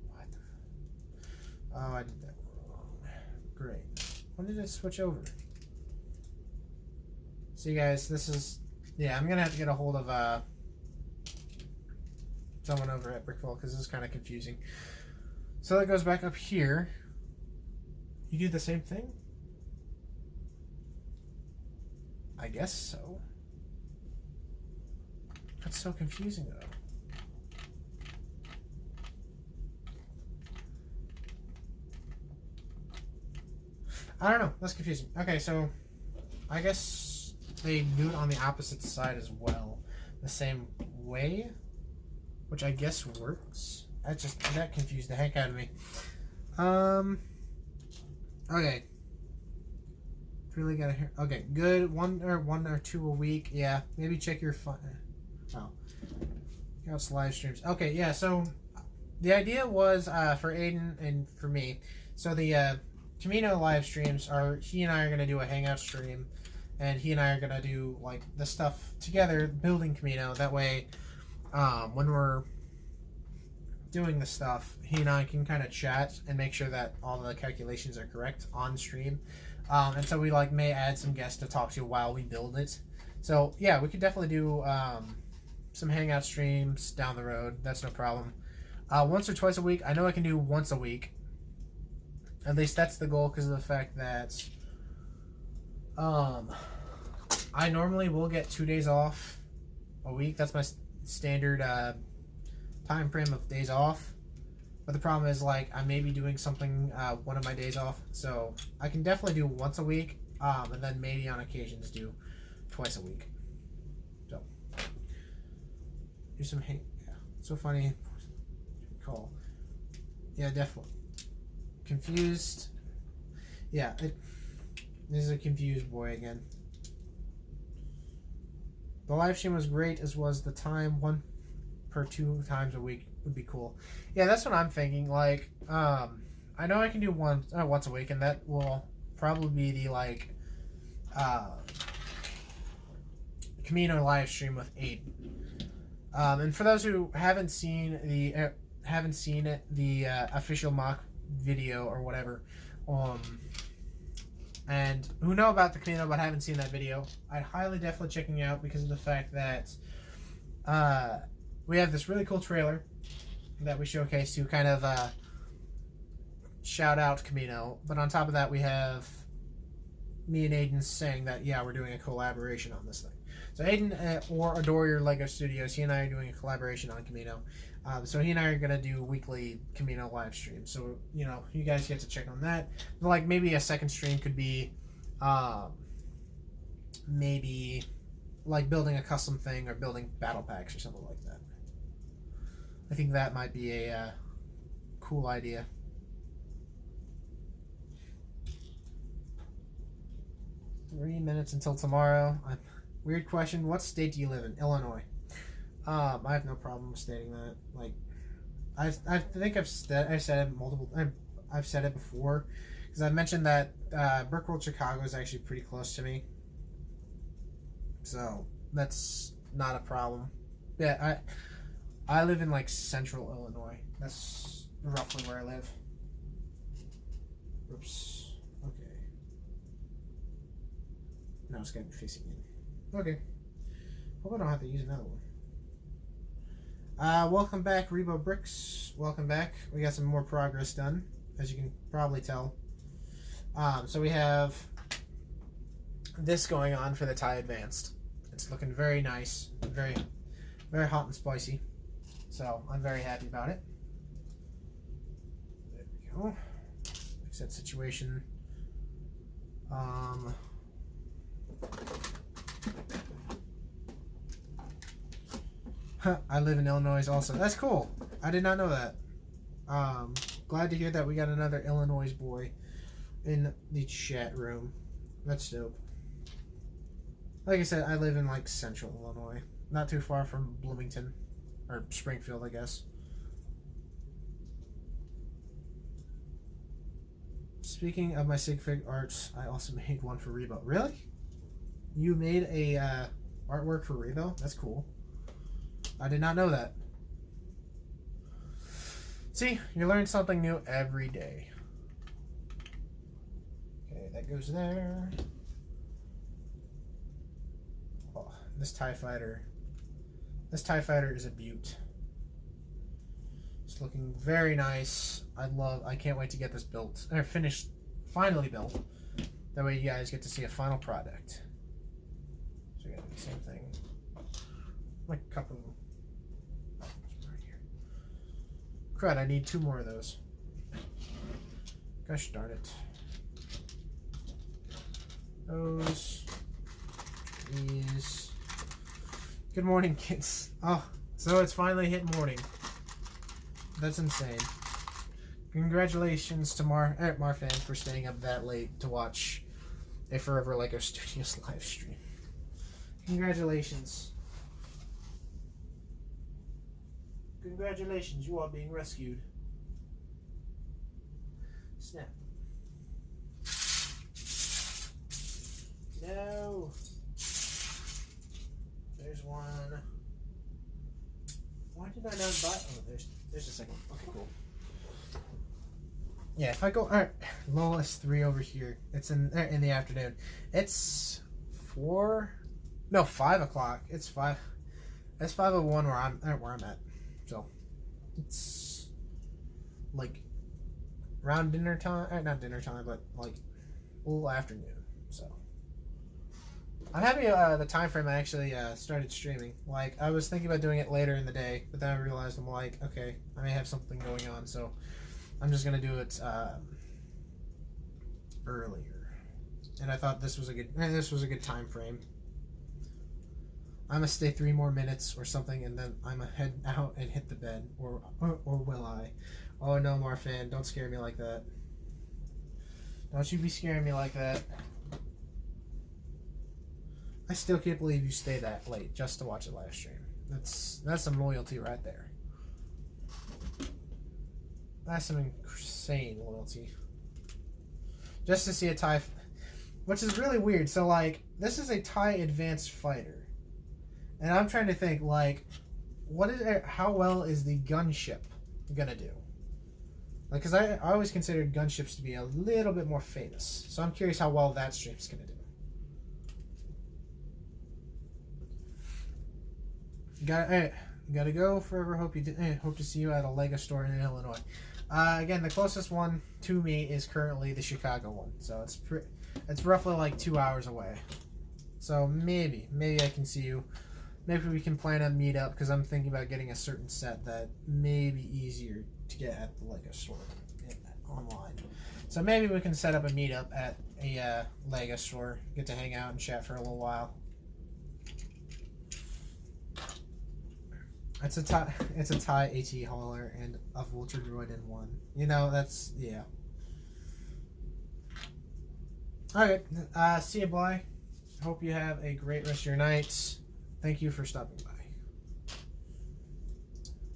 What? Oh, I did that wrong. Great. When did it switch over? See, guys, this is... Yeah, I'm going to have to get a hold of someone over at Brickfall because this is kind of confusing. So that goes back up here. You do the same thing? I guess so. That's so confusing, though. I don't know. That's confusing. Okay, so I guess they do it on the opposite side as well. The same way, which I guess works. That confused the heck out of me. Okay. Really gotta hear. Okay, good. One or two a week. Yeah, maybe check your fun. Oh, it's live streams. Okay, yeah. So the idea was for Aiden and for me. So the Camino live streams are he and I are gonna do a hangout stream, and he and I are gonna do like the stuff together, building Camino. That way, when we're doing the stuff, he and I can kind of chat and make sure that all the calculations are correct on stream. And so we like may add some guests to talk to while we build it. So yeah, we could definitely do some hangout streams down the road. That's no problem. Once or twice a week. I know I can do once a week. At least that's the goal because of the fact that I normally will get 2 days off a week. That's my standard time frame of days off. But the problem is, like, I may be doing something one of my days off, so I can definitely do once a week, and then maybe on occasions do twice a week. So do some hate. Yeah, so funny. Call. Yeah, definitely. Confused. Yeah, this is a confused boy again. The live stream was great, as was the time. 1 per 2 times a week would be cool. Yeah, that's what I'm thinking. Like, I know I can do once a week, and that will probably be the like Camino live stream with Aiden. And for those who haven't seen the official mock video or whatever, and who know about the Camino but haven't seen that video, I'd highly definitely checking it out because of the fact that we have this really cool trailer that we showcase to kind of shout out Camino. But on top of that, we have me and Aiden saying that, yeah, we're doing a collaboration on this thing. So Aiden or Adore Your Lego Studios, he and I are doing a collaboration on Camino. So he and I are going to do weekly Camino live streams. So, you know, you guys get to check on that. Like, maybe a second stream could be maybe like building a custom thing or building battle packs or something like that. I think that might be a cool idea. Three minutes until tomorrow. Weird question. What state do you live in? Illinois. I have no problem stating that. Like, I think I've said it multiple. I've said it before because I've mentioned that Brickworld Chicago is actually pretty close to me, so that's not a problem. Yeah, I live in like central Illinois. That's roughly where I live. Oops. Okay. Now it's got me facing in. Okay. Hope I don't have to use another one. Welcome back, Rebo Bricks. Welcome back. We got some more progress done, as you can probably tell. So we have this going on for the Thai Advanced. It's looking very nice, very, very hot and spicy. So I'm very happy about it. There we go. Fix that situation. I live in Illinois also. That's cool. I did not know that. Glad to hear that we got another Illinois boy in the chat room. That's dope. Like I said, I live in like central Illinois. Not too far from Bloomington. Or Springfield, I guess. Speaking of my sig fig arts, I also made one for Rebo. Really? You made a artwork for Rebo? That's cool. I did not know that. See, you learn something new every day. Okay, that goes there. Oh, this TIE fighter. This TIE fighter is a beaut. It's looking very nice. I can't wait to get this built. Or finished, finally built. That way you guys get to see a final product. So we got the same thing. Like a couple. Right here. Crud, I need 2 more of those. Gosh darn it. Those. These. Good morning, kids. Oh, so it's finally hit morning. That's insane. Congratulations to Marfan for staying up that late to watch a Forever Lego Studios live stream. Congratulations. Congratulations, you are being rescued. Snap. No. There's one. Why did I not buy? Oh, there's a second. Okay, cool. Yeah, if I go, alright, lowest 3 over here. It's in the afternoon. It's 5 o'clock. It's 5. It's 5:01 where I'm at. So it's like around dinner time. Not dinner time, but like a little afternoon. So I'm happy the time frame I actually started streaming. Like, I was thinking about doing it later in the day, but then I realized I'm like, okay, I may have something going on, so I'm just gonna do it earlier. And I thought this was a good time frame. I'm gonna stay 3 more minutes or something, and then I'm gonna head out and hit the bed, or will I? Oh no, Marfan, don't scare me like that. Don't you be scaring me like that. I still can't believe you stay that late just to watch a live stream. That's some loyalty right there. That's some insane loyalty. just to see a TIE, which is really weird. So like, this is a TIE Advanced Fighter, and I'm trying to think like, how well is the gunship gonna do? Like, because I always considered gunships to be a little bit more famous, so I'm curious how well that stream's gonna do. Gotta go. Forever hope to see you at a Lego store in Illinois. Again, the closest one to me is currently the Chicago one, so it's roughly like 2 hours away. So maybe I can see you. Maybe we can plan a meetup, because I'm thinking about getting a certain set that may be easier to get at the Lego store online. So maybe we can set up a meetup at a Lego store, get to hang out and chat for a little while. It's a TIE AT hauler and a Vulture droid in one. You know, that's, yeah. Okay, see you, Bly. Hope you have a great rest of your night. Thank you for stopping by.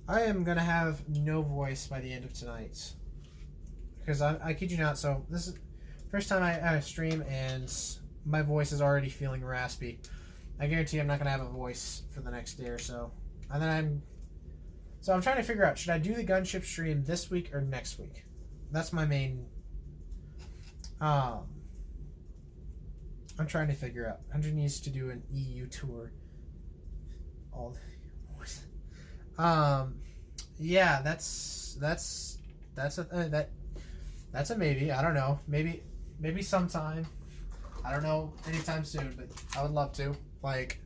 I am gonna have no voice by the end of tonight, because I kid you not. So this is first time I stream and my voice is already feeling raspy. I guarantee I'm not gonna have a voice for the next day or so. And then I'm trying to figure out, should I do the gunship stream this week or next week? That's my main. I'm trying to figure out. Hunter needs to do an EU tour. Yeah, that's a maybe. I don't know. Maybe sometime. I don't know anytime soon, but I would love to. Like,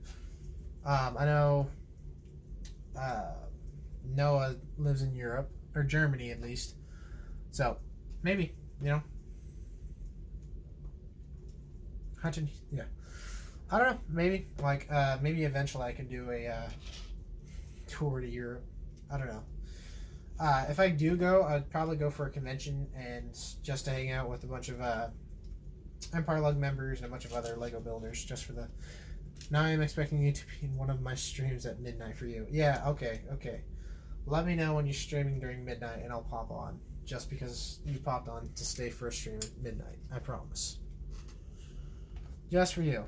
I know. Noah lives in Europe, or Germany at least, so maybe, you know, Hunting, yeah, I don't know, maybe like maybe eventually I can do a tour to Europe. I don't know. If I do go, I'd probably go for a convention and just to hang out with a bunch of Empire Lug members and a bunch of other Lego builders, just for the. Now I am expecting you to be in one of my streams at midnight for you. Yeah, okay. Let me know when you're streaming during midnight and I'll pop on. Just because you popped on to stay for a stream at midnight. I promise. Just for you.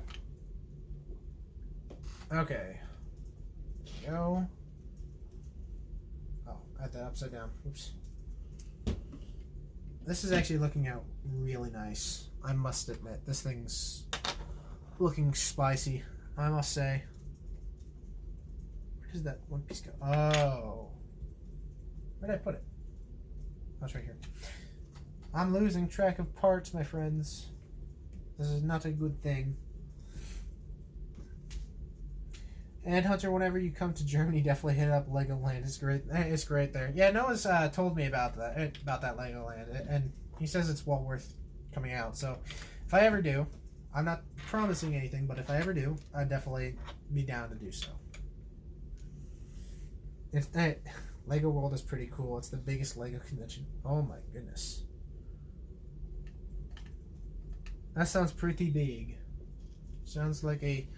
Okay. Go. Oh, I had that upside down. Oops. This is actually looking out really nice. I must admit. This thing's looking spicy, I must say. Where does that one piece go? Oh. Where did I put it? Oh, it's right here. I'm losing track of parts, my friends. This is not a good thing. And Hunter, whenever you come to Germany, definitely hit up Legoland. It's great. It's great there. Yeah, Noah's told me about that Legoland, and he says it's well worth coming out. So, if I ever do, I'm not promising anything, but if I ever do, I'd definitely be down to do so. Lego World is pretty cool. It's the biggest Lego convention. Oh my goodness. That sounds pretty big. Sounds like a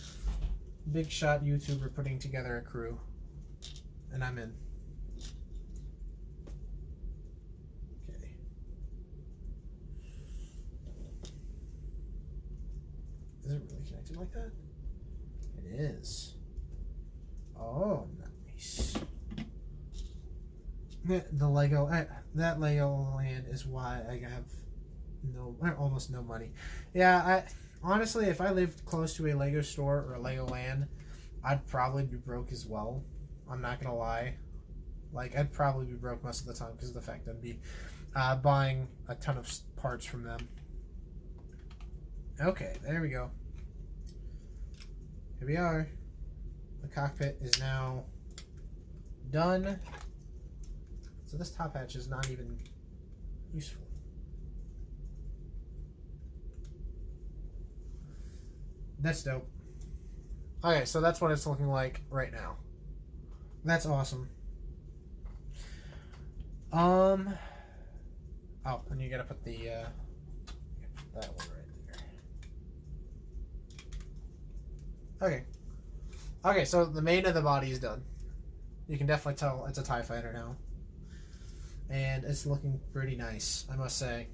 big shot YouTuber putting together a crew. And I'm in. Okay. Is it really connected like that? It is. Oh, nice. The Lego, that Lego land is why I have almost no money. Yeah, honestly, if I lived close to a Lego store or a Lego land, I'd probably be broke as well. I'm not gonna lie. Like, I'd probably be broke most of the time because of the fact that I'd be buying a ton of parts from them. Okay, there we go. Here we are. The cockpit is now done. So this top hatch is not even useful. That's dope. Okay, so that's what it's looking like right now. That's awesome. Oh, and you gotta put the that one right there. Okay. Okay, so the main of the body is done. You can definitely tell it's a TIE fighter now. and it's looking pretty nice, I must say.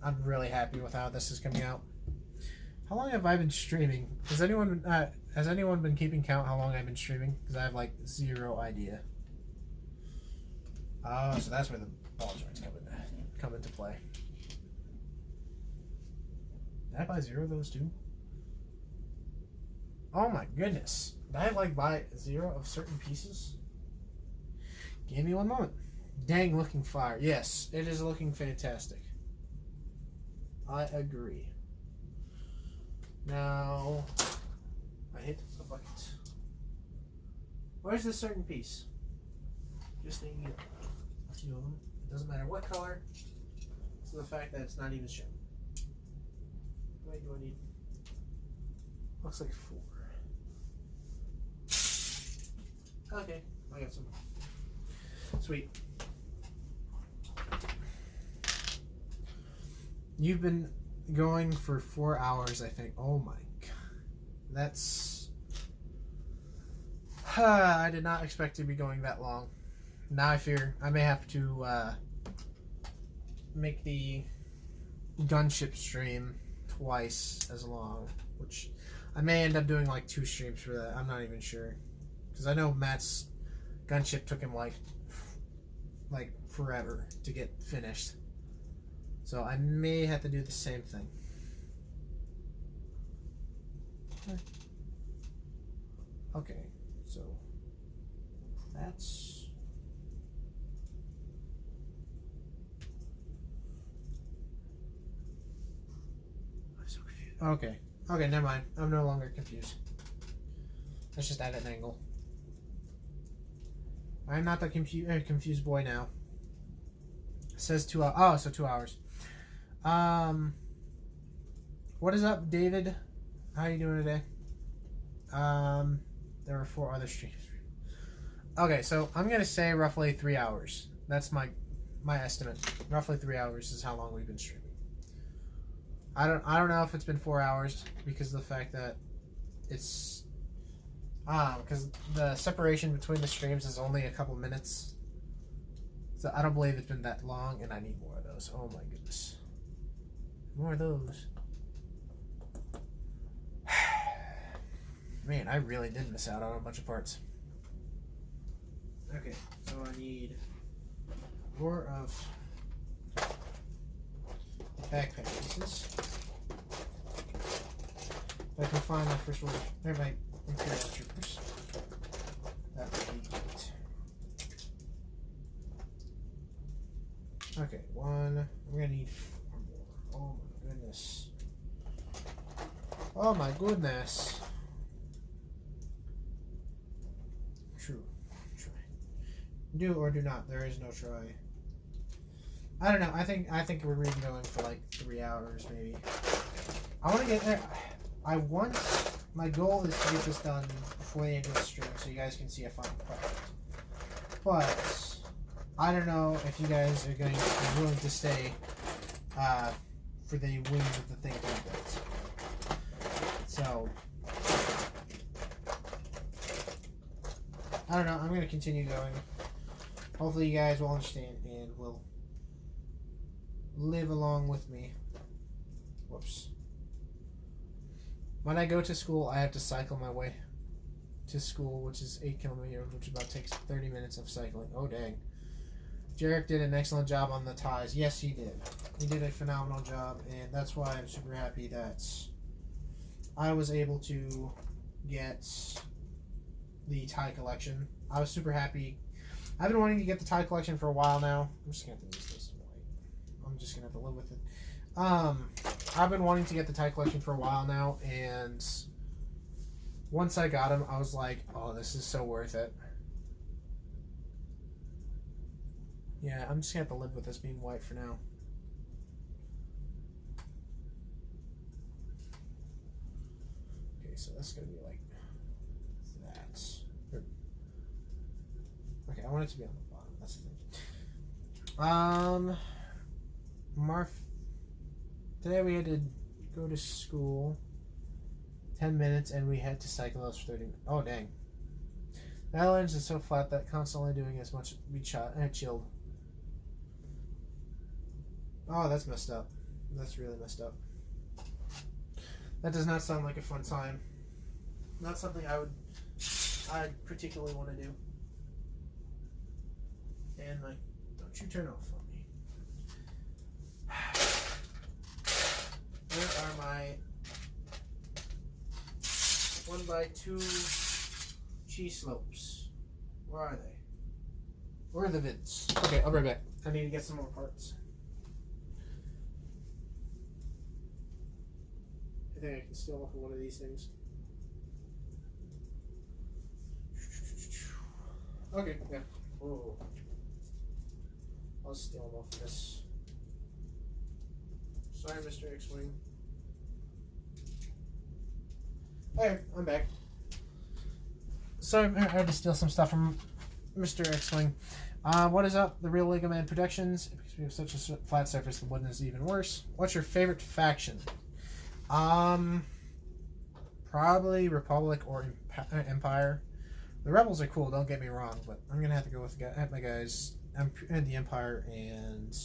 I'm really happy with how this is coming out. How long have I been streaming? Has anyone been keeping count how long I've been streaming? Because I have like zero idea. Oh, so that's where the ball joints come into play. Did I buy 0 of those too? Oh my goodness. Did I like buy 0 of certain pieces? Give me one moment. Dang, looking fire. Yes, it is looking fantastic. I agree. Now, I hit the bucket. Where's this certain piece? Just need a few of them. It doesn't matter what color. It's the fact that it's not even shown. How many do I need? Looks like 4. Okay, I got some. Sweet. You've been going for 4 hours, I think. Oh my god. That's... I did not expect to be going that long. Now I fear I may have to make the gunship stream twice as long, which I may end up doing like 2 streams for that. I'm not even sure. Because I know Matt's gunship took him like forever to get finished. So I may have to do the same thing. Okay, so that's... I'm so confused. Okay, never mind. I'm no longer confused. Let's just add an angle. I'm not the confused boy now. It says 2 hours. Oh, so 2 hours. What is up, David? How are you doing today? There were 4 other streams. Okay, so I'm gonna say roughly 3 hours. That's my estimate. Roughly 3 hours is how long we've been streaming. I don't know if it's been 4 hours because of the fact that it's because the separation between the streams is only a couple minutes. So I don't believe it's been that long, and I need more of those. Oh my goodness. More of those. Man, I really did miss out on a bunch of parts. Okay, so I need more of backpack pieces. If I can find my first order, or my Imperial Troopers, that would be great. Okay, 1. I'm gonna need 4 more. Oh my goodness. Oh my goodness. True. Try. Do or do not. There is no try. I don't know. I think we're really going for like 3 hours maybe. I want to get there. My goal is to get this done before the end of the stream so you guys can see a final product. But I don't know if you guys are going to be willing to stay for the wings of the thing that I built. So I don't know. I'm going to continue going. Hopefully you guys will understand and will live along with me. Whoops. When I go to school, I have to cycle my way to school, which is 8 kilometers, which about takes 30 minutes of cycling. Oh, dang. Jeracs did an excellent job on the ties. Yes, he did. He did a phenomenal job, and that's why I'm super happy that I was able to get the tie collection. I was super happy. I've been wanting to get the tie collection for a while now. I'm just going to have to use this white. I'm just going to have to live with it. I've been wanting to get the tie collection for a while now, and once I got them, I was like, oh, this is so worth it. Yeah, I'm just going to have to live with this being white for now. Okay, so that's going to be like that. Okay, I want it to be on the bottom. That's the thing. Today we had to go to school 10 minutes and we had to cycle those for 30 minutes. Oh, dang. The islands is so flat that constantly doing as much we chilled. Oh, that's messed up. That's really messed up. That does not sound like a fun time. Not something I particularly want to do. And like, don't you turn off on me. Where are my 1x2 cheese slopes? Where are they? Where are the vids? Okay, I'll be right back. I need to get some more parts. I think I can steal off of one of these things. Okay, yeah. Whoa. I'll steal them off of this. Sorry, Mr. X-Wing. Hey, I'm back. So I had to steal some stuff from Mr. X-Wing. What is up? The Real Lego Man Productions. Because we have such a flat surface, the wooden is even worse. What's your favorite faction? Probably Republic or Empire. The Rebels are cool, don't get me wrong, but I'm gonna have to go with my guys, the Empire and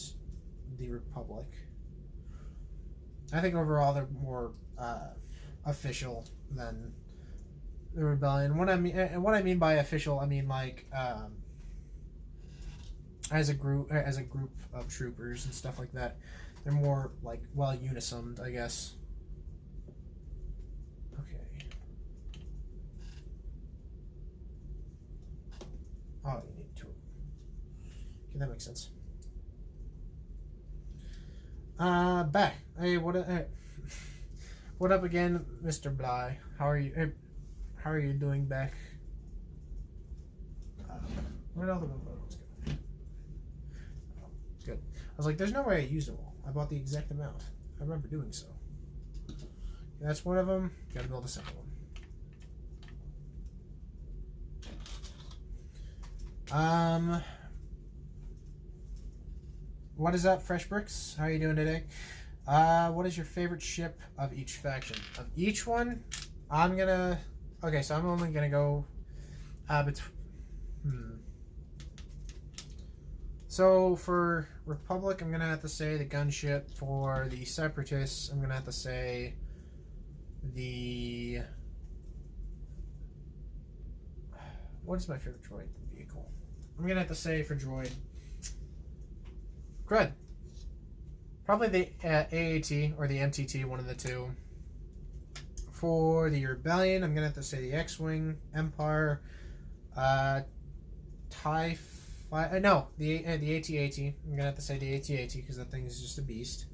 the Republic. I think overall they're more official than the Rebellion. What I mean by official, I mean like as a group of troopers and stuff like that. They're more like well unisoned, I guess. Okay. Oh, you need two. Okay, that makes sense. Back. Hey, what up again, Mr. Bly? How are you? How are you doing back? Where'd all the photos go? Oh, good. I was like, there's no way I used them all. I bought the exact amount. I remember doing so. That's one of them. Got to build a second one. What is up, Fresh Bricks? How are you doing today? What is your favorite ship of each faction? Of each one, I'm gonna. Okay, so I'm only gonna go So for Republic, I'm gonna have to say the gunship. For the Separatists, I'm gonna have to say the. What is my favorite droid vehicle? I'm gonna have to say for droid. Crud. Probably the AAT or the MTT, one of the two. For the Rebellion, I'm gonna have to say the X-Wing, Empire, TIE. No, the AT-AT. I'm gonna have to say the AT-AT because that thing is just a beast.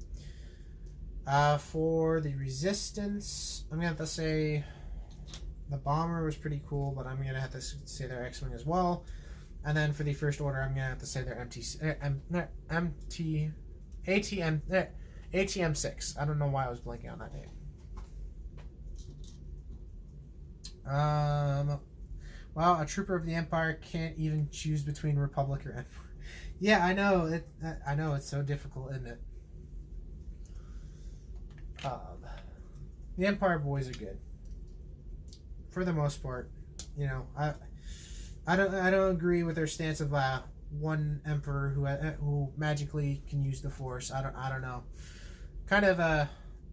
For the Resistance, I'm gonna have to say the Bomber was pretty cool, but I'm gonna have to say their X-Wing as well. And then for the First Order, I'm gonna have to say their ATM-6. I don't know why I was blanking on that name. Wow, a trooper of the Empire can't even choose between Republic or Empire. Yeah, I know. I know it's so difficult, isn't it? The Empire boys are good, for the most part. You know, I don't agree with their stance of one emperor who magically can use the Force. I don't know. Kind of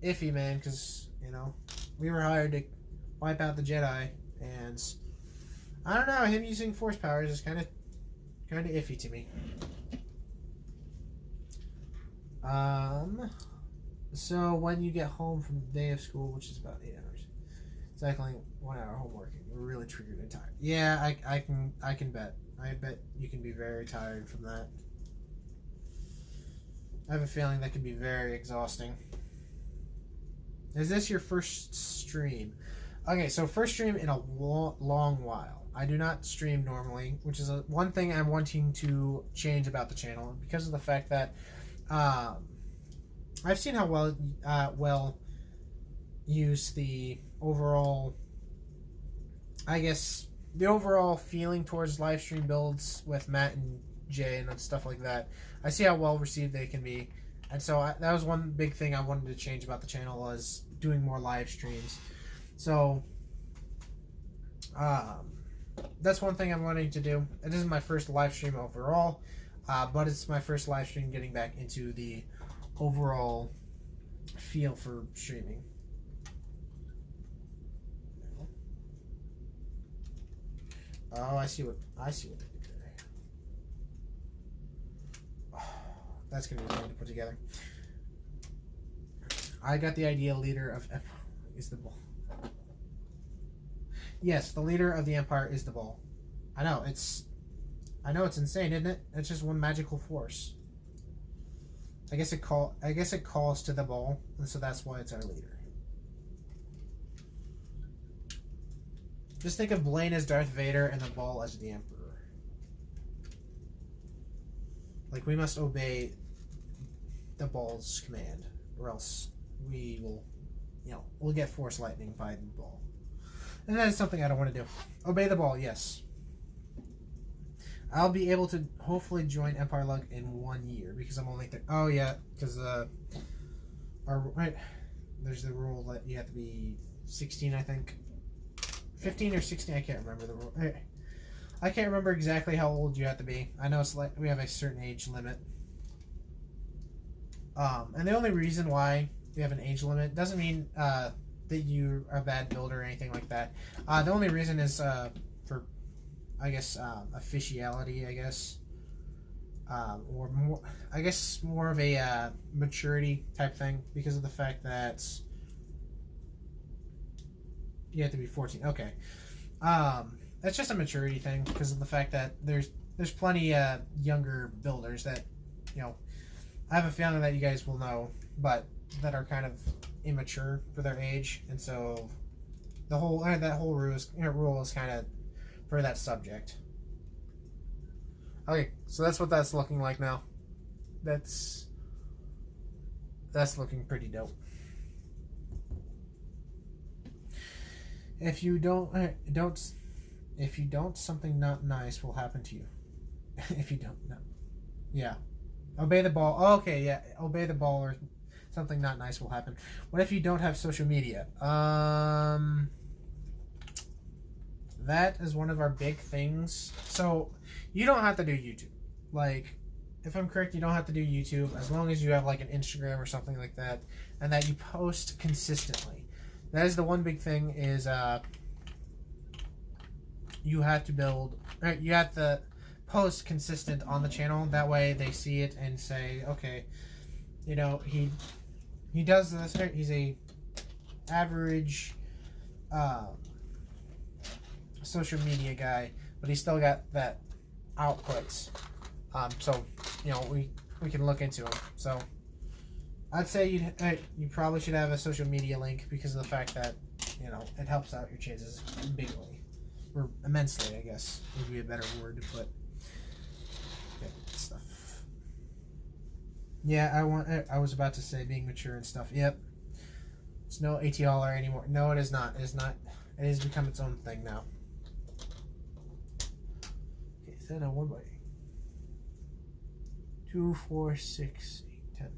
iffy, man, because you know we were hired to wipe out the Jedi, and I don't know, him using Force powers is kind of iffy to me. So when you get home from the day of school, which is about 8 hours, cycling 1 hour homework, you're really triggered and tired. Yeah, I can bet. I bet you can be very tired from that. I have a feeling that can be very exhausting. Is this your first stream? Okay, so first stream in a long while. I do not stream normally, which is one thing I'm wanting to change about the channel because of the fact that I've seen how well used the overall, I guess, the overall feeling towards live stream builds with Matt and Jay and stuff like that. I see how well received they can be, and so that was one big thing I wanted to change about the channel, was doing more live streams. So that's one thing I'm wanting to do. It isn't my first live stream overall, but it's my first live stream getting back into the overall feel for streaming. Oh, I see what they did there. Oh, that's gonna be fun to put together. I got the idea. Leader of is the ball. Yes, the leader of the empire is the ball. I know it's insane, isn't it? It's just one magical force. I guess it calls to the ball, and so that's why it's our leader. Just think of Blaine as Darth Vader and the ball as the Emperor. Like, we must obey the ball's command, or else we will, we'll get force lightning by the ball. And that is something I don't want to do. Obey the ball, yes. I'll be able to hopefully join Empire Lug in 1 year because I'm only oh yeah, because there's the rule that you have to be 16, I think. 15 or 16, I can't remember the rule. I can't remember exactly how old you have to be. I know it's like we have a certain age limit. And the only reason why we have an age limit doesn't mean that you are a bad builder or anything like that. The only reason is for, I guess, officiality, I guess. Or more, I guess, more of a maturity type thing because of the fact that you have to be 14. Okay. That's just a maturity thing because of the fact that there's plenty younger builders that, I have a feeling that you guys will know, but that are kind of immature for their age, and so the whole rule is kind of for that subject. Okay, so that's what that's looking like now. That's looking pretty dope. If you don't, something not nice will happen to you. If you don't, no. Yeah. Obey the ball. Oh, okay, yeah. Obey the ball or something not nice will happen. What if you don't have social media? That is one of our big things. So, you don't have to do YouTube. Like, if I'm correct, you don't have to do YouTube as long as you have like an Instagram or something like that and that you post consistently. That is the one big thing is you have to post consistent on the channel. That way they see it and say, okay, he does this. He's a average social media guy, but he's still got that outputs. So we can look into him. So I'd say you probably should have a social media link because of the fact that it helps out your chances bigly or immensely, I guess would be a better word to put. Okay, stuff. Yeah, I was about to say being mature and stuff. Yep. It's no ATLR anymore. No, it is not. It is not. It has become its own thing now. Okay, is that a 1 by 2, 4, 6, 8, 10.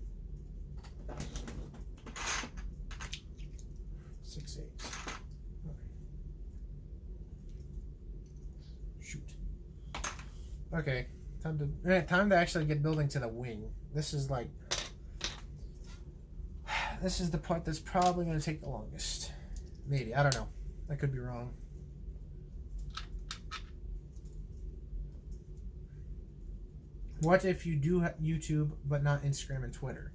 6, 8. Okay. Shoot. Okay. Time to actually get building to the wing. This is the part that's probably going to take the longest. Maybe. I don't know. I could be wrong. What if you do YouTube but not Instagram and Twitter?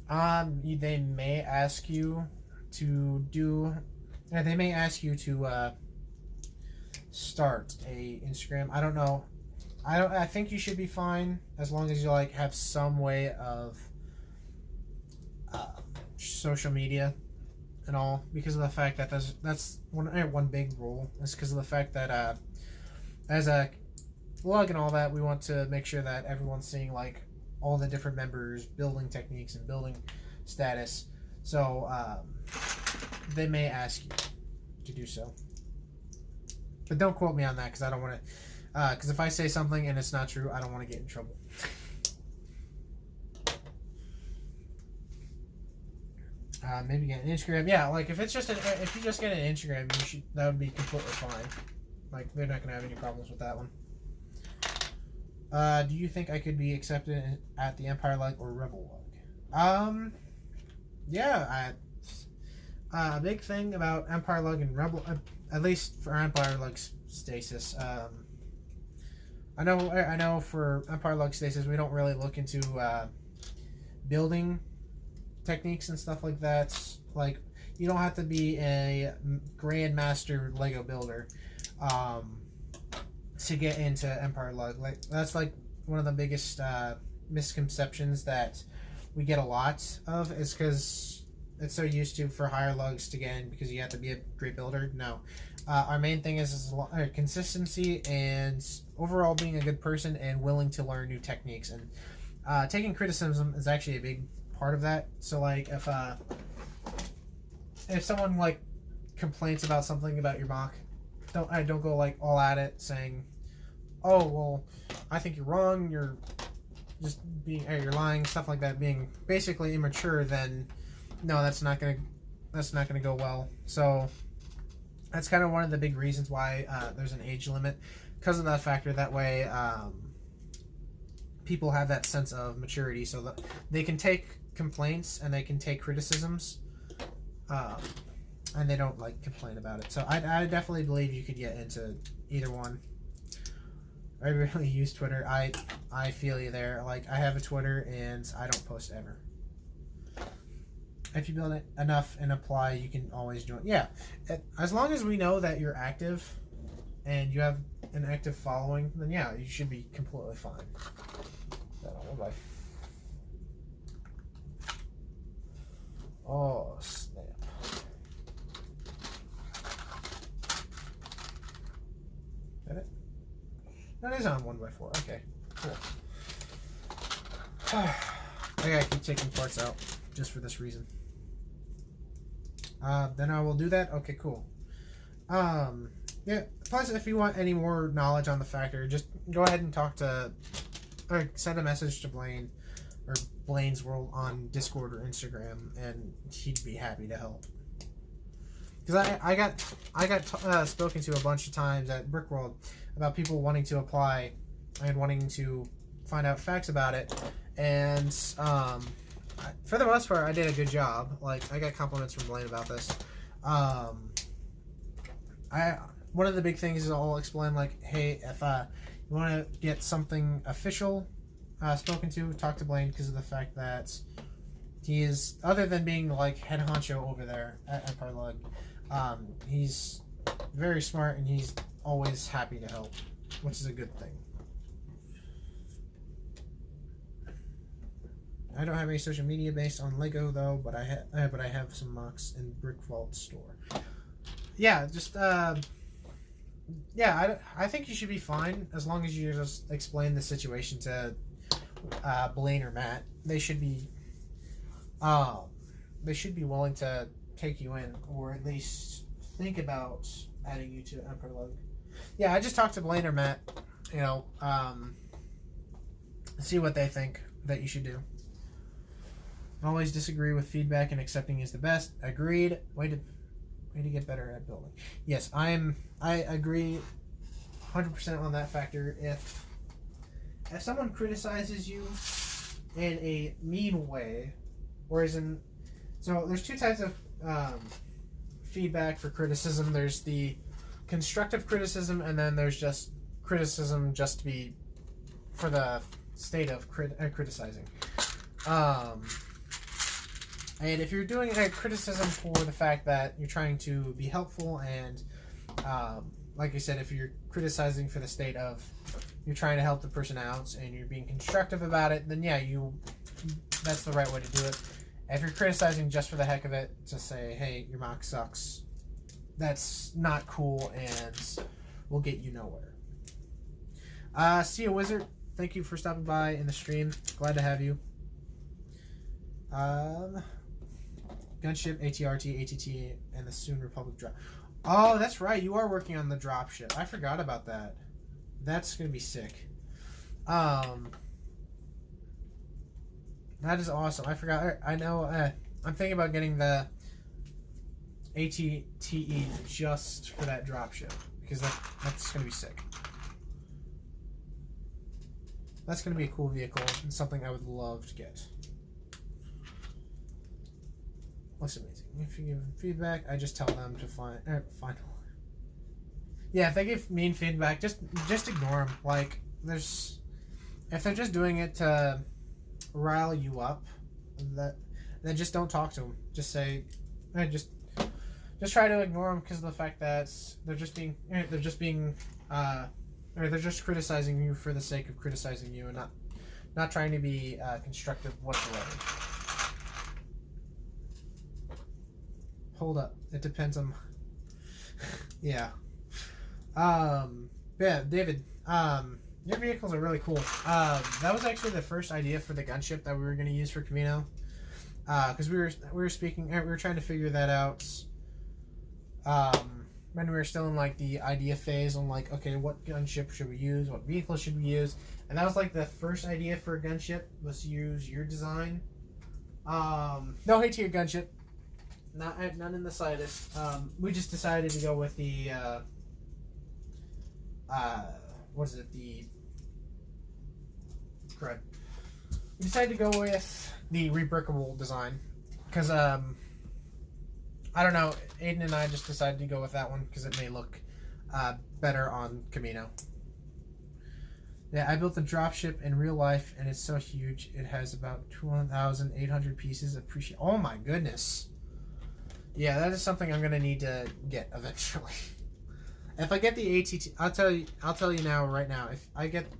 They may ask you to do. They may ask you to start a Instagram. I don't know. I think you should be fine as long as you have some way of social media and all, because of the fact that that's one big rule. It's because of the fact that as a log and all that, we want to make sure that everyone's seeing all the different members' building techniques and building status. So they may ask you to do so, but don't quote me on that because I don't want to. Because if I say something and it's not true, I don't want to get in trouble. Maybe get an Instagram. Yeah, if you just get an Instagram, that would be completely fine. They're not gonna have any problems with that one. Do you think I could be accepted at the Empire Lug or Rebel Lug? Yeah, a big thing about Empire Lug and Rebel, at least for Empire Lug stasis. I know for Empire Lug stasis, we don't really look into building techniques and stuff like that. Like, you don't have to be a grandmaster Lego builder to get into Empire Lug. Like, that's like one of the biggest misconceptions that we get a lot of, is because it's so used to for higher lugs to get in because you have to be a great builder. No, our main thing is consistency and overall being a good person and willing to learn new techniques, and taking criticism is actually a big part of that. So like if someone like complains about something about your mock, don't go like all at it saying, oh well, I think you're wrong, you're just being, you're lying, stuff like that, being basically immature. Then no, that's not gonna go well. So that's kind of one of the big reasons why there's an age limit, because of that factor. That way people have that sense of maturity, so that they can take complaints and they can take criticisms, and they don't like complain about it. So I definitely believe you could get into either one. I really use Twitter. I feel you there. Like, I have a Twitter and I don't post ever. If you build it enough and apply, you can always join. Yeah, as long as we know that you're active and you have an active following, then yeah, you should be completely fine. Oh, snap. Is that it? That is on 1x4. Okay, cool. I gotta keep taking parts out just for this reason. Then I will do that. Okay, cool. Yeah. Plus, if you want any more knowledge on the factor, just go ahead and talk to, or send a message to Blaine, or Blaine's World on Discord or Instagram, and he'd be happy to help. Because I got spoken to a bunch of times at Brickworld about people wanting to apply and wanting to find out facts about it, and for the most part, I did a good job. Like, I got compliments from Blaine about this. One of the big things is I'll explain, like, hey, if you want to get something official spoken to, talk to Blaine, because of the fact that he is, other than being like head honcho over there at Empire Lug, he's very smart and he's always happy to help, which is a good thing. I don't have any social media based on Lego though, but I have some mocks in Brick Vault store. Yeah, just yeah, I think you should be fine as long as you just explain the situation to Blaine or Matt. They should be willing to take you in, or at least think about adding you to Emperor Lug. Yeah, I just talked to Blaine or Matt, you know, see what they think that you should do. Always disagree with feedback and accepting is the best. Agreed. Way to get better at building. Yes, I agree 100% on that factor. If someone criticizes you in a mean way, or so there's two types of feedback for criticism. There's the constructive criticism, and then there's just criticism just to be for the state of criticizing. And if you're doing a criticism for the fact that you're trying to be helpful and, like I said, if you're criticizing for the state of you're trying to help the person out and you're being constructive about it, then yeah, that's the right way to do it. If you're criticizing just for the heck of it, to say, hey, your mock sucks, that's not cool and will get you nowhere. See you, Wizard. Thank you for stopping by in the stream. Glad to have you. Gunship, ATRT, ATT, and the Soon Republic drop. Oh, that's right. You are working on the dropship. I forgot about that. That's going to be sick. That is awesome. I forgot. I know. I'm thinking about getting the ATTE just for that dropship, because that's going to be sick. That's going to be a cool vehicle and something I would love to get. looks amazing. If you give them feedback, I just tell them to find. Yeah, if they give mean feedback, just ignore them. Like, if they're just doing it to rile you up, then just don't talk to them. Just say, just try to ignore them because of the fact that they're just criticizing you for the sake of criticizing you and not trying to be constructive whatsoever. Hold up, it depends on. Yeah. Yeah, David. Your vehicles are really cool. That was actually the first idea for the gunship that we were going to use for Camino. Because we were trying to figure that out. When we were still in like the idea phase on like, okay, what gunship should we use? What vehicle should we use? And that was like the first idea for a gunship was to use your design. No hate to your gunship. None in the slightest. We just decided to go with the what is it? The crud. We decided to go with the rebrickable design because I don't know. Aiden and I just decided to go with that one because it may look better on Camino. Yeah, I built the dropship in real life and it's so huge. It has about 2,800 pieces. Oh my goodness. Yeah, that is something I'm gonna need to get eventually. If I get the ATT, I'll tell you now, right now. If I get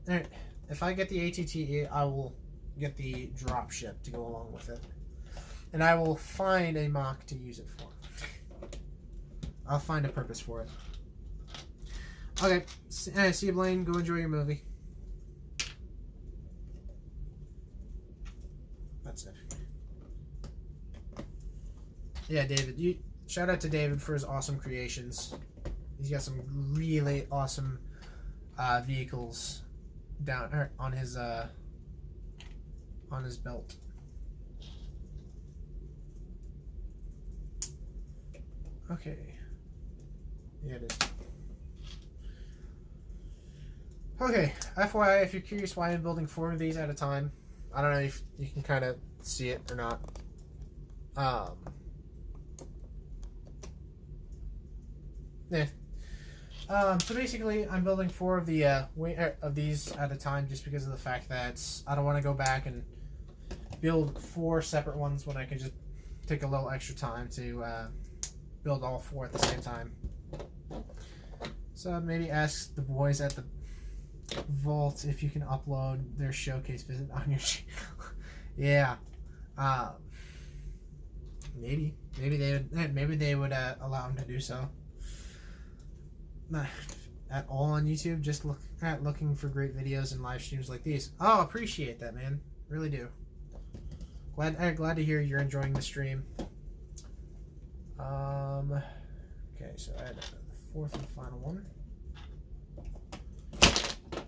the ATT, I will get the dropship to go along with it, and I will find a mock to use it for. I'll find a purpose for it. Okay, see you, Blaine. Go enjoy your movie. That's it. Yeah, David. Shout out to David for his awesome creations. He's got some really awesome vehicles down on his belt. Okay. Yeah, it is. Okay. FYI, if you're curious why I'm building 4 of these at a time, I don't know if you can kind of see it or not. Yeah. So basically, I'm building 4 of the of these at a time, just because of the fact that I don't want to go back and build 4 separate ones when I can just take a little extra time to build all 4 at the same time. So maybe ask the boys at the vault if you can upload their showcase visit on your channel. Yeah. Maybe they would allow them to do so. Not at all on YouTube, just looking for great videos and live streams like these. Oh, appreciate that, man. Really do. Glad to hear you're enjoying the stream. Okay, so I had the 4th and final one.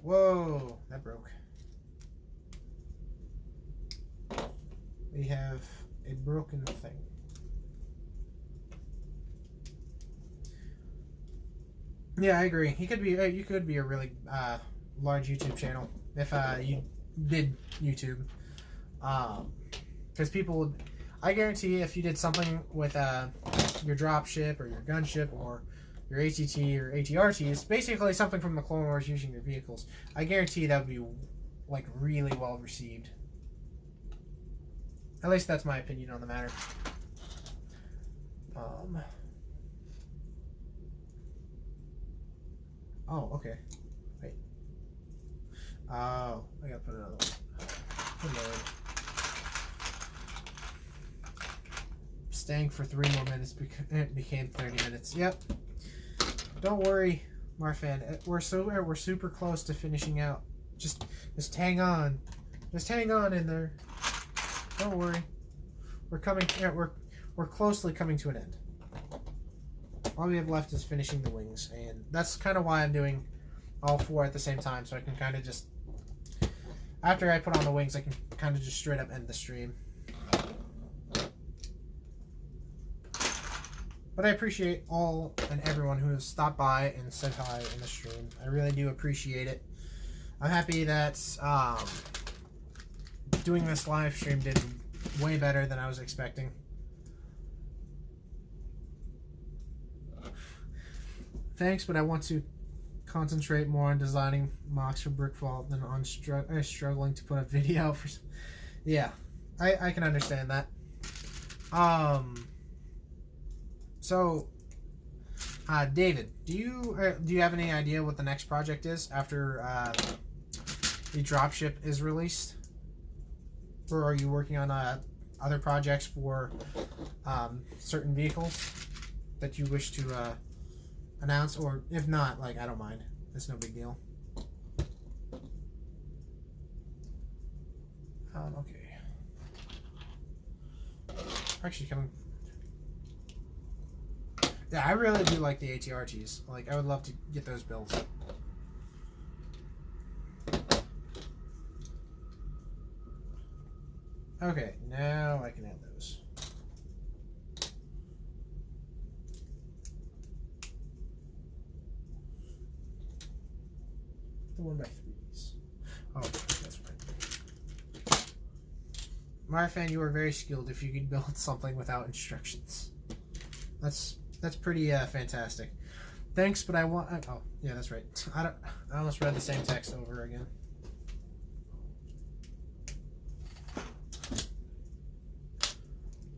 Whoa, that broke. We have a broken thing. Yeah, I agree. You could be a really large YouTube channel if you did YouTube, because people would. I guarantee if you did something with your dropship or your gunship or your ATT or ATRT, it's basically something from the Clone Wars using your vehicles. I guarantee that would be like really well received. At least that's my opinion on the matter. Oh, okay. Wait. Oh, I gotta put another one. Good Lord. Staying for 3 more minutes it became 30 minutes. Yep. Don't worry, Marfan. We're super close to finishing out. Just hang on. Just hang on in there. Don't worry. We're coming. We're closely coming to an end. All we have left is finishing the wings, and that's kind of why I'm doing all 4 at the same time, so I can kind of just, after I put on the wings, I can kind of just straight up end the stream. But I appreciate all and everyone who has stopped by and said hi in the stream. I really do appreciate it. I'm happy that doing this live stream did way better than I was expecting. Thanks, but I want to concentrate more on designing mocks for Brickfall than on struggling to put a video out for. Yeah, I can understand that. So, David, do you have any idea what the next project is after the dropship is released, or are you working on other projects for certain vehicles that you wish to announce? Or if not, like, I don't mind. It's no big deal. Okay. Actually, coming. Yeah, I really do like the ATRTs. Like, I would love to get those built. Okay, now I can add those. The 1x3s. Oh, that's right. Marfan, you are very skilled if you can build something without instructions. That's pretty fantastic. Thanks, but I want. Oh, yeah, that's right. I almost read the same text over again.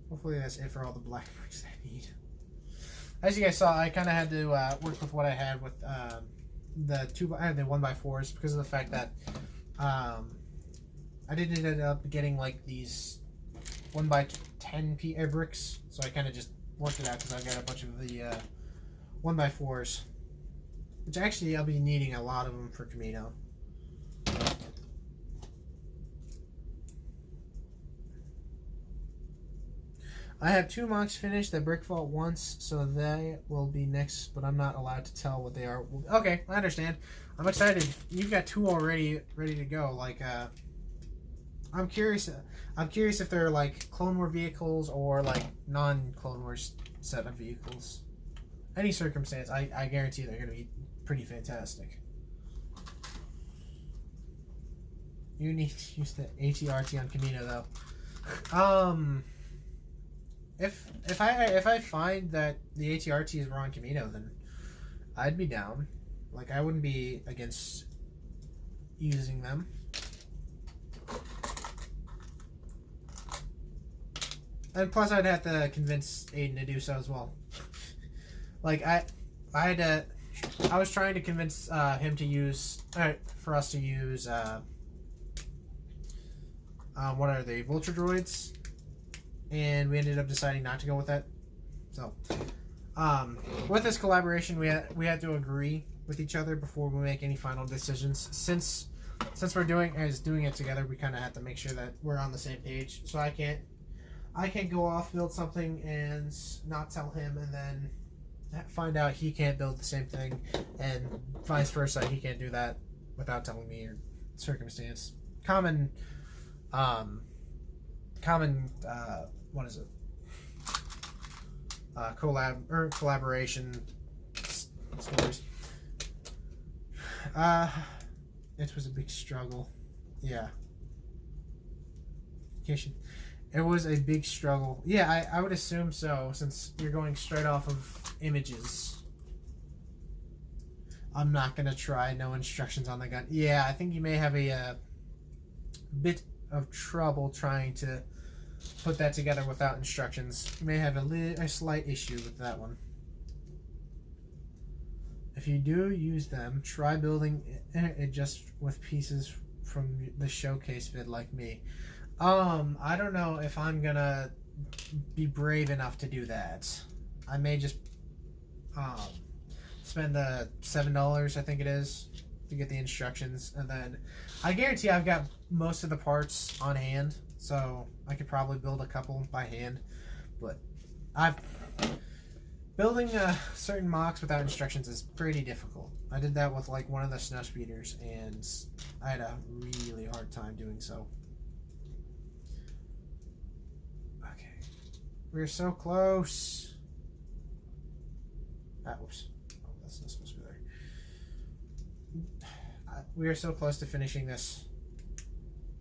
Hopefully that's it for all the black bricks I need. As you guys saw, I kind of had to work with what I had with the 1x4s because of the fact that I didn't end up getting like these 1x10 bricks, so I kind of just worked it out because I've got a bunch of the 1x4s, which actually I'll be needing a lot of them for Camino. I have 2 mocks finished that Brickfall wants, so they will be next, but I'm not allowed to tell what they are. Okay, I understand. I'm excited. You've got 2 already ready to go. Like, I'm curious. I'm curious if they're like Clone War vehicles or like non-Clone Wars set of vehicles. Any circumstance, I guarantee they're going to be pretty fantastic. You need to use the ATRT on Camino though. If I find that the ATRTs were on Camino, then I'd be down. Like, I wouldn't be against using them. And plus, I'd have to convince Aiden to do so as well. Like, I was trying to convince him to use, for us to use, what are they, Vulture Droids? And we ended up deciding not to go with that. So, with this collaboration, we had to agree with each other before we make any final decisions. Since we're doing it together, we kind of have to make sure that we're on the same page. So I can't go off, build something, and not tell him, and then find out he can't build the same thing, and vice versa. He can't do that without telling me or circumstance. Common. What is it? Collaboration stories. It was a big struggle. Yeah. It was a big struggle. Yeah, I would assume so, since you're going straight off of images. I'm not gonna try. No instructions on the gun. Yeah, I think you may have a bit of trouble trying to put that together without instructions. You may have a slight issue with that one. If you do use them, try building it just with pieces from the showcase vid like me. I don't know if I'm gonna be brave enough to do that. I may just spend the $7, I think it is, to get the instructions, and then I guarantee I've got most of the parts on hand, so I could probably build a couple by hand. But building certain mocks without instructions is pretty difficult. I did that with like one of the snow speeders, and I had a really hard time doing so. Okay, we're so close. Oops. Oh, that's not supposed to be there. We are so close to finishing this.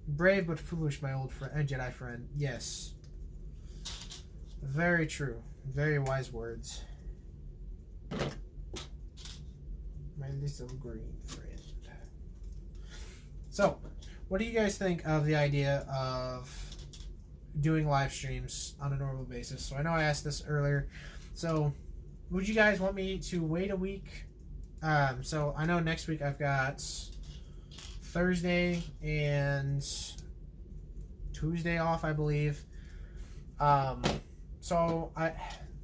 Brave but foolish, my old friend, Jedi friend. Yes. Very true. Very wise words. this little green friend. So, what do you guys think of the idea of doing live streams on a normal basis? So I know I asked this earlier. So, would you guys want me to wait a week? So I know next week I've got Thursday and Tuesday off, I believe. So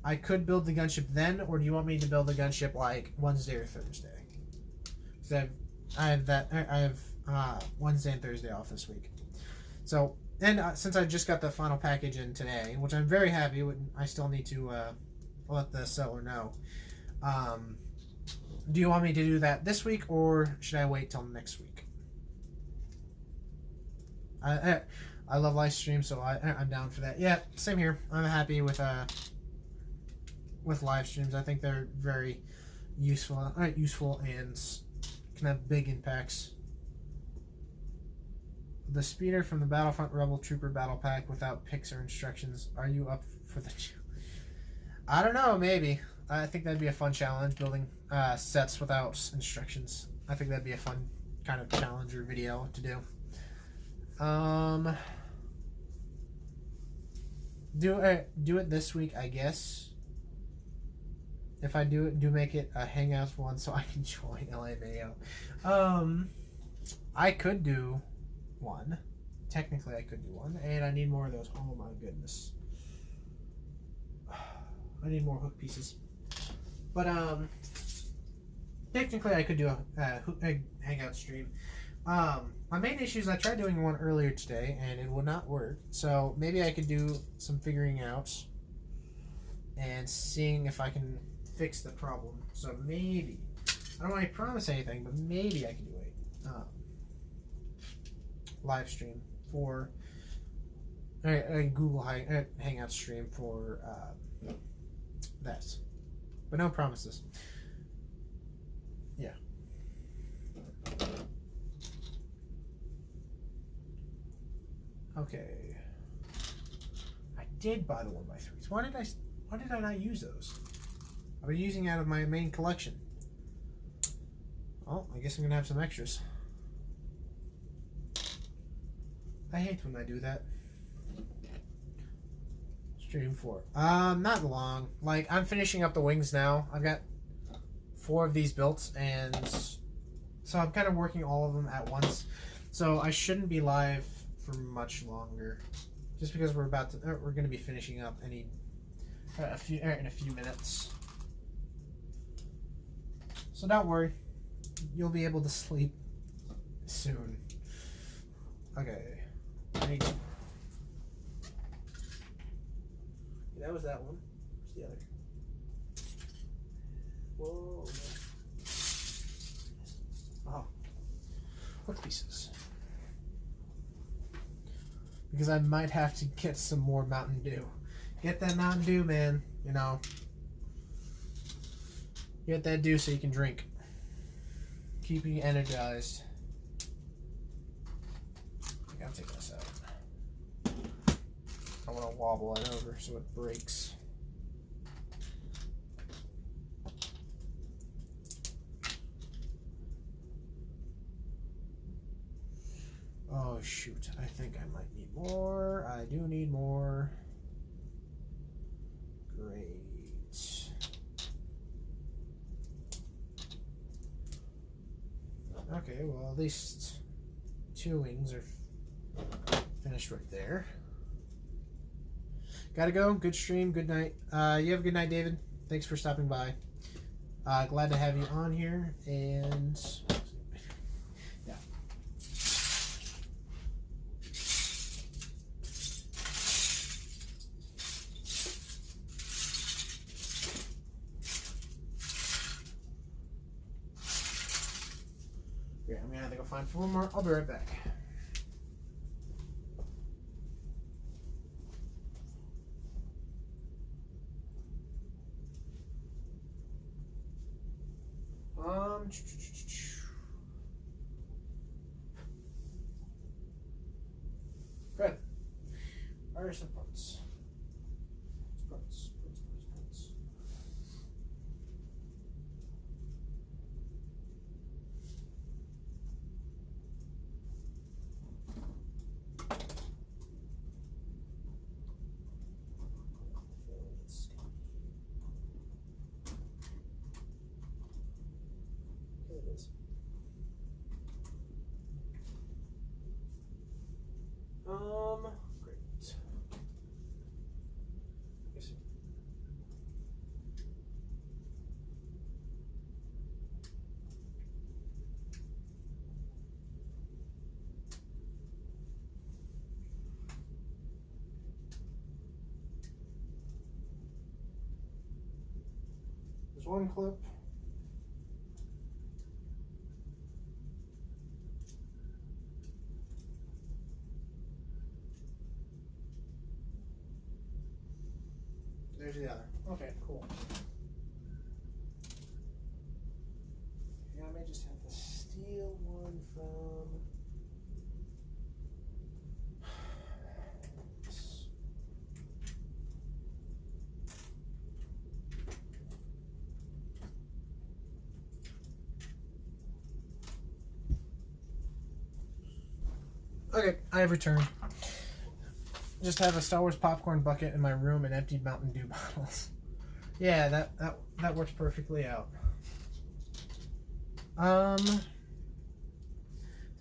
I could build the gunship then, or do you want me to build the gunship like Wednesday or Thursday? Because I have Wednesday and Thursday off this week. So, and since I just got the final package in today, which I'm very happy with, I still need to let the seller know. Do you want me to do that this week, or should I wait till next week? I love live streams, so I'm down for that. Yeah, same here. I'm happy with live streams. I think they're very useful and can have big impacts. The speeder from the Battlefront Rebel Trooper Battle Pack without pics or instructions. Are you up for the I don't know, maybe. I think that'd be a fun challenge, building sets without instructions. I think that'd be a fun kind of challenge or video to do. Do it this week, I guess. If I do make it a Hangouts one so I can join LMAO. I could do one. Technically, I could do one, and I need more of those. Oh my goodness. I need more hook pieces. But technically, I could do a Hangout stream. My main issue is I tried doing one earlier today, and it would not work. So maybe I could do some figuring out and seeing if I can fix the problem. So maybe, I don't want to promise anything, but maybe I can do a live stream for a Google Hangout stream for that. But no promises. Yeah. Okay. I did buy the 1x3s. Why did I not use those? I've been using out of my main collection. Oh, I guess I'm gonna have some extras. I hate when I do that. Stream 4. Not long. Like, I'm finishing up the wings now. I've got 4 of these built, and so I'm kind of working all of them at once. So I shouldn't be live for much longer, just because we're going to be finishing up in a few minutes. So don't worry, you'll be able to sleep soon. Okay. That was that one. Where's the other? Whoa. Oh. Hook pieces. Because I might have to get some more Mountain Dew. Get that Mountain Dew, man. You know. Get that dew so you can drink. Keep you energized. I gotta take this out. I want to wobble it over so it breaks. Oh shoot, I think I might need more. I do need more. Great. Okay, well, at least 2 wings are finished right there. Gotta go. Good stream. Good night. You have a good night, David. Thanks for stopping by. Glad to have you on here. And yeah. Yeah, I'm gonna have to go find 4 more. I'll be right back. Good. Where are some parts? Parts. Great. Yes. There's one clip. There's the other. Okay, cool. Yeah, I may just have to steal one from. Okay, I have returned. Just have a Star Wars popcorn bucket in my room and empty Mountain Dew bottles. Yeah, that works perfectly out.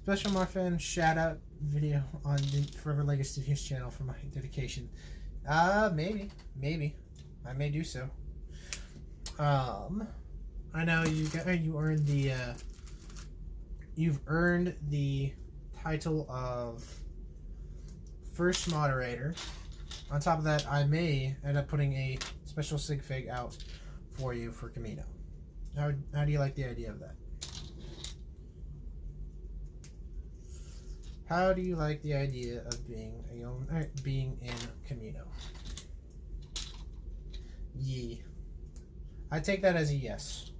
Special Muffin shout out video on the Forever Lego Studios channel for my dedication. Maybe I may do so. I know you've earned the title of first moderator. On top of that, I may end up putting a special sig fig out for you for Camino. How do you like the idea of that? How do you like the idea of being in Camino? Yee. I take that as a yes.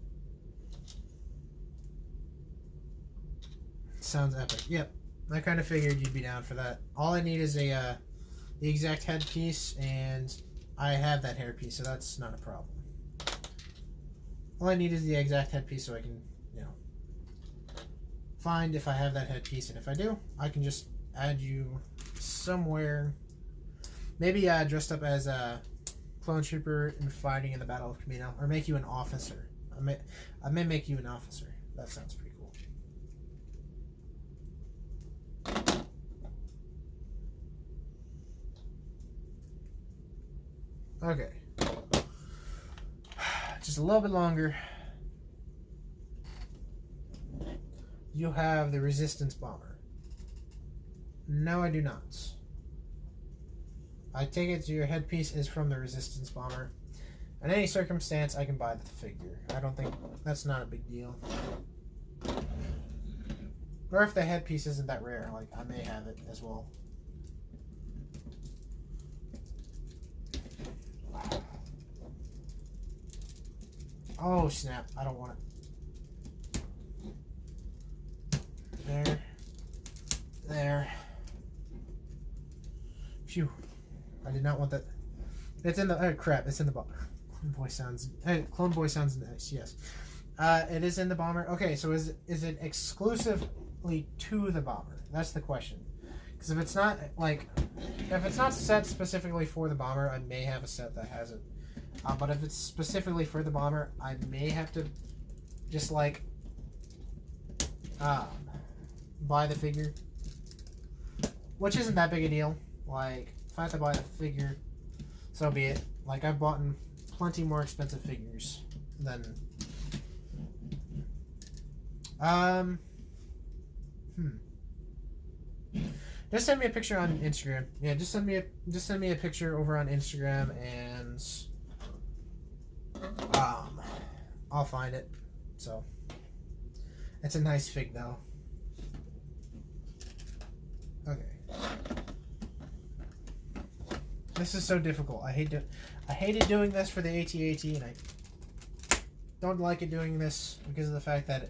Sounds epic. Yep. I kind of figured you'd be down for that. All I need is the exact headpiece, and I have that hairpiece, so that's not a problem. All I need is the exact headpiece, so I can, find if I have that headpiece, and if I do, I can just add you somewhere. Maybe dressed up as a clone trooper and fighting in the Battle of Camino, or make you an officer. I may make you an officer. That sounds pretty cool. Okay. Just a little bit longer. You have the Resistance Bomber. No, I do not. I take it your headpiece is from the Resistance Bomber. In any circumstance, I can buy the figure. I don't think that's not a big deal. Or if the headpiece isn't that rare, like I may have it as well. Oh snap, I don't want it. There. Phew. I did not want that. It's in the, oh crap, it's in the bomber. Clone Boy sounds nice, yes. It is in the bomber. Okay, so is it exclusively to the bomber? That's the question. Because if it's not, if it's not set specifically for the bomber, I may have a set that has it. But if it's specifically for the bomber, I may have to just buy the figure, which isn't that big a deal. If I have to buy the figure, so be it. I've bought plenty more expensive figures than Just send me a picture on Instagram. Yeah, just send me a picture over on Instagram, and I'll find it. So it's a nice fig though. Okay. This is so difficult. I hated doing this for the AT-AT, and I don't like it doing this because of the fact that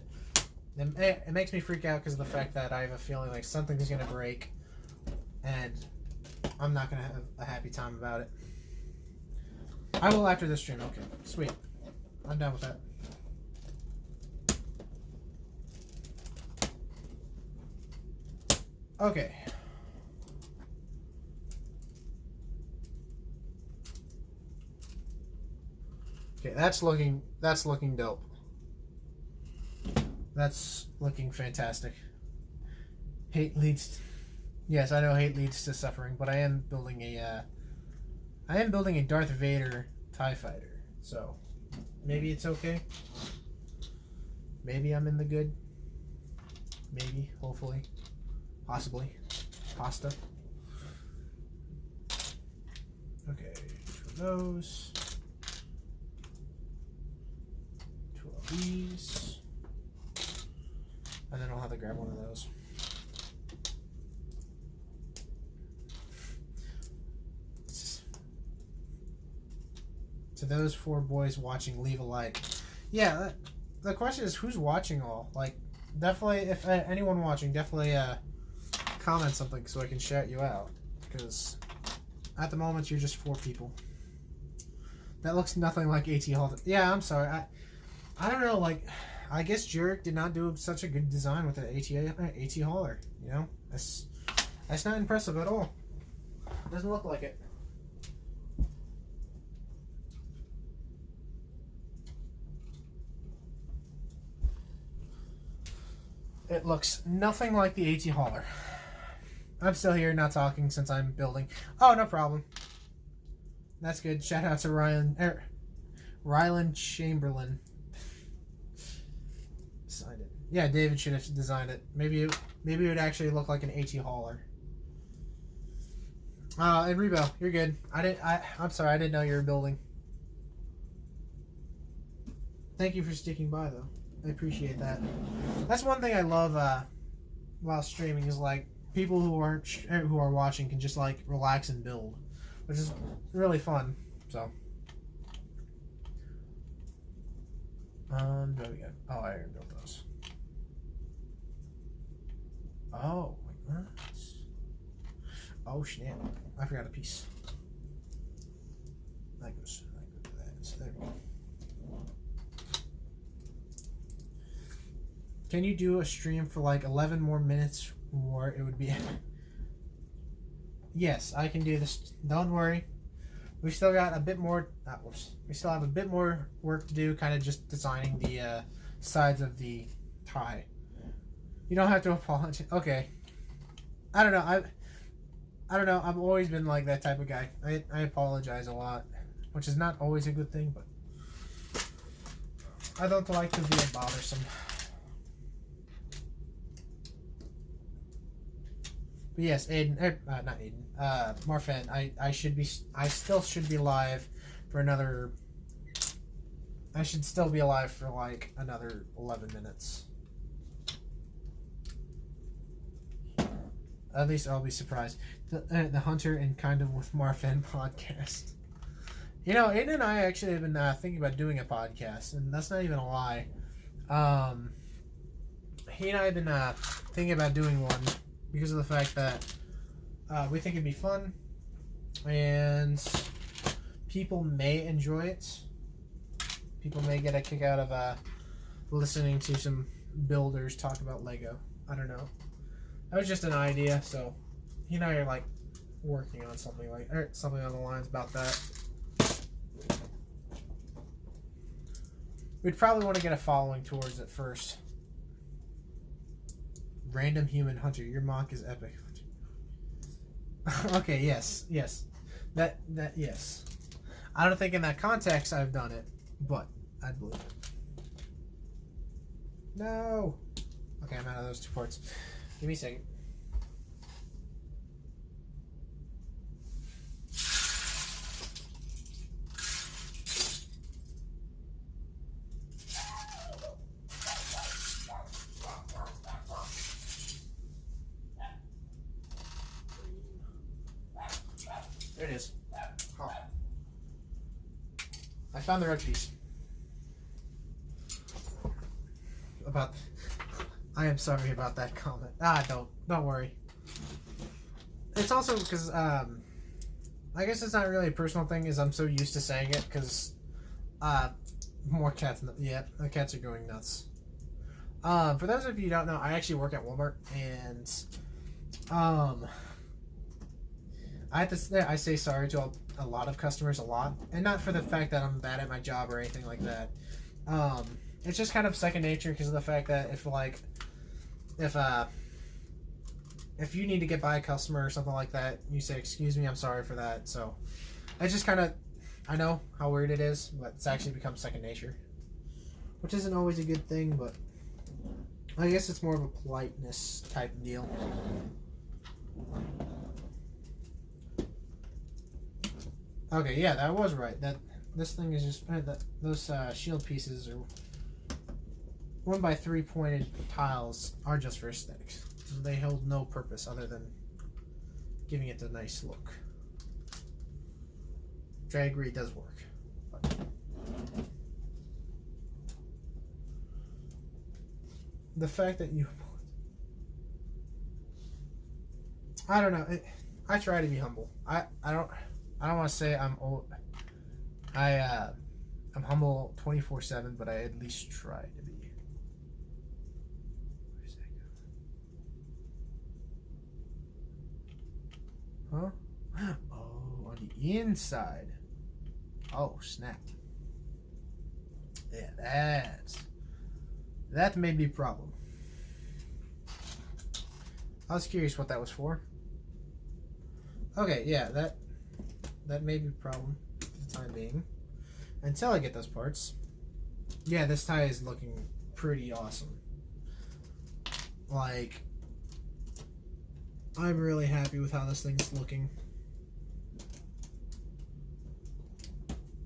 it makes me freak out because of the fact that I have a feeling like something's gonna break, and I'm not gonna have a happy time about it. I will after this stream. Okay, sweet. I'm done with that. Okay. Okay, that's looking dope. That's looking fantastic. Hate leads Yes, I know hate leads to suffering, but I am building a Darth Vader TIE fighter. So maybe it's okay. Maybe I'm in the good. Maybe, hopefully, possibly, pasta. Okay, 2 of those. 2 of these. And then I'll have to grab one of those. To those 4 boys watching, leave a like. Yeah, the question is who's watching all? Like, definitely, if anyone watching, definitely comment something so I can shout you out. Because at the moment, you're just 4 people. That looks nothing like AT Hall. Yeah, I'm sorry. I don't know, like, I guess Jeracs did not do such a good design with the AT hauler. You know, that's not impressive at all. Doesn't look like it. It looks nothing like the AT hauler. I'm still here, not talking since I'm building. Oh, no problem. That's good. Shout out to Ryland Chamberlain. Signed it. Yeah, David should have designed it. Maybe it would actually look like an AT hauler. And Rebo, you're good. I'm sorry, I didn't know you were building. Thank you for sticking by, though. I appreciate that. That's one thing I love while streaming is like people who are watching can just like relax and build, which is really fun. So, there we go. Oh, I already built those. Oh my goodness. Oh snap! I forgot a piece. That goes to that. So there we go. Can you do a stream for like 11 more minutes or it would be... Yes, I can do this. Don't worry. We still got a bit more... We still have a bit more work to do, kind of just designing the sides of the tie. You don't have to apologize. Okay. I don't know. I don't know. I've always been like that type of guy. I apologize a lot, which is not always a good thing, but I don't like to be bothersome. But yes, Aiden, not Aiden, Marfan, I still should be live for another, I should still be alive for like another 11 minutes. At least I'll be surprised. The Hunter and Kind of with Marfan podcast. You know, Aiden and I actually have been thinking about doing a podcast, and that's not even a lie. He and I have been thinking about doing one because of the fact that we think it'd be fun, and people may enjoy it. People may get a kick out of listening to some builders talk about Lego. I don't know. That was just an idea, so he and I are like working on something something on the lines about that. We'd probably want to get a following towards it first. Random human hunter, your mock is epic. Okay, yes. That yes. I don't think in that context I've done it, but I'd believe it. No. Okay, I'm out of those 2 parts. Give me a second. There it is. Oh. I found the red piece. I am sorry about that comment. Don't worry. It's also because I guess it's not really a personal thing. Is I'm so used to saying it because more cats. Yeah, the cats are going nuts. For those of you who don't know, I actually work at Walmart, and I say sorry to a lot of customers a lot, and not for the fact that I'm bad at my job or anything like that. It's just kind of second nature because of the fact that if if you need to get by a customer or something like that, you say, "Excuse me, I'm sorry for that." So I just kind of, I know how weird it is, but it's actually become second nature, which isn't always a good thing, but I guess it's more of a politeness type deal. Okay, yeah, that was right. That this thing is just those shield pieces are 1x3 pointed tiles are just for aesthetics. They hold no purpose other than giving it a nice look. Which I agree does work. But the fact that you, I don't know. I try to be humble. I don't want to say I'm old. I'm humble 24/7, but I at least try to be. Where's that go? Huh? Oh, on the inside. Oh, snap. Yeah, that may be a problem. I was curious what that was for. Okay, yeah, that may be a problem for the time being. Until I get those parts. Yeah, this tie is looking pretty awesome. Like, I'm really happy with how this thing's looking.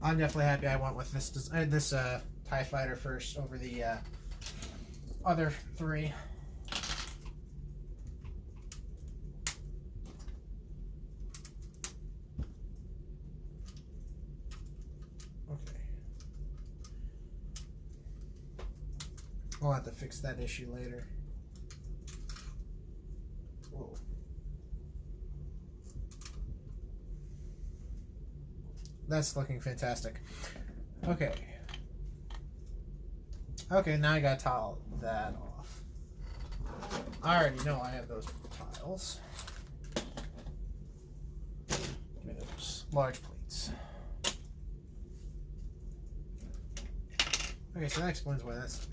I'm definitely happy I went with this TIE Fighter first over the other three. I'll have to fix that issue later. Whoa. That's looking fantastic. Okay. Okay, now I gotta tile that off. I already know I have those tiles. Give me those large plates. Okay, so that explains why that's...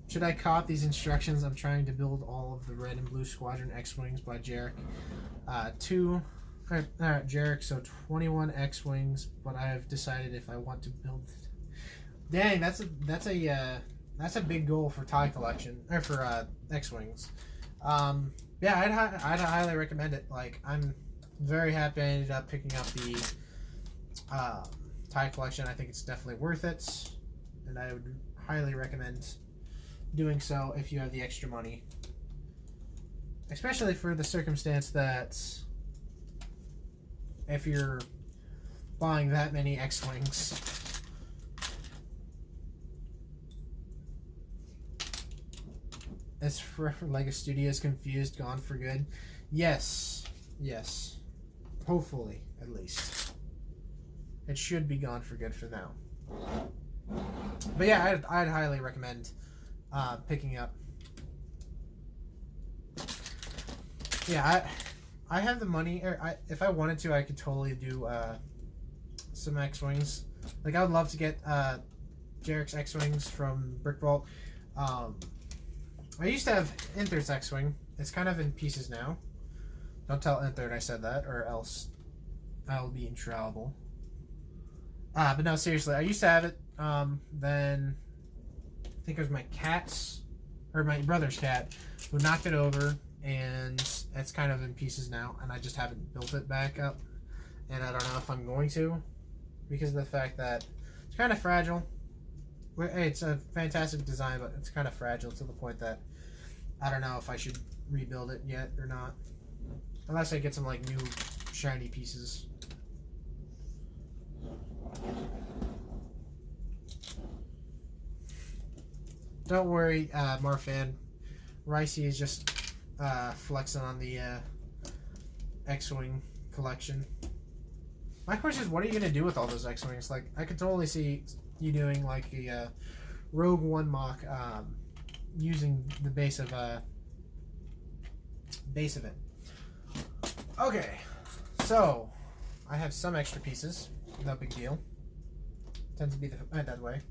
Should I cop these instructions? I'm trying to build all of the red and blue Squadron X-Wings by Jeracs. Jeracs, so 21 X-Wings, but I have decided if I want to build... Dang, that's a big goal for TIE collection, or for X-Wings. Yeah, I'd highly recommend it. Like, I'm very happy I ended up picking up the TIE collection. I think it's definitely worth it, and I would highly recommend doing so if you have the extra money, especially for the circumstance that if you're buying that many X-Wings, is LEGO Studios confused, gone for good? Yes, hopefully, at least it should be gone for good for now. But yeah, I'd highly recommend picking up. Yeah, I have the money. Or if I wanted to, I could totally do some X-Wings. Like, I would love to get Jeracs X-Wings from Brick Vault. I used to have Inther's X-Wing. It's kind of in pieces now. Don't tell Inther I said that, or else I'll be in trouble. But no, seriously, I used to have it. Then I think it was my cat's, or my brother's cat, who knocked it over, and it's kind of in pieces now, and I just haven't built it back up, and I don't know if I'm going to, because of the fact that it's kind of fragile. It's a fantastic design, but it's kind of fragile to the point that I don't know if I should rebuild it yet or not, unless I get some like new shiny pieces. Don't worry, Marfan. Ricey is just flexing on the X-Wing collection. My question is, what are you going to do with all those X-Wings? Like, I could totally see you doing like a Rogue One mock using the base of it. Okay, so I have some extra pieces. No big deal. Tends to be that way.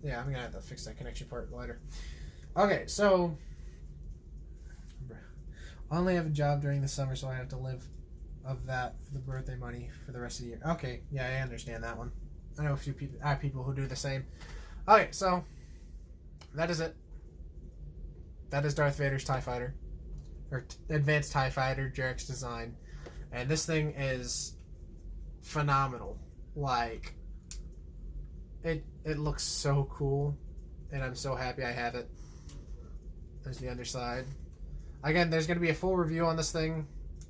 Yeah, I'm gonna have to fix that connection part later. Okay, so I only have a job during the summer, so I have to live of that for the birthday money for the rest of the year. Okay, yeah, I understand that one. I know a few people, I have people who do the same. Okay, so that is it. That is Darth Vader's TIE Fighter, or Advanced TIE Fighter, Jeracs design, and this thing is phenomenal. Like, it looks so cool, and I'm so happy I have it. There's the underside. Again, there's going to be a full review on this thing.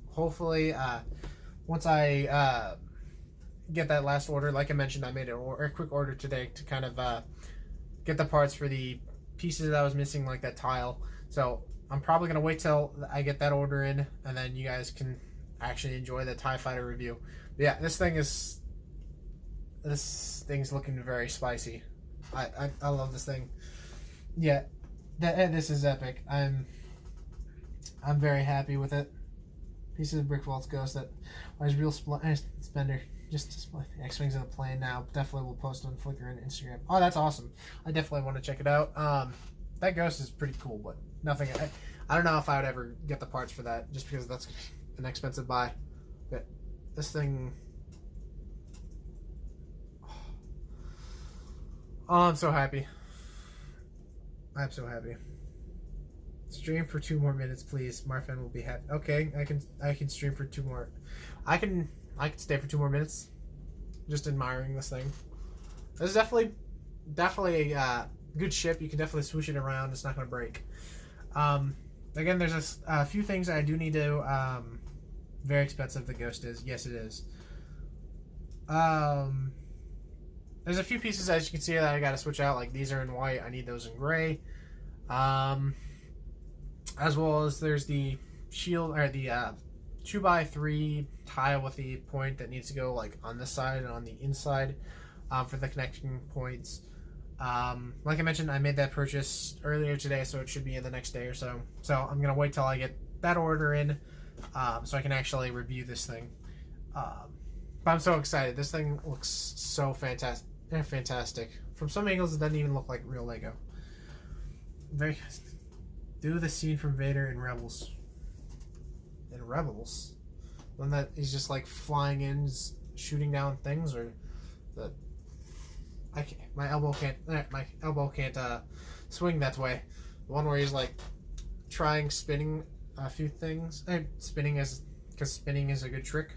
Hopefully, once I get that last order, like I mentioned, I made a quick order today to kind of get the parts for the pieces that I was missing, like that tile. So I'm probably going to wait till I get that order in, and then you guys can actually enjoy the TIE Fighter review. But yeah, this thing's looking very spicy. I love this thing. Yeah, this is epic. I'm very happy with it. Pieces of Brick Vault's Ghost that was real spender. Just display the X-Wings in the plane now. Definitely will post on Flickr and Instagram. Oh, that's awesome. I definitely want to check it out. That Ghost is pretty cool, but nothing. I don't know if I would ever get the parts for that, just because that's an expensive buy. But this thing. Oh, I'm so happy. I'm so happy. Stream for 2 more minutes, please. Marfan will be happy. Okay, I can stream for 2 more. I can stay for 2 more minutes, just admiring this thing. This is definitely a good ship. You can definitely swoosh it around. It's not going to break. Again, there's a few things I do need to. Very expensive. The Ghost is. Yes, it is. There's a few pieces, as you can see, that I got to switch out. Like these are in white. I need those in gray. As well as there's the shield, or the 2x3 tile with the point that needs to go like on this side and on the inside for the connection points. Like I mentioned, I made that purchase earlier today, so it should be in the next day or so. So I'm gonna wait till I get that order in, so I can actually review this thing. But I'm so excited. This thing looks so fantastic. Fantastic. From some angles, it doesn't even look like real Lego. Very. Do the scene from Vader in Rebels. In Rebels? When that he's just like flying in, shooting down things, or the my elbow can't swing that way. The one where he's like spinning a few things. Spinning because spinning is a good trick.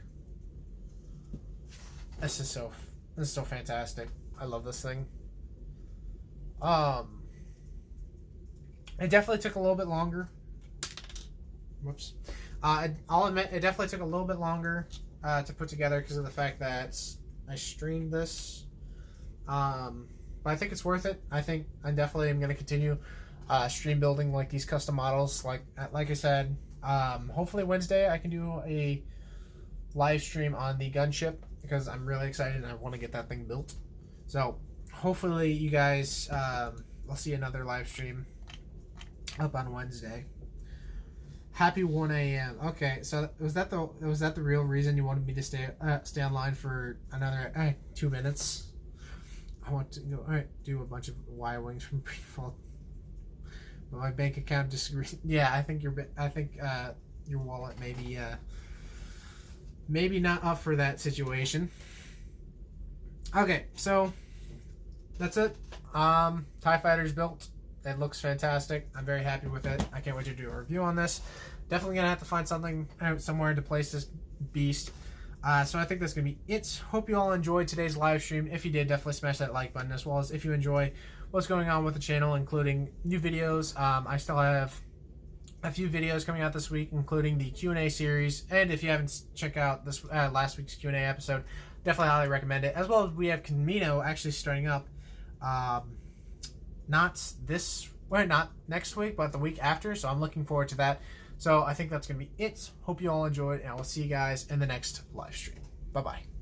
This is so fantastic. I love this thing. It definitely took a little bit longer. Whoops. I'll admit, it definitely took a little bit longer to put together because of the fact that I streamed this. But I think it's worth it. I think I definitely am going to continue stream building like these custom models. Like I said, hopefully Wednesday I can do a live stream on the gunship because I'm really excited and I want to get that thing built. So hopefully you guys, I'll see another live stream up on Wednesday. Happy 1 a.m. Okay, so was that the real reason you wanted me to stay online for another 2 minutes? I want to go do a bunch of Y-wings from pre-fault. But my bank account disagrees. Yeah, I think your wallet maybe not up for that situation. Okay, so that's it. TIE Fighter's built. It looks fantastic. I'm very happy with it. I can't wait to do a review on this. Definitely gonna have to find something somewhere to place this beast. So I think that's gonna be it. Hope you all enjoyed today's live stream. If you did, definitely smash that like button, as well as if you enjoy what's going on with the channel, including new videos. I still have a few videos coming out this week, including the Q&A series. And if you haven't checked out this last week's Q&A episode, definitely highly recommend it. As well as we have Camino actually starting up. Not next week, but the week after. So I'm looking forward to that. So I think that's going to be it. Hope you all enjoyed, and I will see you guys in the next live stream. Bye-bye.